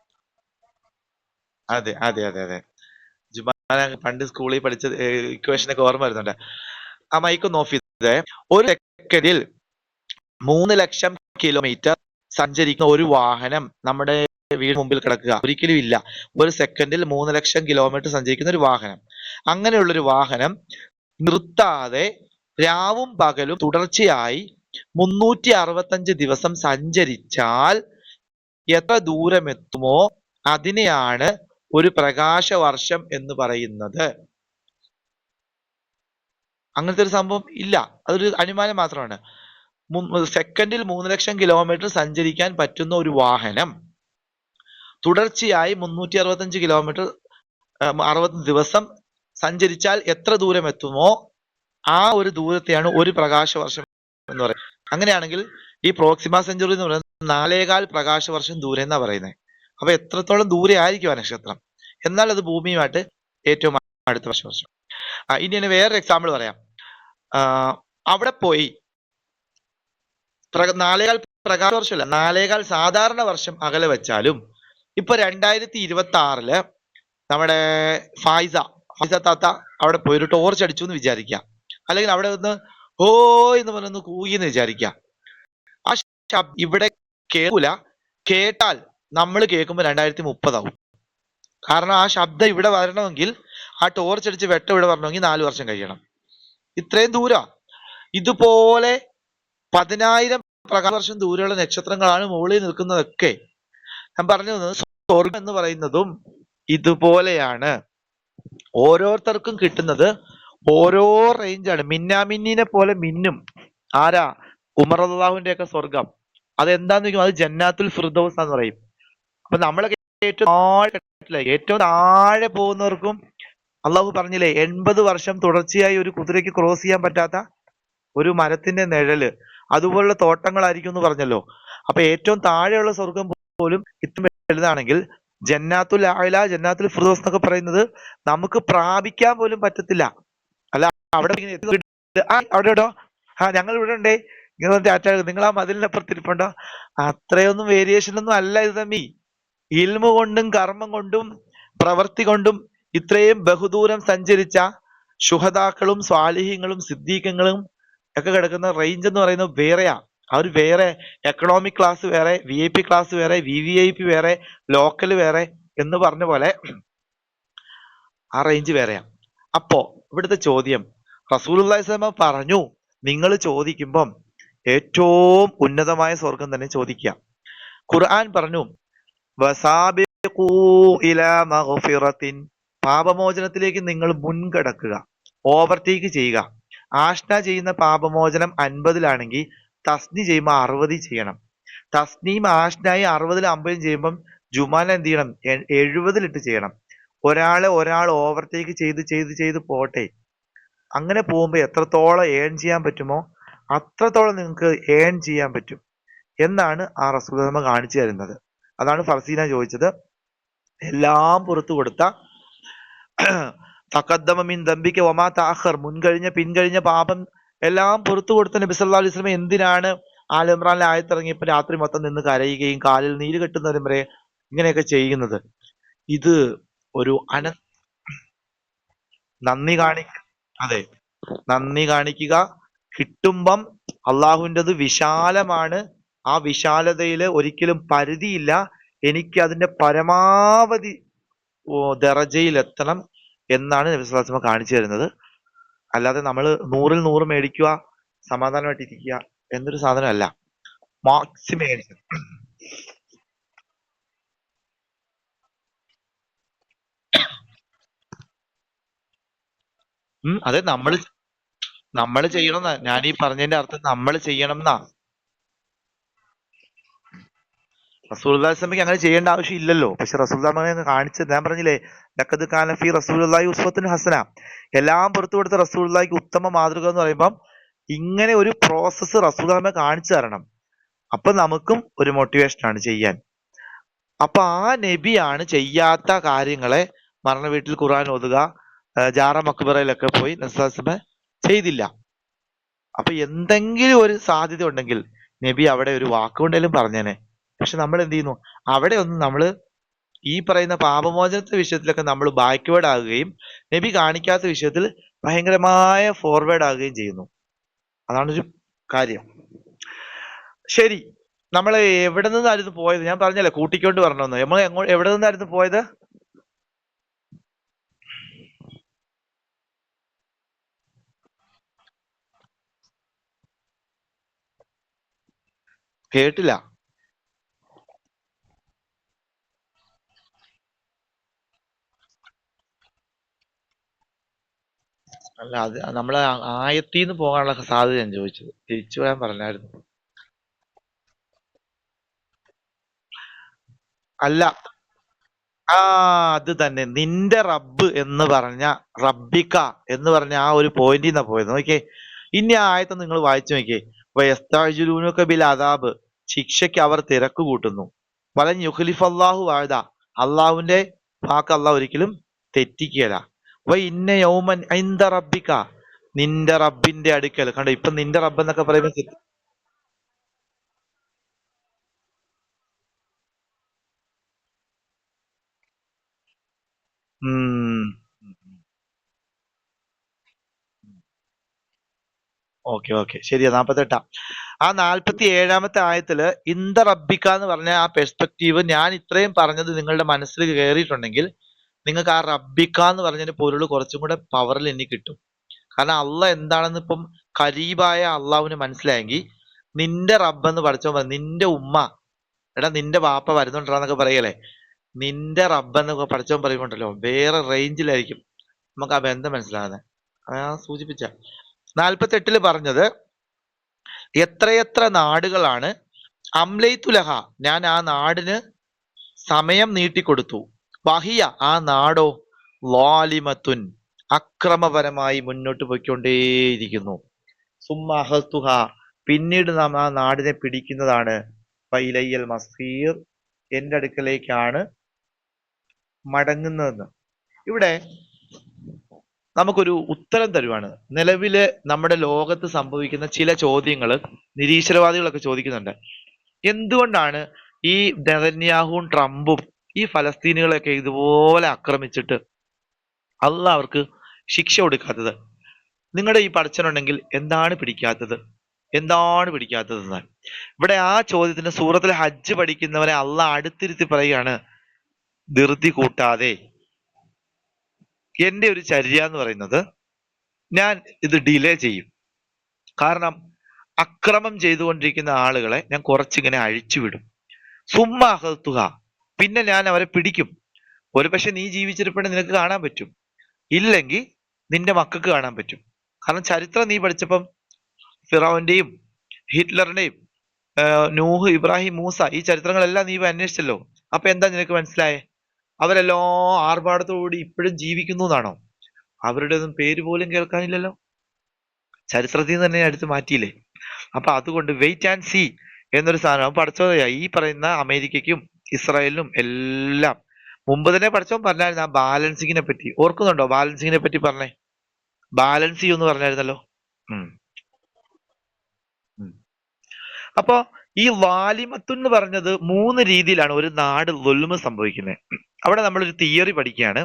അതെ അതെ അതെ അതെ. ജുമാന പണ്ട് സ്കൂളിൽ പഠിച്ച ഇക്വേഷൻ ഒക്കെ ഓർമ്മ വരുന്നുണ്ട്. ആ മൈക്കൊന്ന് ഓഫ് ചെയ്തേ. ഒരു സെക്കൻഡിൽ 3 ലക്ഷം കിലോമീറ്റർ സഞ്ചരിക്കുന്ന ഒരു വാഹനം നമ്മുടെ വീട് മുമ്പിൽ കിടക്കുക ഒരിക്കലും ഇല്ല. ഒരു സെക്കൻഡിൽ 3 ലക്ഷം കിലോമീറ്റർ സഞ്ചരിക്കുന്ന ഒരു വാഹനം. അങ്ങനെയുള്ളൊരു വാഹനം നിർത്താതെ രാവും പകലും തുടർച്ചയായി 365 ദിവസം സഞ്ചരിച്ചാൽ എത്ര ദൂരം എത്തുമോ അതിനെയാണ് ഒരു പ്രകാശവർഷം എന്ന് പറയുന്നത്. അങ്ങനത്തെ ഒരു സംഭവം ഇല്ല, അതൊരു അനുമാനം മാത്രമാണ്. സെക്കൻഡിൽ 3 ലക്ഷം കിലോമീറ്റർ സഞ്ചരിക്കാൻ പറ്റുന്ന ഒരു വാഹനം തുടർച്ചയായി 365 കിലോമീറ്റർ 60 ദിവസം സഞ്ചരിച്ചാൽ എത്ര ദൂരം എത്തുമോ ആ ഒരു ദൂരത്തെയാണ് ഒരു പ്രകാശവർഷം എന്ന് പറയുന്നത്. അങ്ങനെയാണെങ്കിൽ ഈ പ്രോക്സിമ സെഞ്ചുറി എന്ന് പറയുന്നത് 4.25 പ്രകാശവർഷം ദൂരെ എന്നാ പറയുന്നത്. അപ്പൊ എത്രത്തോളം ദൂരെ ആയിരിക്കും ആ നക്ഷത്രം? എന്നാൽ അത് ഭൂമിയുമായിട്ട് ഏറ്റവും അടുത്ത വർഷം. ഇനി തന്നെ വേറൊരു എക്സാമ്പിൾ പറയാം. അവിടെ പോയി 4.25 പ്രകാശവർഷമല്ല, 4.25 സാധാരണ വർഷം അകലെ വെച്ചാലും ഇപ്പൊ 2026 നമ്മുടെ ഫായിസ താത്ത അവിടെ പോയി ഒരു ടോർച്ച് അടിച്ചു എന്ന് വിചാരിക്കുക, അല്ലെങ്കിൽ അവിടെ നിന്ന് ഓ എന്ന് പറഞ്ഞൊന്ന് കൂകി എന്ന് വിചാരിക്കുക. ആ ശബ്ദം ഇവിടെ കേൾക്കൂല, കേട്ടാൽ നമ്മൾ കേൾക്കുമ്പോൾ 2030 ആവും. കാരണം ആ ശബ്ദം ഇവിടെ വരണമെങ്കിൽ ആ ടോർച്ച് അടിച്ച് വെട്ടം ഇവിടെ വരണമെങ്കിൽ 4 വർഷം കഴിയണം. ഇത്രയും ദൂരം. ഇതുപോലെ 10,000 പ്രകാശവർഷം ദൂരെയുള്ള നക്ഷത്രങ്ങളാണ് മുകളിൽ നിൽക്കുന്നതൊക്കെ. ഞാൻ പറഞ്ഞു സ്വർഗം എന്ന് പറയുന്നതും ഇതുപോലെയാണ്. ഓരോരുത്തർക്കും കിട്ടുന്നത് ഓരോ റേഞ്ചാണ്. മിന്നാമിന്നിനെ പോലെ മിന്നും. ആരാ? ഉമർ അള്ളാഹുവിന്റെ ഒക്കെ സ്വർഗം. അതെന്താന്ന് ചോദിക്കും, അത് ജന്നാത്തുൽ ഫിർദൗസ് എന്ന് പറയും. അപ്പൊ നമ്മളൊക്കെ ഏറ്റവും താഴെ പോകുന്നവർക്കും അള്ളാഹു പറഞ്ഞില്ലേ 80 വർഷം തുടർച്ചയായി ഒരു കുതിരയ്ക്ക് ക്രോസ് ചെയ്യാൻ പറ്റാത്ത ഒരു മരത്തിന്റെ നിഴല് അതുപോലുള്ള തോട്ടങ്ങളായിരിക്കും എന്ന് പറഞ്ഞല്ലോ. അപ്പൊ ഏറ്റവും താഴെയുള്ള സ്വർഗം പോലും ഇത്രയും വലുതാണെങ്കിൽ ജന്നാത്തുൽ അഅല, ജന്നാത്തുൽ ഫിർദൗസ് എന്നൊക്കെ പറയുന്നത് നമുക്ക് പ്രാപിക്കാൻ പോലും പറ്റത്തില്ല. അല്ല അവിടെ അവിടെ ഇടോ, ഞങ്ങൾ ഇവിടെ ഉണ്ടേ, നിങ്ങൾ ആ മതിലിനപ്പുറത്തിരിപ്പുണ്ടോ? അത്രയൊന്നും വേരിയേഷൻ ഒന്നും അല്ല ഇത് തമ്മി. ഇൽമു കൊണ്ടും കർമ്മം കൊണ്ടും പ്രവൃത്തി കൊണ്ടും ഇത്രയും ബഹുദൂരം സഞ്ചരിച്ച ശുഹദാക്കളും സ്വാലിഹീങ്ങളും സിദ്ദീഖങ്ങളും ഒക്കെ കിടക്കുന്ന റേഞ്ച് എന്ന് പറയുന്നത് വേറെയാ. അവർ വേറെ എക്കണോമിക് ക്ലാസ് വേറെ, VIP ക്ലാസ് വേറെ, VVIP വേറെ, ലോക്കൽ വേറെ എന്ന് പറഞ്ഞ പോലെ ആ റേഞ്ച് വേറെയാ. അപ്പോ ഇവിടുത്തെ ചോദ്യം, റസൂലുള്ളാഹി സ്വല്ലല്ലാഹു അലൈഹി വസല്ലം പറഞ്ഞു നിങ്ങൾ ചോദിക്കുമ്പം ഏറ്റവും ഉന്നതമായ സ്വർഗം തന്നെ ചോദിക്കുക. ഖുർആൻ പറഞ്ഞു വസാബിഖൂ ഇലാ മഗ്ഫിറത്തിൻ, പാപമോചനത്തിലേക്ക് നിങ്ങൾ മുൻകടക്കുക, ഓവർടേക്ക് ചെയ്യുക. ആഷ്ന ചെയ്യുന്ന പാപമോചനം 50-ലാണെങ്കിൽ തസ്നി ചെയ്യുമ്പോൾ 60 ചെയ്യണം. തസ്നീം ആഷ്നായി 60-ലും 50-ലും ചെയ്യുമ്പം ജുമാന എന്ത് ചെയ്യണം? 70-ലിട്ട് ചെയ്യണം. ഒരാൾ ഓവർടേക്ക് ചെയ്ത് പോട്ടെ. അങ്ങനെ പോകുമ്പോൾ എത്രത്തോളം ഏൺ ചെയ്യാൻ പറ്റുമോ അത്രത്തോളം നിങ്ങൾക്ക് ഏൺ ചെയ്യാൻ പറ്റും എന്നാണ് ആ റസൂലുള്ളാഹി കാണിച്ചു തരുന്നത്. അതാണ് ഫർസീന ചോദിച്ചത്. എല്ലാം പുറത്തു കൊടുത്ത തഖദ്ദമ മിൻ ദംബിക വമാ തഅഖർ, മുൻകഴിഞ്ഞ പിൻകഴിഞ്ഞ പാപം എല്ലാം പുറത്തു കൊടുത്ത നബി സല്ലല്ലാഹു അലൈഹി വസല്ലം എന്തിനാണ് ആൽ ഇമ്രാനിലെ ആയത്തിറങ്ങിയപ്പോൾ രാത്രി മൊത്തം നിന്ന് കരയുകയും കാലിൽ നീര് കെട്ടുന്നവരും വരെ ഇങ്ങനെയൊക്കെ ചെയ്യുന്നത്? ഇത് ഒരു നന്ദി അതെ, നന്ദി കാണിക്കുക. കിട്ടുമ്പം അള്ളാഹുവിൻ്റെത് വിശാലമാണ്. ആ വിശാലതയിൽ ഒരിക്കലും പരിധിയില്ല. എനിക്ക് അതിന്റെ പരമാവധി ദറജയിൽ എത്തണം എന്നാണ് നബി സ്വല്ലല്ലാഹു അലൈഹി വസല്ലം കാണിച്ചു തരുന്നത്. അല്ലാതെ നമ്മൾ 100-ൽ 100 മേടിക്കുക സമാധാനമായിട്ടിരിക്കുക എന്നൊരു സാധനമല്ല. മാക്സിമം അതെ, നമ്മൾ ചെയ്യണം. ഞാൻ ഈ പറഞ്ഞതിന്റെ അർത്ഥം നമ്മൾ ചെയ്യണം എന്നാ. റസൂലുള്ളാഹി സ്വലമയ്ക്ക് അങ്ങനെ ചെയ്യേണ്ട ആവശ്യം ഇല്ലല്ലോ. പക്ഷെ റസൂലുള്ളാഹി കാണിച്ച്, ഞാൻ പറഞ്ഞില്ലേ, ലഖദ് കാന ഫീ റസൂലുള്ളാഹി ഉസ്വത്തുൻ ഹസന, എല്ലാം പുറത്തു കൊടുത്ത റസൂലുള്ളാഹിക്ക് ഉത്തമ മാതൃക എന്ന് പറയുമ്പം ഇങ്ങനെ ഒരു പ്രോസസ്സ് റസൂലുള്ളാഹി കാണിച്ചു തരണം. അപ്പൊ നമുക്കും ഒരു മോട്ടിവേഷൻ ആണ് ചെയ്യാൻ. അപ്പൊ ആ നബിയാണ് ചെയ്യാത്ത കാര്യങ്ങളെ മരണ വീട്ടിൽ ഖുർആൻ ഓതുക, ജാറ മക്ബറയിലൊക്കെ പോയി നസ്ലാസ്മ ചെയ്തില്ല. അപ്പൊ എന്തെങ്കിലും ഒരു സാധ്യത ഉണ്ടെങ്കിൽ നബി അവിടെ ഒരു വാക്കുകൊണ്ടേലും പറഞ്ഞേനെ. പക്ഷെ നമ്മൾ എന്ത് ചെയ്യുന്നു, അവിടെ ഒന്നും നമ്മൾ ഈ പറയുന്ന പാപമോചനത്തിന്റെ വിഷയത്തിലൊക്കെ നമ്മൾ ബാക്ക്വേർഡ് ആകുകയും നബി കാണിക്കാത്ത വിഷയത്തിൽ ഭയങ്കരമായ ഫോർവേഡ് ആകുകയും ചെയ്യുന്നു. അതാണൊരു കാര്യം. ശരി, നമ്മൾ എവിടെ നിന്നായിരുന്നു പോയത്? ഞാൻ പറഞ്ഞല്ലേ കൂട്ടിക്കൊണ്ട് വരണമെന്ന്. നമ്മൾ എവിടെ നിന്നായിരുന്നു പോയത്? കേട്ടില്ല. അല്ല, അത് നമ്മളെ ആയത്തിന്ന് പോകാനുള്ള സാധ്യത ഞാൻ ചോദിച്ചത്. തിരിച്ചു പോയാൻ പറഞ്ഞായിരുന്നു. അല്ല, ആ അത് തന്നെ, നിന്റെ റബ്ബ് എന്ന് പറഞ്ഞ, റബ്ബിക്ക എന്ന് പറഞ്ഞ ആ ഒരു പോയിന്റിൽ നിന്നാ പോയത്. നോക്കിയേ, ഇനി ആ ആയത്ത് നിങ്ങൾ വായിച്ചു നോക്കിയേ. വയസ്താജുലൂനൊക്കെ ബിൽ അദാബ്, ശിക്ഷയ്ക്ക് അവർ തിരക്ക് കൂട്ടുന്നു. വലൻ യുഖ്ലിഫ് അള്ളാഹു വാഴത, അള്ളാഹുവിന്റെ വാക്ക് അള്ളാഹ് ഒരിക്കലും തെറ്റിക്കുകയില്ല. ഇന്ന യൗമൻ ഐന്ദ റബ്ബിക്ക, നിന്റെ റബ്ബിന്റെ അടുക്കൽ. കണ്ടോ, ഇപ്പൊ നിന്റെ റബ്ബ് എന്നൊക്കെ പറയുമ്പോ ഉം ഓക്കെ ഓക്കെ, ശരിയാ. 48. ആ 47 ആയത്തില് ഇന്ദ റബ്ബിക്ക എന്ന് പറഞ്ഞ ആ പെർസ്പെക്റ്റീവ് ഞാൻ ഇത്രയും പറഞ്ഞത് നിങ്ങളുടെ മനസ്സിൽ കയറിയിട്ടുണ്ടെങ്കിൽ നിങ്ങൾക്ക് ആ റബ്ബിക്ക എന്ന് പറഞ്ഞതിന്റെ പൊരുൾ കുറച്ചും കൂടെ പവറിൽ എനിക്ക് കിട്ടും. കാരണം അള്ളാഹ് എന്താണെന്ന് ഇപ്പം കരീബായ അള്ളാഹുവിന് മനസ്സിലായെങ്കിൽ നിന്റെ റബ്ബെന്ന് പഠിച്ചോ, നിന്റെ ഉമ്മ, എടാ നിന്റെ വാപ്പ വരുന്നുണ്ടാന്നൊക്കെ പറയല്ലേ, നിന്റെ റബ്ബെന്ന് പഠിച്ചോൻ പറയുമ്പോണ്ടല്ലോ വേറെ റേഞ്ചിലായിരിക്കും നമുക്ക് ആ ബന്ധം മനസ്സിലാകുന്നത്. ആ സൂചിപ്പിച്ച 48 പറഞ്ഞത് എത്രയെത്ര നാടുകളാണ് അംലൈത്തുലഹ, ഞാൻ ആ നാടിന് സമയം നീട്ടിക്കൊടുത്തു. വഹിയ, ആ നാടോ ലാലിമത്തുൻ, അക്രമപരമായി മുന്നോട്ട് പോയിക്കൊണ്ടേയിരിക്കുന്നു. സുമ്മ അഹസ്തുഹ, പിന്നീട് നാം ആ നാടിനെ പിടിക്കുന്നതാണ്. ഫൈലയ്യൽ മസീർ, എന്റെ അടുക്കലേക്കാണ് മടങ്ങുന്നതെന്ന്. ഇവിടെ നമുക്കൊരു ഉത്തരം തരുവാണ്. നിലവില് നമ്മുടെ ലോകത്ത് സംഭവിക്കുന്ന ചില ചോദ്യങ്ങൾ നിരീശ്വരവാദികളൊക്കെ ചോദിക്കുന്നുണ്ട്. എന്തുകൊണ്ടാണ് ഈ നെതന്യാഹുവും ട്രംപും ഈ ഫലസ്തീനുകളെയൊക്കെ ഇതുപോലെ ആക്രമിച്ചിട്ട് അള്ളാഹ് അവർക്ക് ശിക്ഷ കൊടുക്കാത്തത്? നിങ്ങളുടെ ഈ പടച്ചനുണ്ടെങ്കിൽ എന്താണ് പിടിക്കാത്തത്? എന്താണ് പിടിക്കാത്തത് എന്നാൽ ഇവിടെ ആ ചോദ്യത്തിന് സൂറത്തിലെ ഹജ്ജ് പഠിക്കുന്നവരെ അള്ളാഹ് അടുത്തിരുത്തി പറയുകയാണ്, ധൃതി കൂട്ടാതെ, എന്റെ ഒരു ചര്യ എന്ന് പറയുന്നത് ഞാൻ ഇത് ഡിലേ ചെയ്യും. കാരണം അക്രമം ചെയ്തുകൊണ്ടിരിക്കുന്ന ആളുകളെ ഞാൻ കുറച്ചിങ്ങനെ അഴിച്ചുവിടും. സുമ്മ അഹത്തുക, പിന്നെ ഞാൻ അവരെ പിടിക്കും. ഒരു പക്ഷെ നീ ജീവിച്ചിരിപ്പുണ്ടെങ്കിൽ നിനക്ക് കാണാൻ പറ്റും, ഇല്ലെങ്കിൽ നിന്റെ മക്കൾക്ക് കാണാൻ പറ്റും. കാരണം ചരിത്രം നീ പഠിച്ചപ്പം ഫിറോന്റെയും ഹിറ്റ്ലറിന്റെയും നൂഹ്, ഇബ്രാഹിം, മൂസ, ഈ ചരിത്രങ്ങളെല്ലാം നീ അന്വേഷിച്ചല്ലോ. അപ്പൊ എന്താ നിനക്ക് മനസ്സിലായേ? അവരെല്ലാം ആർഭാടത്തോടുകൂടി ഇപ്പോഴും ജീവിക്കുന്നു എന്നാണോ? അവരുടെ ഒന്നും പേര് പോലും കേൾക്കാനില്ലല്ലോ. ചരിത്രത്തിൽ നിന്ന് തന്നെ എടുത്ത് മാറ്റിയില്ലേ. അപ്പൊ അതുകൊണ്ട് വെയിറ്റ് ആൻഡ് സീ എന്നൊരു സാധനം പഠിച്ചോതെയാ ഈ പറയുന്ന അമേരിക്കയ്ക്കും ഇസ്രായേലിനും എല്ലാം മുമ്പ് തന്നെ പഠിച്ചോൻ പറഞ്ഞായിരുന്നു ആ ബാലൻസിങ്ങിനെ പറ്റി. ഓർക്കുന്നുണ്ടോ ബാലൻസിങ്ങിനെ പറ്റി പറഞ്ഞേ? ബാലൻസ് ചെയ്യുമെന്ന് പറഞ്ഞായിരുന്നല്ലോ. ഉം ഉം. അപ്പൊ ഈ വാലിമത്ത് എന്ന് പറഞ്ഞത് 3 രീതിയിലാണ് ഒരു നാട് ളുൽമ് സംഭവിക്കുന്നത്. അവിടെ നമ്മളൊരു തിയറി പഠിക്കുകയാണ്.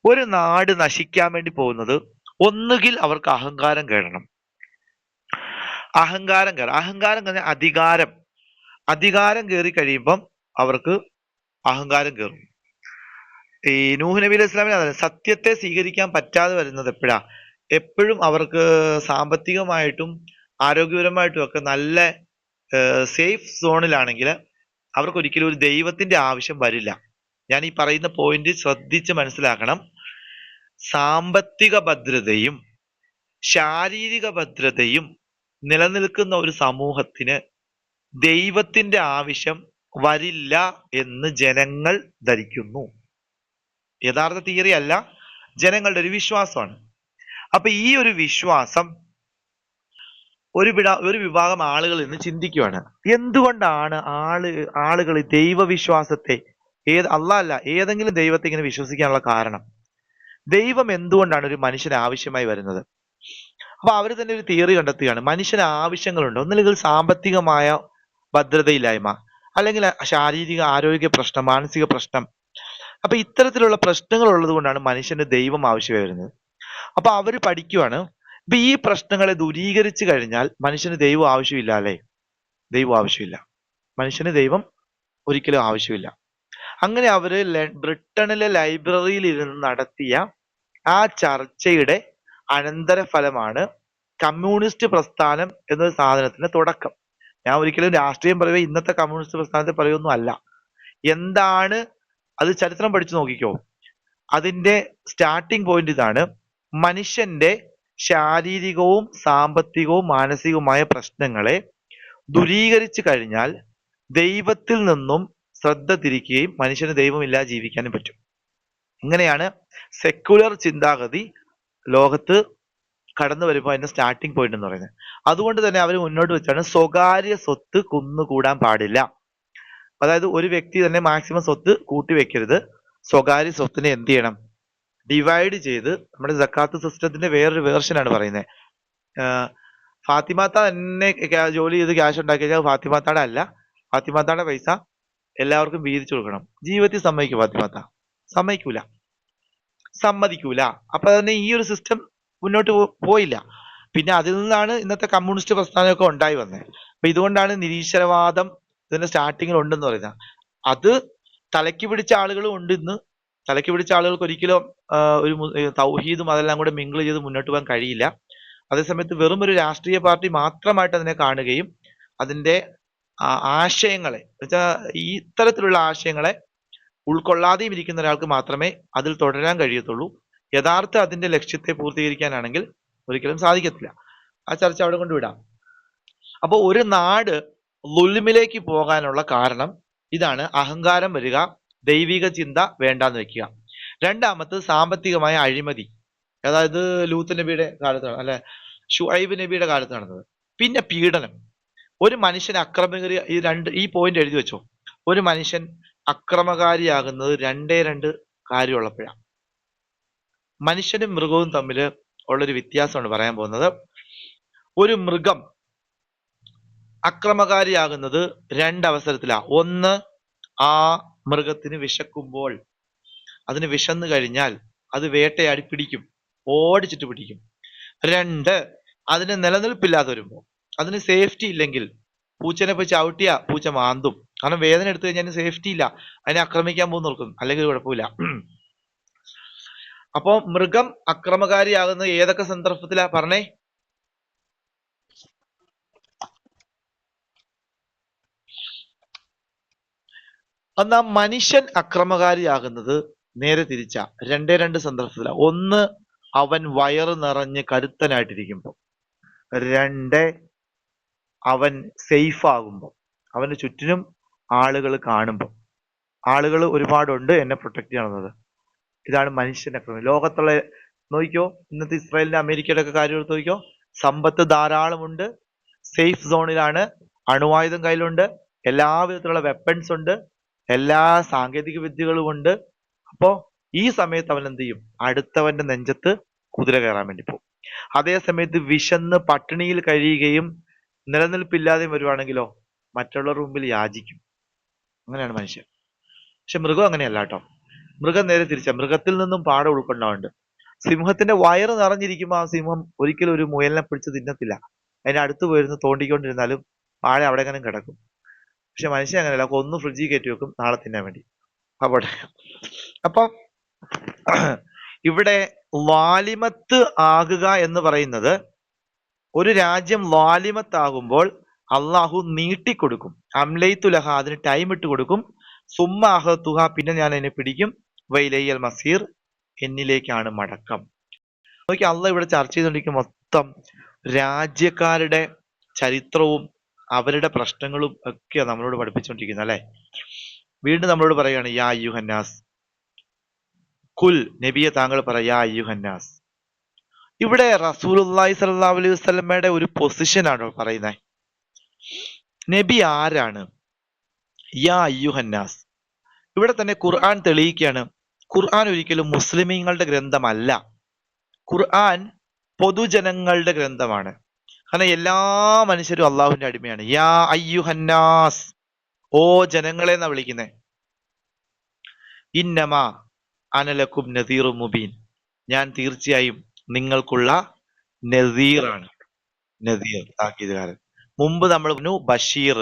ഒരു നാട് നശിക്കാൻ വേണ്ടി പോകുന്നത് ഒന്നുകിൽ അവർക്ക് അഹങ്കാരം കയറണം. അഹങ്കാരം കഴിഞ്ഞാൽ അധികാരം. അധികാരം കയറി കഴിയുമ്പം അവർക്ക് അഹങ്കാരം കയറും. ഈ നൂഹ് നബി അലൈഹി ഇസ്ലാമിന് അതല്ല, സത്യത്തെ സ്വീകരിക്കാൻ പറ്റാതെ വരുന്നത് എപ്പോഴാ? എപ്പോഴും അവർക്ക് സാമ്പത്തികമായിട്ടും ആരോഗ്യപരമായിട്ടും ഒക്കെ നല്ല സേഫ് സോണിലാണെങ്കിൽ അവർക്ക് ഒരിക്കലും ഒരു ദൈവത്തിന്റെ ആവശ്യം വരില്ല. ഞാൻ ഈ പറയുന്ന പോയിന്റ് ശ്രദ്ധിച്ച് മനസ്സിലാക്കണം. സാമ്പത്തിക ഭദ്രതയും ശാരീരിക ഭദ്രതയും നിലനിൽക്കുന്ന ഒരു സമൂഹത്തിന് ദൈവത്തിന്റെ ആവശ്യം വരില്ല എന്ന് ജനങ്ങൾ ധരിക്കുന്നു. യഥാർത്ഥ തിയറി അല്ല, ജനങ്ങളുടെ ഒരു വിശ്വാസമാണ്. അപ്പൊ ഈ ഒരു വിശ്വാസം ഒരു വിഭാഗം ആളുകൾ ഇന്ന് ചിന്തിക്കുകയാണ്, എന്തുകൊണ്ടാണ് ആളുകൾ ദൈവവിശ്വാസത്തെ അല്ല ഏതെങ്കിലും ദൈവത്തെ ഇങ്ങനെ വിശ്വസിക്കാനുള്ള കാരണം? ദൈവം എന്തുകൊണ്ടാണ് ഒരു മനുഷ്യന് ആവശ്യമായി വരുന്നത്? അപ്പൊ അവർ തന്നെ ഒരു തിയറി കണ്ടെത്തുകയാണ്, മനുഷ്യന് ആവശ്യങ്ങളുണ്ട്. ഒന്നില്ലെങ്കിൽ സാമ്പത്തികമായ ഭദ്രതയില്ലായ്മ, അല്ലെങ്കിൽ ശാരീരിക ആരോഗ്യ പ്രശ്നം, മാനസിക പ്രശ്നം. അപ്പൊ ഇത്തരത്തിലുള്ള പ്രശ്നങ്ങൾ ഉള്ളത് കൊണ്ടാണ് മനുഷ്യന് ദൈവം ആവശ്യമായി വരുന്നത്. അപ്പൊ അവര് പഠിക്കുവാണ്, ഇപ്പൊ ഈ പ്രശ്നങ്ങളെ ദൂരീകരിച്ചു കഴിഞ്ഞാൽ മനുഷ്യന് ദൈവം ആവശ്യമില്ല അല്ലേ? ദൈവം ആവശ്യമില്ല, മനുഷ്യന് ദൈവം ഒരിക്കലും ആവശ്യമില്ല. അങ്ങനെ അവര് ബ്രിട്ടനിലെ ലൈബ്രറിയിൽ ഇരുന്ന് നടത്തിയ ആ ചർച്ചയുടെ അനന്തരഫലമാണ് കമ്മ്യൂണിസ്റ്റ് പ്രസ്ഥാനം എന്നൊരു സാധനത്തിന്റെ തുടക്കം. ഞാൻ ഒരിക്കലും രാഷ്ട്രീയം പറയുക ഇന്നത്തെ കമ്മ്യൂണിസ്റ്റ് പ്രസ്ഥാനത്തെ പറയുകയൊന്നും അല്ല. എന്താണ് അത്? ചരിത്രം പഠിച്ചു നോക്കിക്കോ. അതിന്റെ സ്റ്റാർട്ടിംഗ് പോയിന്റ് ഇതാണ്: മനുഷ്യന്റെ ശാരീരികവും സാമ്പത്തികവും മാനസികവുമായ പ്രശ്നങ്ങളെ ദൂരീകരിച്ചു കഴിഞ്ഞാൽ ദൈവത്തിൽ നിന്നും ശ്രദ്ധ തിരിക്കുകയും മനുഷ്യന് ദൈവമില്ലാതെ ജീവിക്കാനും പറ്റും. ഇങ്ങനെയാണ് സെക്യുലർ ചിന്താഗതി ലോകത്ത് കടന്നു വരുമ്പോൾ അതിന്റെ സ്റ്റാർട്ടിംഗ് പോയിന്റ് എന്ന് പറയുന്നത്. അതുകൊണ്ട് തന്നെ അവർ മുന്നോട്ട് വെച്ചാണ് സ്വകാര്യ സ്വത്ത് കുന്നുകൂടാൻ പാടില്ല. അതായത് ഒരു വ്യക്തി തന്നെ മാക്സിമം സ്വത്ത് കൂട്ടി വെക്കരുത്. സ്വകാര്യ സ്വത്തിനെ എന്ത് ചെയ്യണം? ഡിവൈഡ് ചെയ്ത്, നമ്മുടെ സക്കാത്ത് സിസ്റ്റത്തിന്റെ വേറൊരു വേർഷനാണ് പറയുന്നത്. ഫാത്തിമാത്ത തന്നെ ജോലി ചെയ്ത് ക്യാഷ് ഉണ്ടാക്കി കഴിഞ്ഞാൽ ഫാത്തിമാത്താടെ അല്ല, ഫാത്തിമാത്താടെ പൈസ എല്ലാവർക്കും വീതിച്ചു കൊടുക്കണം. ജീവിതത്തിൽ സമ്മതിക്കും ഫാത്തിമാത്ത? സമ്മതിക്കൂല. അപ്പൊ തന്നെ ഈ ഒരു സിസ്റ്റം മുന്നോട്ട് പോയില്ല. പിന്നെ അതിൽ നിന്നാണ് ഇന്നത്തെ കമ്മ്യൂണിസ്റ്റ് പ്രസ്ഥാനമൊക്കെ ഉണ്ടായി വന്നത്. അപ്പൊ ഇതുകൊണ്ടാണ് നിരീശ്വരവാദം ഇതിന്റെ സ്റ്റാർട്ടിങ്ങിൽ ഉണ്ടെന്ന് പറയുന്നത്. അത് തലയ്ക്ക് പിടിച്ച ആളുകളും ഉണ്ട് ഇന്ന്. തലയ്ക്ക് പിടിച്ച ആളുകൾക്ക് ഒരിക്കലും ഒരു തൗഹീദും അതെല്ലാം കൂടെ മിങ്കിൾ ചെയ്ത് മുന്നോട്ട് പോകാൻ കഴിയില്ല. അതേസമയത്ത് വെറും ഒരു രാഷ്ട്രീയ പാർട്ടി മാത്രമായിട്ട് അതിനെ കാണുകയും അതിന്റെ ആശയങ്ങളെ ഈ ഇത്തരത്തിലുള്ള ആശയങ്ങളെ ഉൾക്കൊള്ളാതെയും ഇരിക്കുന്ന ഒരാൾക്ക് മാത്രമേ അതിൽ തുടരാൻ കഴിയത്തുള്ളൂ. യഥാർത്ഥ അതിന്റെ ലക്ഷ്യത്തെ പൂർത്തീകരിക്കാനാണെങ്കിൽ ഒരിക്കലും സാധിക്കത്തില്ല. ആ ചർച്ച അവിടെ കൊണ്ടുവിടാം. അപ്പൊ ഒരു നാട് ളുൽമിലേക്ക് പോകാനുള്ള കാരണം ഇതാണ്: അഹങ്കാരം വരിക, ദൈവിക ചിന്ത വേണ്ടാന്ന് വെക്കുക. രണ്ടാമത്തത് സാമ്പത്തികമായ അഴിമതി, അതായത് ലൂത്ത് നബിയുടെ കാലത്താണ്, അല്ലെ ഷുഐബ് നബിയുടെ കാലത്ത് നടന്നത്. പിന്നെ പീഡനം. ഒരു മനുഷ്യൻ അക്രമകാരി, ഈ പോയിന്റ് എഴുതി വെച്ചോ. ഒരു മനുഷ്യൻ അക്രമകാരിയാകുന്നത് രണ്ട് കാര്യമുള്ളപ്പോഴാണ്. മനുഷ്യനും മൃഗവും തമ്മിൽ ഉള്ളൊരു വ്യത്യാസമാണ് പറയാൻ പോകുന്നത്. ഒരു മൃഗം അക്രമകാരിയാകുന്നത് രണ്ടവസരത്തിലാണ്. ഒന്ന്, ആ മൃഗത്തിന് വിശക്കുമ്പോൾ, അതിന് വിശന്നു കഴിഞ്ഞാൽ അത് വേട്ടയാടി പിടിക്കും, ഓടിച്ചിട്ട് പിടിക്കും. രണ്ട്, അതിന് നിലനിൽപ്പില്ലാതെ വരുമ്പോൾ, അതിന് സേഫ്റ്റി ഇല്ലെങ്കിൽ, പൂച്ചനെ പോയി ചവിട്ടിയാ പൂച്ച മാന്തും. കാരണം വേദന എടുത്തു കഴിഞ്ഞാൽ അതിന് സേഫ്റ്റി ഇല്ല, അതിനെ ആക്രമിക്കാൻ പോകുന്ന നോക്കും, അല്ലെങ്കിൽ കുഴപ്പമില്ല. അപ്പോ മൃഗം അക്രമകാരിയാകുന്നത് ഏതൊക്കെ സന്ദർഭത്തിലാ പറഞ്ഞേ? എന്നാ മനുഷ്യൻ അക്രമകാരിയാകുന്നത് നേരെ തിരിച്ചാ. രണ്ട് സന്ദർഭത്തിലാ. ഒന്ന്, അവൻ വയറ് നിറഞ്ഞ് കരുത്തനായിട്ടിരിക്കുമ്പോൾ. രണ്ട്, അവൻ സേഫ് ആകുമ്പോൾ, അവന് ചുറ്റിനും ആളുകൾ കാണുമ്പോൾ. ആളുകൾ ഒരുപാടുണ്ട് എന്നെ പ്രൊട്ടക്ട് ചെയ്യണമെന്നത്. ഇതാണ് മനുഷ്യൻ അക്രമം. ലോകത്തുള്ള നോക്കിക്കോ, ഇന്നത്തെ ഇസ്രായേലിന്റെ അമേരിക്കയുടെ ഒക്കെ കാര്യം എടുത്ത് നോക്കിക്കോ. സമ്പത്ത് ധാരാളമുണ്ട്, സേഫ് സോണിലാണ്, അണുവായുധം കയ്യിലുണ്ട്, എല്ലാവിധത്തിലുള്ള വെപ്പൺസ് ഉണ്ട്, എല്ലാ സാങ്കേതിക വിദ്യകളും ഉണ്ട്. അപ്പോ ഈ സമയത്ത് അവൻ എന്ത് ചെയ്യും? അടുത്തവന്റെ നെഞ്ചത്ത് കുതിര കയറാൻ വേണ്ടി പോകും. അതേ സമയത്ത് വിശന്ന് പട്ടിണിയിൽ കഴിയുകയും നിലനിൽപ്പില്ലാതെയും വരുവാണെങ്കിലോ മറ്റുള്ളവരുടെ മുമ്പിൽ യാചിക്കും. അങ്ങനെയാണ് മനുഷ്യൻ. പക്ഷെ മൃഗം അങ്ങനെയല്ല കേട്ടോ. മൃഗം നേരെ തിരിച്ചാ. മൃഗത്തിൽ നിന്നും പാഠം ഉൾക്കൊണ്ടാവുണ്ട്. സിംഹത്തിന്റെ വയറ് നിറഞ്ഞിരിക്കുമ്പോൾ ആ സിംഹം ഒരിക്കലും ഒരു മുയലിനെ പിടിച്ച് തിന്നത്തില്ല. അതിന്റെ അടുത്ത് പോയിരുന്ന് തോണ്ടിക്കൊണ്ടിരുന്നാലും വാഴ അവിടെ എങ്ങനെ കിടക്കും. പക്ഷെ മനുഷ്യൻ അങ്ങനെയല്ല, ഒന്ന് ഫ്രിഡ്ജിൽ കയറ്റി വെക്കും നാളെ തിന്നാൻ വേണ്ടി. അപ്പോൾ അപ്പം ഇവിടെ വാലിമത്ത് ആകുക എന്ന് പറയുന്നത്, ഒരു രാജ്യം വാലിമത്താകുമ്പോൾ അള്ളാഹു നീട്ടിക്കൊടുക്കും. അംലൈത്തുലഹ, അതിന് ടൈം ഇട്ട് കൊടുക്കും. സുമ്മ അഹത്തുഹ, പിന്നെ ഞാൻ അതിനെ പിടിക്കും. വൈലയ്യൽ മസീർ, എന്നിലേക്കാണ് മടക്കം. നോക്കി, അള്ളാഹ് ഇവിടെ ചർച്ച ചെയ്തുകൊണ്ടിരിക്കുന്ന മൊത്തം രാജ്യക്കാരുടെ ചരിത്രവും അവരുടെ പ്രശ്നങ്ങളും ഒക്കെ നമ്മളോട് പഠിപ്പിച്ചുകൊണ്ടിരിക്കുന്നത് അല്ലെ. വീണ്ടും നമ്മളോട് പറയുകയാണ് യാ അയ്യുഹന്നാസ്, കുൽ നബിയെ താങ്കൾ പറ യാ അയ്യുഹന്നാസ്. ഇവിടെ റസൂലുള്ളാഹി സ്വല്ലല്ലാഹു അലൈഹി വസല്ലമയുടെ ഒരു പൊസിഷൻ ആണ് പറയുന്നത്. നബി ആരാണ്? യാ അയ്യുഹന്നാസ്. ഇവിടെ തന്നെ ഖുർആൻ തെളിയിക്കുകയാണ്, ഖുർആൻ ഒരിക്കലും മുസ്ലിമീങ്ങളുടെ ഗ്രന്ഥമല്ല. ഖുർആൻ പൊതുജനങ്ങളുടെ ഗ്രന്ഥമാണ്. കാരണം എല്ലാ മനുഷ്യരും അള്ളാഹുവിന്റെ അടിമയാണ്. യാ അയ്യുഹന്നാസ്, ഓ ജനങ്ങളെ എന്നാ വിളിക്കുന്നത്. ഇന്നമാ അനലക്കും നദീറും മുബീൻ, ഞാൻ തീർച്ചയായും നിങ്ങൾക്കുള്ള നദീറാണ്. നദീർ താക്കീതുകാരൻ. മുമ്പ് നമ്മൾ പറഞ്ഞു ബഷീർ.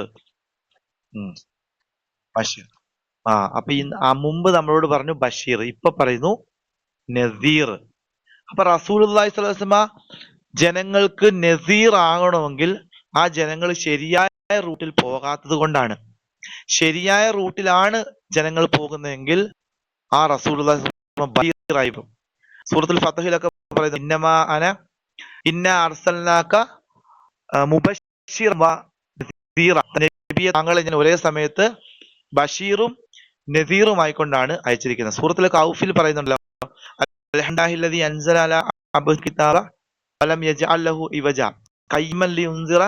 ബഷീർ. അപ്പൊ മുമ്പ് നമ്മളോട് പറഞ്ഞു ബഷീർ, ഇപ്പൊ പറയുന്നു നദീർ. അപ്പൊ റസൂലുള്ളാഹി സ്വല്ലല്ലാഹു അലൈഹി വസല്ലമ ജനങ്ങൾക്ക് നസീർ ആകണമെങ്കിൽ ആ ജനങ്ങൾ ശരിയായ റൂട്ടിൽ പോകാത്തത് കൊണ്ടാണ്. ശരിയായ റൂട്ടിലാണ് ജനങ്ങൾ പോകുന്നതെങ്കിൽ ആ റസൂലുള്ളാഹി ബഷീറായി പോകും. സൂറത്തുൽ ഫത്ഹിലൊക്കെ പറയുന്നത് ഇന്നമാ അന ഇന്ന അർസൽനാക മുബശ്ശിറൻ വ നസീറ, നബിയെ താങ്കളെ ഞാൻ ഒരേ സമയത്ത് ബഷീറും നസീറുമായിക്കൊണ്ടാണ് അയച്ചിരിക്കുന്നത്. സൂറത്തുൽ കൗഫിൽ പറയുന്നുണ്ടല്ലോ അൽഹംദുലില്ലാഹില്ലദീ അൻസല അലാ അബ്ദിൽ കിതാബ വലം യജ്അൽ ലഹു ഇവജ ഖയ്യിമൻ ലിയുൻസിറ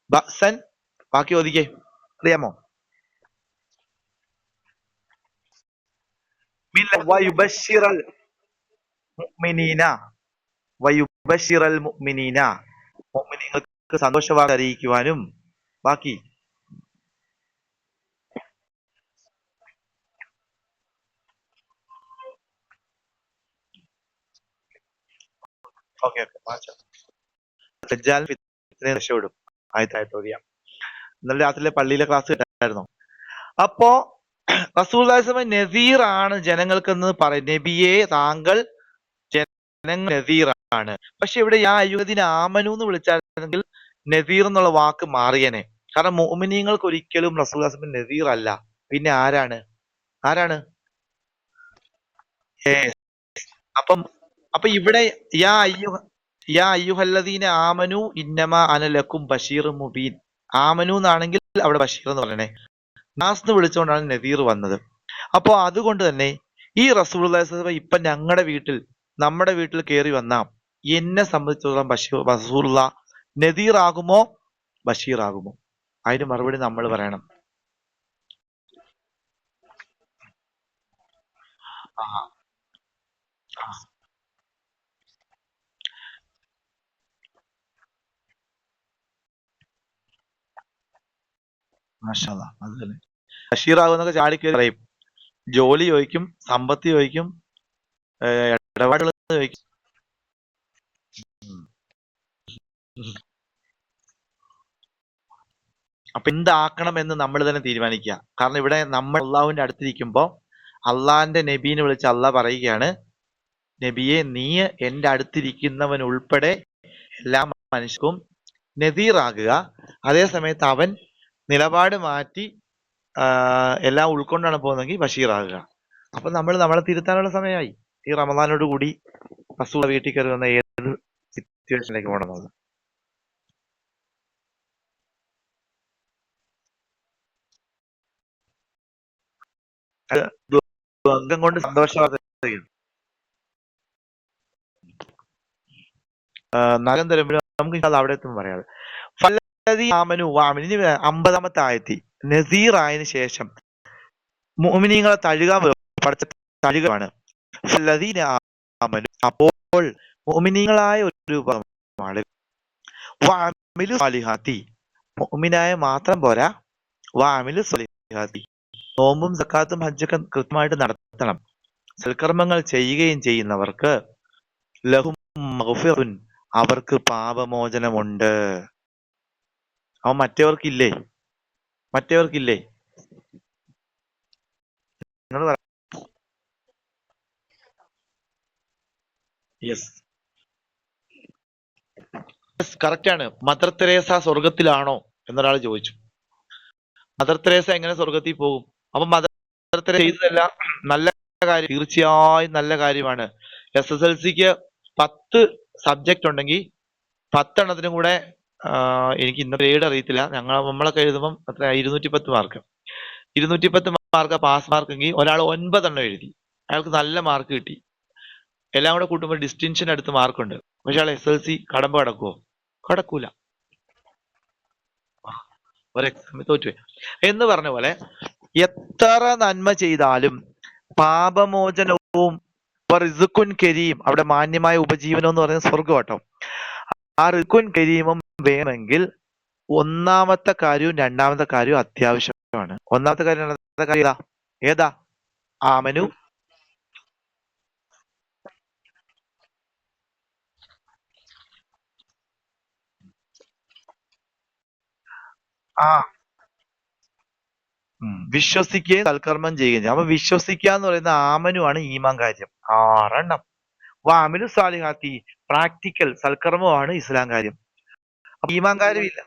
ബഅസൻ. ബാക്കി ഓതിക്കേ, അറിയാമോ? വയുബശ്ശിറൽ മുഅ്മിനീന, വയുബശ്ശിറൽ മുഅ്മിനീന, മുഅ്മിനീങ്ങൾക്ക് സന്തോഷവാർത്ത അറിയിക്കുവാനും. ബാക്കി ഓക്കെ രക്ഷപ്പെടും. ആയത്തായിട്ട് ഓതിയാം. ഇന്നലെ രാത്രിയിലെ പള്ളിയിലെ ക്ലാസ് കേട്ടായിരുന്നു. അപ്പോ റസൂലുള്ളാഹി സ്വല്ലല്ലാഹു അലൈഹി വസല്ലം നസീർ ആണ് ജനങ്ങൾക്കെന്ന് പറയും. നബിയെ താങ്കൾ ജനങ്ങൾ നസീറാണ്. പക്ഷെ ഇവിടെ യാ അയ്യുഹല്ലദീന ആമനു എന്ന് വിളിച്ചായിരുന്നെങ്കിൽ നസീർ എന്നുള്ള വാക്ക് മാറിയനെ. കാരണം മുഅ്മിനീങ്ങൾക്ക് ഒരിക്കലും റസൂലുള്ളാഹി സ്വല്ലല്ലാഹു അലൈഹി വസല്ലം നസീർ അല്ല. പിന്നെ ആരാണ്? അപ്പൊ ഇവിടെ യാ അയ്യുഹല്ലദീന ആമനു ഇന്നമാ അന ലക്കും ബഷീറും മുബീൻ. ആമനു എന്നാണെങ്കിൽ അവിടെ ബഷീർ എന്ന് പറയണേ. നാസ് എന്ന് വിളിച്ചുകൊണ്ടാണ് നദീർ വന്നത്. അപ്പോ അതുകൊണ്ട് തന്നെ ഈ റസൂലുള്ളാഹി സ്വല്ലല്ലാഹു അലൈഹി വസല്ലം ഇപ്പൊ ഞങ്ങളുടെ വീട്ടിൽ, നമ്മുടെ വീട്ടിൽ കയറി വന്ന എന്നെ സംബന്ധിച്ചിടത്തോളം റസൂലുള്ള നദീർ ആകുമോ ബഷീർ ആകുമോ? അതിന് മറുപടി നമ്മൾ പറയണം. മാഷാ അല്ലാഹ്. അത് തന്നെ ബഷീർ ആകുന്നൊക്കെ ചാടിക്കയറി പറയും. ജോലി ചോദിക്കും, സമ്പത്ത് ചോദിക്കും, ഇടപാടുകൾ ചോദിക്കും. അപ്പൊ എന്താക്കണം എന്ന് നമ്മൾ തന്നെ തീരുമാനിക്കുക. കാരണം ഇവിടെ നമ്മൾ അള്ളാഹുവിന്റെ അടുത്തിരിക്കുമ്പോ അള്ളാഹിന്റെ നബീനെ വിളിച്ച് അള്ളാഹ് പറയുകയാണ്, നബിയെ നീ എന്റെ അടുത്തിരിക്കുന്നവൻ ഉൾപ്പെടെ എല്ലാ മനുഷ്യർക്കും നദീർ ആകുക. അതേ സമയത്ത് അവൻ നിലപാട് മാറ്റി എല്ലാം ഉൾക്കൊണ്ടാണ് പോകുന്നതെങ്കിൽ ബഷീർ ആകുക. അപ്പൊ നമ്മൾ നമ്മളെ തിരുത്താനുള്ള സമയമായി. ഈ റമദാനോട് കൂടി റസൂൽ വീട്ടിൽ കയറി വന്ന ഏത് സിറ്റുവേഷനിലേക്ക് പോകണമെന്നത്. അംഗം കൊണ്ട് സന്തോഷവാർത്ത നരം തരുമ്പോഴും നമുക്ക് അവിടെ എത്തും പറയാതെ. ആമനു വാമിന് 50-ാമത്തെ ആയത്തി നസീർ ആയതിനു ശേഷം മുഅ്മിനീങ്ങളെ തഴുകാണ്. അപ്പോൾ മുഅ്മിനീങ്ങളായ ഒരു മുഅ്മിനായ മാത്രം പോരാ, വഅമിലു സ്വലിഹാത്തി, നോമ്പും സക്കാത്തും ഹജ്ജൊക്കെ കൃത്യമായിട്ട് നടത്തണം. സൽക്കർമ്മങ്ങൾ ചെയ്യുകയും ചെയ്യുന്നവർക്ക് ലഹും മഗ്ഫിറത്തുൻ, അവർക്ക് പാപമോചനമുണ്ട്. അവൻ മറ്റവർക്കില്ലേ? നിങ്ങൾ പറ. യെസ്, കറക്റ്റ് ആണ്. മദർ തെരേസ സ്വർഗത്തിലാണോ എന്നൊരാൾ ചോദിച്ചു. മദർ തെരേസ എങ്ങനെ സ്വർഗത്തിൽ പോകും? അപ്പൊ മദർ തെരേസ ചെയ്തതെല്ലാം നല്ല കാര്യം, തീർച്ചയായും നല്ല കാര്യമാണ്. SSLCക്ക് 10 സബ്ജക്റ്റ് ഉണ്ടെങ്കിൽ 10 എണ്ണത്തിനും കൂടെ എനിക്ക് ഇന്ന ഗ്രേഡ് അറിയത്തില്ല, നമ്മളൊക്കെ എഴുതുമ്പം അത്ര 210 മാർക്ക്. 210 മാർക്ക് പാസ് മാർക്കെങ്കിൽ ഒരാൾ 9 എണ്ണം എഴുതി, അയാൾക്ക് നല്ല മാർക്ക് കിട്ടി. എല്ലാം കൂടെ കൂട്ടുമ്പോൾ ഡിസ്റ്റിങ്ഷൻ അടുത്ത് മാർക്കുണ്ട്. പക്ഷെ അയാൾ SLC കടമ്പ കടക്കുവോ? കടക്കൂല, ഒരു എക്സാമിൽ തോറ്റുപോയി. എന്ന് പറഞ്ഞ പോലെ എത്ര നന്മ ചെയ്താലും പാപമോചനവും റിസുക്കുൻ കരീം, അവിടെ മാന്യമായ ഉപജീവനം എന്ന് പറയുന്നത് സ്വർഗം കേട്ടോ. ആ റിസുക്കുൻ കരീമും വേണമെങ്കിൽ ഒന്നാമത്തെ കാര്യവും രണ്ടാമത്തെ കാര്യവും അത്യാവശ്യമാണ്. ഒന്നാമത്തെ കാര്യം രണ്ടാമത്തെ കാര്യം ഏതാ? ആമനു ആ വിശ്വസിക്കുകയും സൽക്കർമ്മം ചെയ്യുകയും ചെയ്യും. അപ്പൊ വിശ്വസിക്കുക എന്ന് പറയുന്ന ആമനുമാണ് ഈമാൻ കാര്യം. 6 വാമിലു സാലിഹാത്തി, പ്രാക്ടിക്കൽ സൽക്കർമ്മമാണ് ഇസ്ലാം കാര്യം. അപ്പൊ ഈമാൻ കാര്യം ഇല്ല.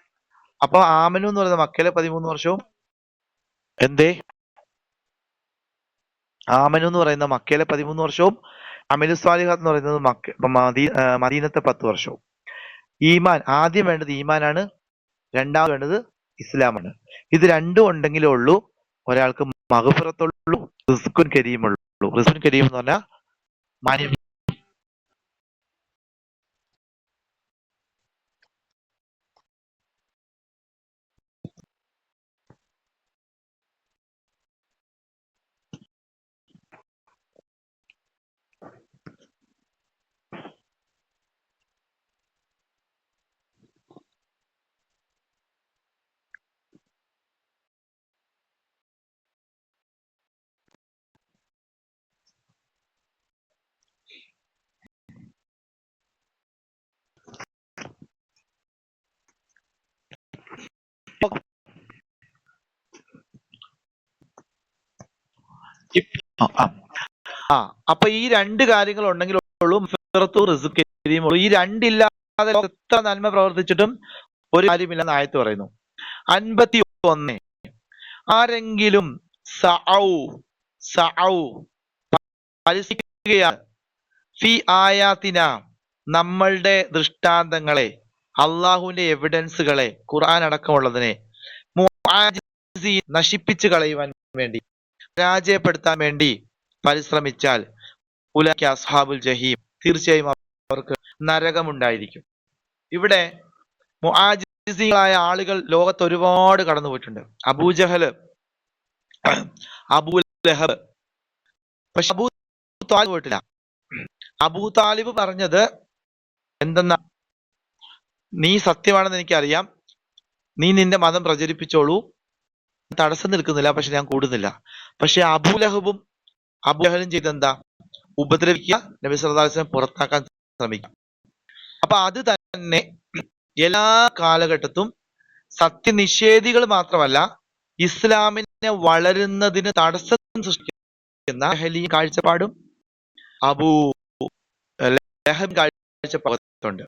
അപ്പൊ ആമനു എന്ന് പറയുന്ന മക്കയിലെ 13 വർഷവും എന്തേ? ആമനു എന്ന് പറയുന്ന മക്കയിലെ 13 വർഷവും അമിലു സാലിഹാത്ത് എന്ന് പറയുന്നത് മദീനത്തെ 10 വർഷവും. ഈമാൻ ആദ്യം വേണ്ടത് ഈമാനാണ്, രണ്ടാമത് വേണ്ടത് ഇസ്ലാമാണ്. ഇത് രണ്ടും ഉണ്ടെങ്കിലേ ഉള്ളൂ ഒരാൾക്ക് മഗ്ഫിറത്തുള്ളൂ, റിസ്കുൻ കരീമുള്ളൂ. റിസ്കുൻ കരീം എന്ന് പറഞ്ഞാൽ മാന്യം. അപ്പൊ ഈ രണ്ട് കാര്യങ്ങൾ ഉണ്ടെങ്കിലുള്ളൂ റിസ്ക് കരീമുള്ളൂ. ഈ രണ്ടില്ലാതെ എത്ര നന്മ പ്രവർത്തിച്ചിട്ടും ഒരു കാര്യമില്ലെന്ന് ആയത്ത് പറയുന്നു. 51 ആരെങ്കിലും പരിശ്രമിക്കുകയാണ് ഫി ആയാത്തിന, നമ്മളുടെ ദൃഷ്ടാന്തങ്ങളെ, അള്ളാഹുവിന്റെ എവിഡൻസുകളെ, ഖുർആൻ അടക്കമുള്ളതിനെ നശിപ്പിച്ചു കളയുവാൻ വേണ്ടി, പരാജയപ്പെടുത്താൻ വേണ്ടി പരിശ്രമിച്ചാൽ ഉലൈക അസ്ഹാബുൽ ജഹീം, തീർച്ചയായും അവർക്ക് നരകമുണ്ടായിരിക്കും. ഇവിടെ മുആജിസീങ്ങളായ ആളുകൾ ലോകത്ത് ഒരുപാട് കടന്നുപോയിട്ടുണ്ട്. അബൂജഹൽ, അബൂ ലഹബ്. പക്ഷെ അബൂ താലിബ് പോയിട്ടില്ല. അബൂ താലിബ് പറഞ്ഞത് എന്തെന്നാ? നീ സത്യമാണെന്ന് എനിക്കറിയാം, നീ നിന്റെ മതം പ്രചരിപ്പിച്ചോളൂ, തടസ്സം നിൽക്കുന്നില്ല, പക്ഷെ ഞാൻ കൂടുന്നില്ല. പക്ഷെ അബൂലഹബും അബൂജഹലും ചെയ്തെന്താ? ഉപദ്രവിക്കുക, നബി സല്ലല്ലാഹു അലൈഹി വസല്ലം പുറത്താക്കാൻ ശ്രമിക്കുക. അപ്പൊ അത് തന്നെ എല്ലാ കാലഘട്ടത്തും സത്യനിഷേധികൾ മാത്രമല്ല, ഇസ്ലാമിനെ വളരുന്നതിന് തടസ്സം സൃഷ്ടിക്കുന്ന ജഹലി കാഴ്ചപ്പാടും അബൂ ലഹബ് കാഴ്ചപ്പാടുണ്ട്.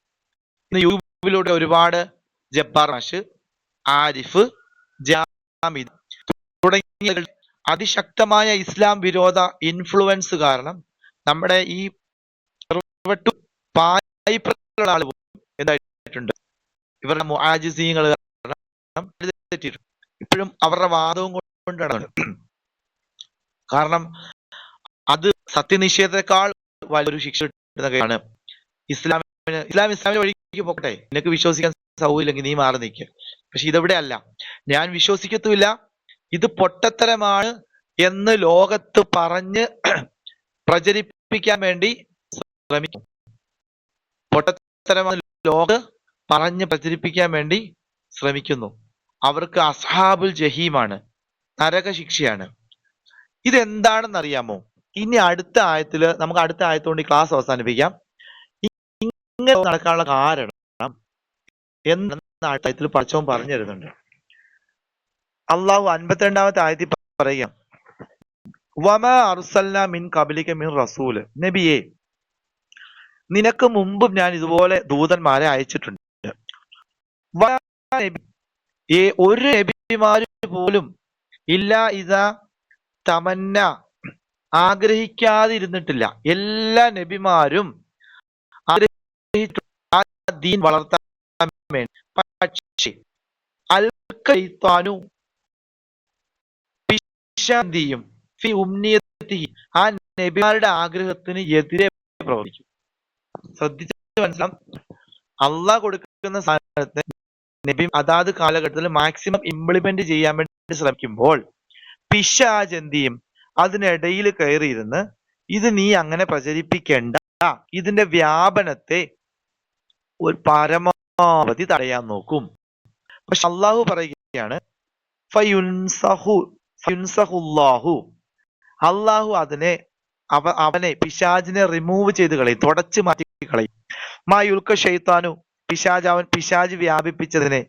ഇന്ന് യൂട്യൂബിലൂടെ ഒരുപാട് ജബ്ബാർ മാഷ്, ആരിഫ്, ജാമിദ് തുടങ്ങിയ അതിശക്തമായ ഇസ്ലാം വിരോധ ഇൻഫ്ലുവൻസ് കാരണം നമ്മുടെ ഈ പായ്പുള്ള ആള് എന്തായിട്ടുണ്ട്? ഇവരുടെ മുആജിസീങ്ങൾ കാരണം തെറ്റിയിട്ടുണ്ട്. ഇപ്പോഴും അവരുടെ വാദവും കൊണ്ടാണ്. കാരണം അത് സത്യനിഷേധത്തെക്കാൾ വലിയൊരു ശിക്ഷ കിട്ടുന്നതാണ്. ഇസ്ലാമിന്റെ വഴിക്ക് പോകട്ടെ, നിനക്ക് വിശ്വസിക്കാൻ സൗകര്യമില്ലെങ്കിൽ നീ മാറി നിൽക്കുക. പക്ഷെ ഇതെവിടെ അല്ല. ഞാൻ വിശ്വസിക്കത്തുമില്ല, ഇത് പൊട്ടത്തരമാണ് എന്ന് ലോകത്ത് പറഞ്ഞ് പ്രചരിപ്പിക്കാൻ വേണ്ടി ശ്രമിക്കും. പൊട്ടത്തരമാണ് ലോകത്ത് പറഞ്ഞ് പ്രചരിപ്പിക്കാൻ വേണ്ടി ശ്രമിക്കുന്നു. അവർക്ക് അസ്ഹാബുൽ ജഹീമാണ്, നരക ശിക്ഷയാണ്. ഇതെന്താണെന്ന് അറിയാമോ? ഇനി അടുത്ത ആയത്തില്, നമുക്ക് അടുത്ത ആയത്തുകൊണ്ട് ഈ ക്ലാസ് അവസാനിപ്പിക്കാം. ഇങ്ങനെ നടക്കാനുള്ള കാരണം എന്ന ആയത്തിൽ പടച്ചവൻ പറഞ്ഞു തരുന്നുണ്ട്. അള്ളാഹു 52-ാമത്തെ ആയത്തിൽ പറയുക, വമാ അർസൽനാ മിൻ ഖബ്ലിക മിൻ റസൂൽ, നബിയെ നിനക്ക് മുമ്പും ഞാൻ ഇതുപോലെ ദൂതന്മാരെ അയച്ചിട്ടുണ്ട്. ഒരു നബിമാര് പോലും ഇല്ല ഇതാ തമന്ന, ആഗ്രഹിക്കാതിരുന്നിട്ടില്ല. എല്ലാ നബിമാരും ദീൻ വളർത്താൻ വേണ്ടി, പക്ഷേ അൽക്കൈത്താനു പിശാചിയും ഫി ഉംനിയത്തിഹി ആ നബിമാരുടെ ആഗ്രഹത്തിന് എതിരെ പ്രവർത്തിക്കും. ശ്രദ്ധിച്ച് മനസ്സിലാവും. അള്ളാഹ് കൊടുക്കുന്ന സാധനത്തെ നബി അതാത് കാലഘട്ടത്തിൽ മാക്സിമം ഇംപ്ലിമെന്റ് ചെയ്യാൻ വേണ്ടി ശ്രമിക്കുമ്പോൾ പിശാച് എന്ത് ചെയ്യും? അതിനിടയിൽ കയറിയിരുന്ന് ഇത് നീ അങ്ങനെ പ്രചരിപ്പിക്കേണ്ട, ഇതിന്റെ വ്യാപനത്തെ ഒരു പരമാവധി തടയാൻ നോക്കും. പക്ഷെ അള്ളാഹു പറയുകയാണ് അള്ളാഹു അവനെ പിശാചിനെ റിമൂവ് ചെയ്ത് കളയും, തുടച്ചു മാറ്റി കളയും. മാ യുൽക്ക ഷൈത്താനു പിശാജ് വ്യാപിപ്പിച്ചതിനെ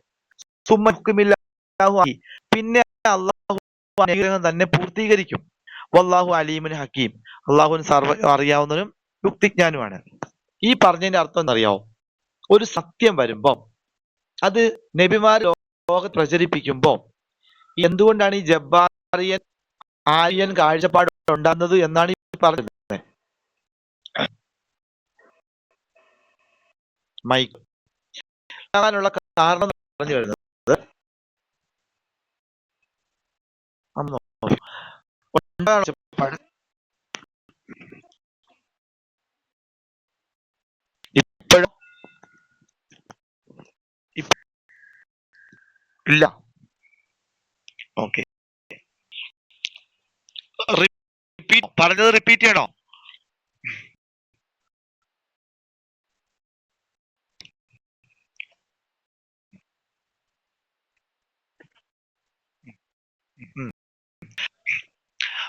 പിന്നെ അള്ളാഹു അനുഗ്രഹം തന്നെ പൂർത്തീകരിക്കും. വല്ലാഹു അലീമുൻ ഹക്കീം, അള്ളാഹുവിന് സർവ്വ അറിയാവുന്നവനും യുക്തിജ്ഞാനുമാണ്. ഈ പറഞ്ഞതിന്റെ അർത്ഥം എന്നറിയാവോ? ഒരു സത്യം വരുമ്പോ അത് നബിമാർ ലോകത്ത് പ്രചരിപ്പിക്കുമ്പോ എന്തുകൊണ്ടാണ് ഈ ജബ്ബാറിയൻ ആര്യൻ കാഴ്ചപ്പാട് ഉണ്ടാകുന്നത് എന്നാണ് ഈ പറഞ്ഞത്. മൈക്ക് ാനുള്ള കാരണം പറഞ്ഞു വരുന്നത് ഇപ്പോഴും ഇല്ല. ഓക്കെ, പറഞ്ഞത് റിപ്പീറ്റ് ചെയ്യണോ?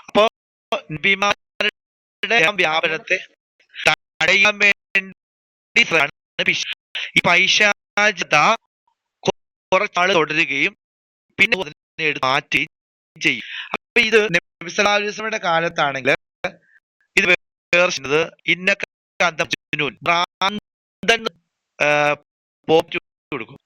അപ്പോ നബിമാരുടെ വ്യാപനത്തെ തടയാൻ വേണ്ടി ഈ പൈശാചികത കുറച്ചാൾ തുടരുകയും പിന്നെ മാറ്റുകയും ചെയ്യും. അപ്പൊ ഇത് നബി സല്ലല്ലാഹു അലൈഹി വസല്ലമയുടെ കാലത്താണെങ്കിൽ ഇത് വേർക്കുന്നത് കൊടുക്കും.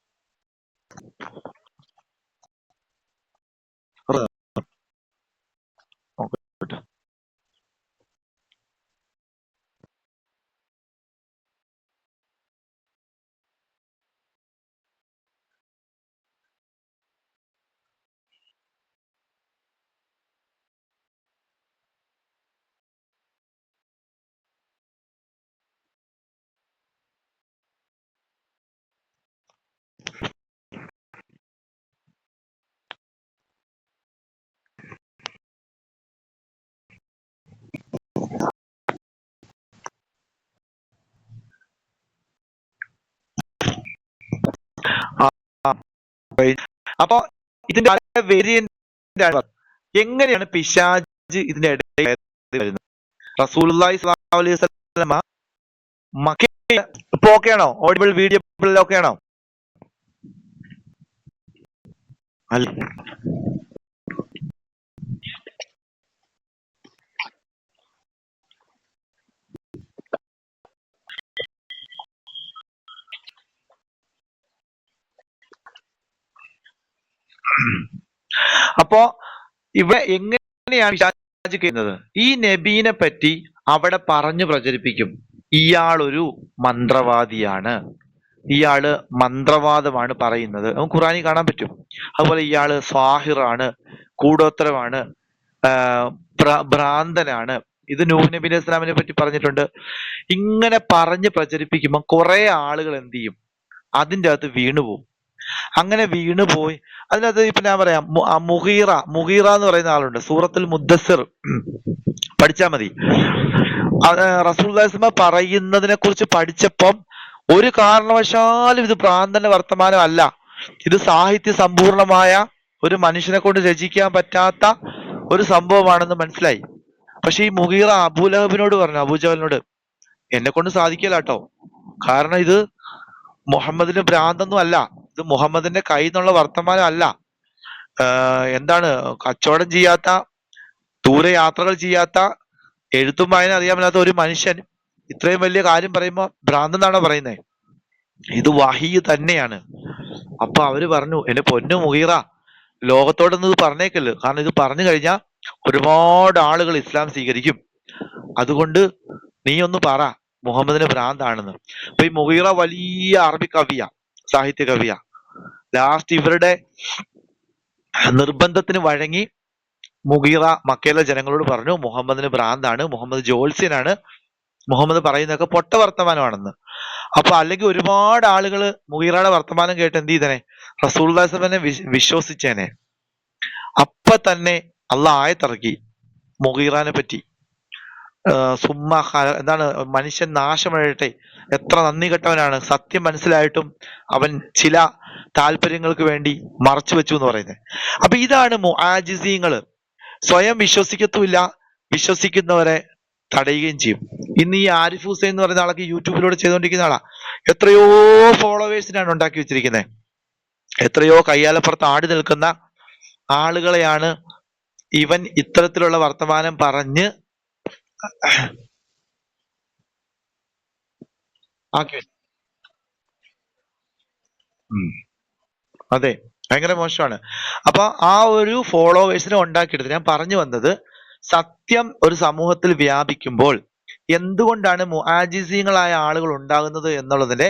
അപ്പൊ ഇതിന്റെ വേരിയന്റ് എങ്ങനെയാണ് പിശാച് ഇതിന്റെ ഇടയിൽ വരുന്നത്? റസൂലുള്ളാഹി സ്വല്ലല്ലാഹു അലൈഹി വസല്ലമ ഇപ്പൊ ഓക്കെ ആണോ? ഓഡിബിൾ വീഡിയോ ഓക്കെ ആണോ? അപ്പോ ഇവ എങ്ങനെയാണ് പിശാച് ചെയ്യുന്നത്? ഈ നബീനെ പറ്റി അവിടെ പറഞ്ഞു പ്രചരിപ്പിക്കും, ഇയാളൊരു മന്ത്രവാദിയാണ്, ഇയാള് മന്ത്രവാദമാണ് പറയുന്നത്, നമുക്ക് ഖുറാനിൽ കാണാൻ പറ്റും. അതുപോലെ ഇയാള് സ്വാഹിറാണ്, കൂടോത്രമാണ്, ഭ്രാന്തനാണ്. ഇത് നൂഹ് നബി അലൈഹി സ്വലാമിനെ പറ്റി പറഞ്ഞിട്ടുണ്ട്. ഇങ്ങനെ പറഞ്ഞ് പ്രചരിപ്പിക്കുമ്പോൾ കുറെ ആളുകൾ എന്ത് ചെയ്യും? അതിൻ്റെ അകത്ത് വീണുപോകും. അങ്ങനെ വീണുപോയി അതിനകത്ത് ഇപ്പൊ ഞാൻ പറയാം, മുഗീറ എന്ന് പറയുന്ന ആളുണ്ട്. സൂറത്തുൽ മുദ്ദസ്സിർ പഠിച്ചാൽ മതി. റസൂലുള്ളാഹി സ്വല്ലല്ലാഹു അലൈഹി വസല്ലം പറയുന്നതിനെ കുറിച്ച് പഠിച്ചപ്പം ഒരു കാരണവശാലും ഇത് ഭ്രാന്തന്റെ വർത്തമാനം അല്ല, ഇത് സാഹിത്യ സമ്പൂർണമായ ഒരു മനുഷ്യനെ കൊണ്ട് രചിക്കാൻ പറ്റാത്ത ഒരു സംഭവമാണെന്ന് മനസ്സിലായി. പക്ഷെ ഈ മുഗീറ അബൂലഹബിനോട് പറഞ്ഞു, അബൂജഹലിനോട്, എന്നെ കൊണ്ട് സാധിക്കില്ല കേട്ടോ, കാരണം ഇത് മുഹമ്മദിന് ഭ്രാന്തൊന്നും അല്ല, ഇത് മുഹമ്മദിന്റെ കയ്യിൽ നിന്നുള്ള വർത്തമാനം അല്ല. എന്താണ്, കച്ചവടം ചെയ്യാത്ത, ദൂരെ യാത്രകൾ ചെയ്യാത്ത, എഴുത്തും വായന അറിയാൻ പറ്റാത്ത ഒരു മനുഷ്യൻ ഇത്രയും വലിയ കാര്യം പറയുമ്പോ ഭ്രാന്തെന്നാണോ പറയുന്നത്? ഇത് വഹീ തന്നെയാണ്. അപ്പൊ അവര് പറഞ്ഞു, എന്റെ പൊന്നു മുഗീറ, ലോകത്തോടൊന്നും ഇത് പറഞ്ഞേക്കല്ലോ, കാരണം ഇത് പറഞ്ഞു കഴിഞ്ഞാൽ ഒരുപാട് ആളുകൾ ഇസ്ലാം സ്വീകരിക്കും, അതുകൊണ്ട് നീ ഒന്ന് പറ മുഹമ്മദിന് ഭ്രാന്താണെന്ന്. അപ്പൊ ഈ മുഗീറ വലിയ അറബി കവിയാ, സാഹിത്യ കവിയാ. ലാസ്റ്റ് ഇവരുടെ നിർബന്ധത്തിന് വഴങ്ങി മുഗീറ മക്കയിലെ ജനങ്ങളോട് പറഞ്ഞു, മുഹമ്മദിന് ഭ്രാന്താണ്, മുഹമ്മദ് ജ്യോത്സ്യനാണ്, മുഹമ്മദ് പറയുന്നതൊക്കെ പൊട്ട വർത്തമാനമാണെന്ന്. അപ്പൊ അല്ലെങ്കിൽ ഒരുപാട് ആളുകൾ മുഗീറയുടെ വർത്തമാനം കേട്ട് എന്ത് ചെയ്തനെ, റസൂലുള്ളാഹി സ്വല്ലല്ലാഹു അലൈഹി വസല്ലമയെ വിശ്വസിച്ചേനെ. അപ്പൊ തന്നെ അള്ളാഹ് ആയത്തിറക്കി മുഗീറാനെ പറ്റി. എന്താണ്, മനുഷ്യൻ നാശമഴയട്ടെ, എത്ര നന്ദി കെട്ടവനാണ്, സത്യം മനസ്സിലായിട്ടും അവൻ ചില താല്പര്യങ്ങൾക്ക് വേണ്ടി മറച്ചു വെച്ചു എന്ന് പറയുന്നത്. അപ്പൊ ഇതാണ് മുആജിസീങ്ങള്. സ്വയം വിശ്വസിക്കത്തുമില്ല, വിശ്വസിക്കുന്നവരെ തടയുകയും ചെയ്യും. ഇന്ന് ഈ ആരിഫ് ഹുസൈൻ എന്ന് പറയുന്ന ആളൊക്കെ യൂട്യൂബിലൂടെ ചെയ്തുകൊണ്ടിരിക്കുന്ന ആളാ. എത്രയോ ഫോളോവേഴ്സിനാണ് ഉണ്ടാക്കി വെച്ചിരിക്കുന്നത്. എത്രയോ കയ്യാലപ്പുറത്ത് ആടി നിൽക്കുന്ന ആളുകളെയാണ് ഇവൻ ഇത്തരത്തിലുള്ള വർത്തമാനം പറഞ്ഞ് ആക്കി. അതെ, ഭയങ്കര മോശമാണ്. അപ്പൊ ആ ഒരു ഫോളോവേഴ്സിനെ ഉണ്ടാക്കിയെടുത്ത് ഞാൻ പറഞ്ഞു വന്നത്, സത്യം ഒരു സമൂഹത്തിൽ വ്യാപിക്കുമ്പോൾ എന്തുകൊണ്ടാണ് മുആജിസീങ്ങളായ ആളുകൾ ഉണ്ടാകുന്നത് എന്നുള്ളതിന്റെ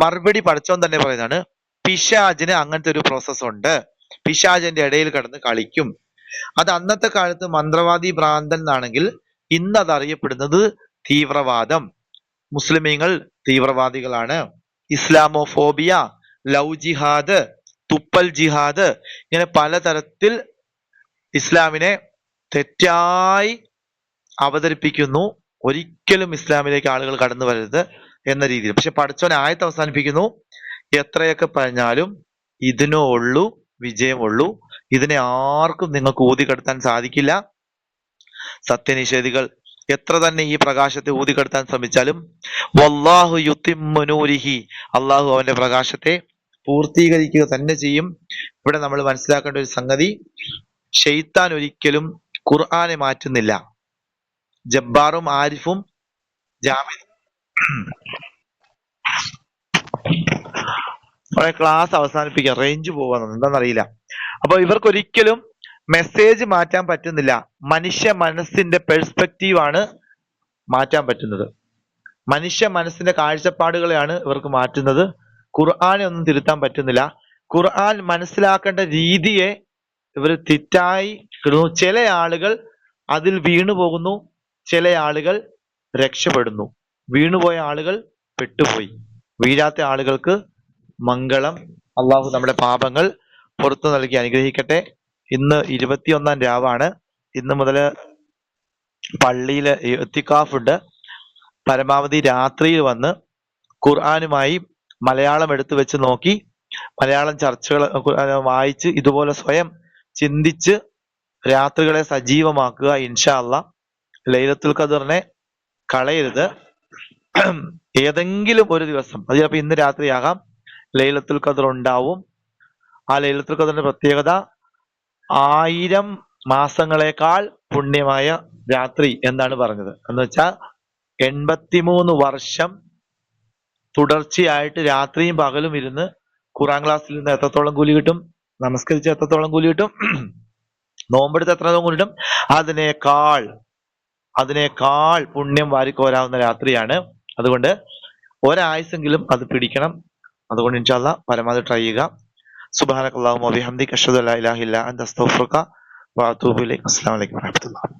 മറുപടി പടച്ചോൻ തന്നെ പറയുന്നതാണ്. പിശാചിന് അങ്ങനത്തെ ഒരു പ്രോസസ് ഉണ്ട്. പിശാചിന്റെ ഇടയിൽ കിടന്ന് കളിക്കും. അത് അന്നത്തെ കാലത്ത് മന്ത്രവാദി ഭ്രാന്തൻ എന്നാണെങ്കിൽ ഇന്ന് അത് അറിയപ്പെടുന്നത് തീവ്രവാദം. മുസ്ലിമീങ്ങൾ തീവ്രവാദികളാണ്. ഇസ്ലാമോഫോബിയ, ലവ് ജിഹാദ്, തുപ്പൽ ജിഹാദ്, ഇങ്ങനെ പലതരത്തിൽ ഇസ്ലാമിനെ തെറ്റായി അവതരിപ്പിക്കുന്നു. ഒരിക്കലും ഇസ്ലാമിലേക്ക് ആളുകൾ കടന്നു വരരുത് എന്ന രീതിയിൽ. പക്ഷെ പടച്ചോൻ ആയത്ത് അവസാനിപ്പിക്കുന്നു, എത്രയൊക്കെ പറഞ്ഞാലും ഇതിനേ ഉള്ളൂ വിജയമുള്ളൂ, ഇതിനെ ആർക്കും നിങ്ങൾക്ക് ഊതിക്കെടുത്താൻ സാധിക്കില്ല. സത്യനിഷേധികൾ എത്ര തന്നെ ഈ പ്രകാശത്തെ ഊതിക്കെടുത്താൻ ശ്രമിച്ചാലും വല്ലാഹു യുത്തിമ്മു നൂരിഹി, അള്ളാഹു അവന്റെ പ്രകാശത്തെ പൂർത്തീകരിക്കുക തന്നെ ചെയ്യും. ഇവിടെ നമ്മൾ മനസ്സിലാക്കേണ്ട ഒരു സംഗതി, ഷെയ്ത്താൻ ഒരിക്കലും ഖുർആനെ മാറ്റുന്നില്ല. ജബ്ബാറും ആരിഫും ജാമിദ് ക്ലാസ് അവസാനിപ്പിക്കാം, റേഞ്ച് പോവാന്ന് എന്താണെന്നറിയില്ല. അപ്പൊ ഇവർക്കൊരിക്കലും മെസ്സേജ് മാറ്റാൻ പറ്റുന്നില്ല. മനുഷ്യ മനസ്സിന്റെ പെർസ്പെക്റ്റീവ് ആണ് മാറ്റാൻ പറ്റുന്നത്. മനുഷ്യ മനസ്സിന്റെ കാഴ്ചപ്പാടുകളെയാണ് ഇവർക്ക് മാറ്റുന്നത്. ഖുർആനെ ഒന്നും തിരുത്താൻ പറ്റുന്നില്ല. ഖുർആൻ മനസ്സിലാക്കേണ്ട രീതിയെ ഇവർ തെറ്റായി ഇടുന്നു. ചില ആളുകൾ അതിൽ വീണു പോകുന്നു, ചില ആളുകൾ രക്ഷപ്പെടുന്നു. വീണുപോയ ആളുകൾ പെട്ടുപോയി, വീഴാത്ത ആളുകൾക്ക് മംഗളം. അള്ളാഹു നമ്മുടെ പാപങ്ങൾ പുറത്തു നൽകി അനുഗ്രഹിക്കട്ടെ. ഇന്ന് 21-ാം രാവാണ്. ഇന്ന് മുതൽ പള്ളിയിൽ ഇത്തിക്കാഫ് ഉണ്ട്. പരമാവധി രാത്രിയിൽ വന്ന് ഖുർആനുമായി മലയാളം എടുത്തു വെച്ച് നോക്കി മലയാളം ചർച്ചകൾ വായിച്ച് ഇതുപോലെ സ്വയം ചിന്തിച്ച് രാത്രികളെ സജീവമാക്കുക. ഇൻഷാ അള്ളാ ലൈലത്തുൽ ഖദറിനെ കളയരുത്. ഏതെങ്കിലും ഒരു ദിവസം, അത് ചിലപ്പോൾ ഇന്ന് രാത്രിയാകാം, ലൈലത്തുൽ ഖദർ ഉണ്ടാവും. ആ ലൈലത്തുൽ ഖദറിന്റെ പ്രത്യേകത 1000 മാസങ്ങളെക്കാൾ പുണ്യമായ രാത്രി എന്നാണ് പറഞ്ഞത്. എന്ന് വെച്ചാൽ 83 വർഷം തുടർച്ചയായിട്ട് രാത്രിയും പകലും ഇരുന്ന് ഖുറാൻ ക്ലാസ്സിൽ നിന്ന് എത്രത്തോളം കൂലി കിട്ടും, നമസ്കരിച്ച് എത്രത്തോളം കൂലി കിട്ടും, നോമ്പെടുത്ത് എത്രത്തോളം കൂലി കിട്ടും, അതിനേക്കാൾ പുണ്യം വാരിക്കോരാവുന്ന രാത്രിയാണ്. അതുകൊണ്ട് ഒരായുസെങ്കിലും അത് പിടിക്കണം. അതുകൊണ്ട് ഇൻഷാ അല്ലാഹ് പരമാവധി ട്രൈ ചെയ്യുക. സുബ്ഹാനകല്ലാഹുമ്മ വബിഹംദിക അഷ്ഹദു അല്ലാ ഇലാഹ ഇല്ലാ അൻത അസ്തഗ്ഫിറുക വഅതൂബു ഇലൈക്. അസ്സലാമു അലൈക്കും വറഹ്മത്തുള്ളാഹി.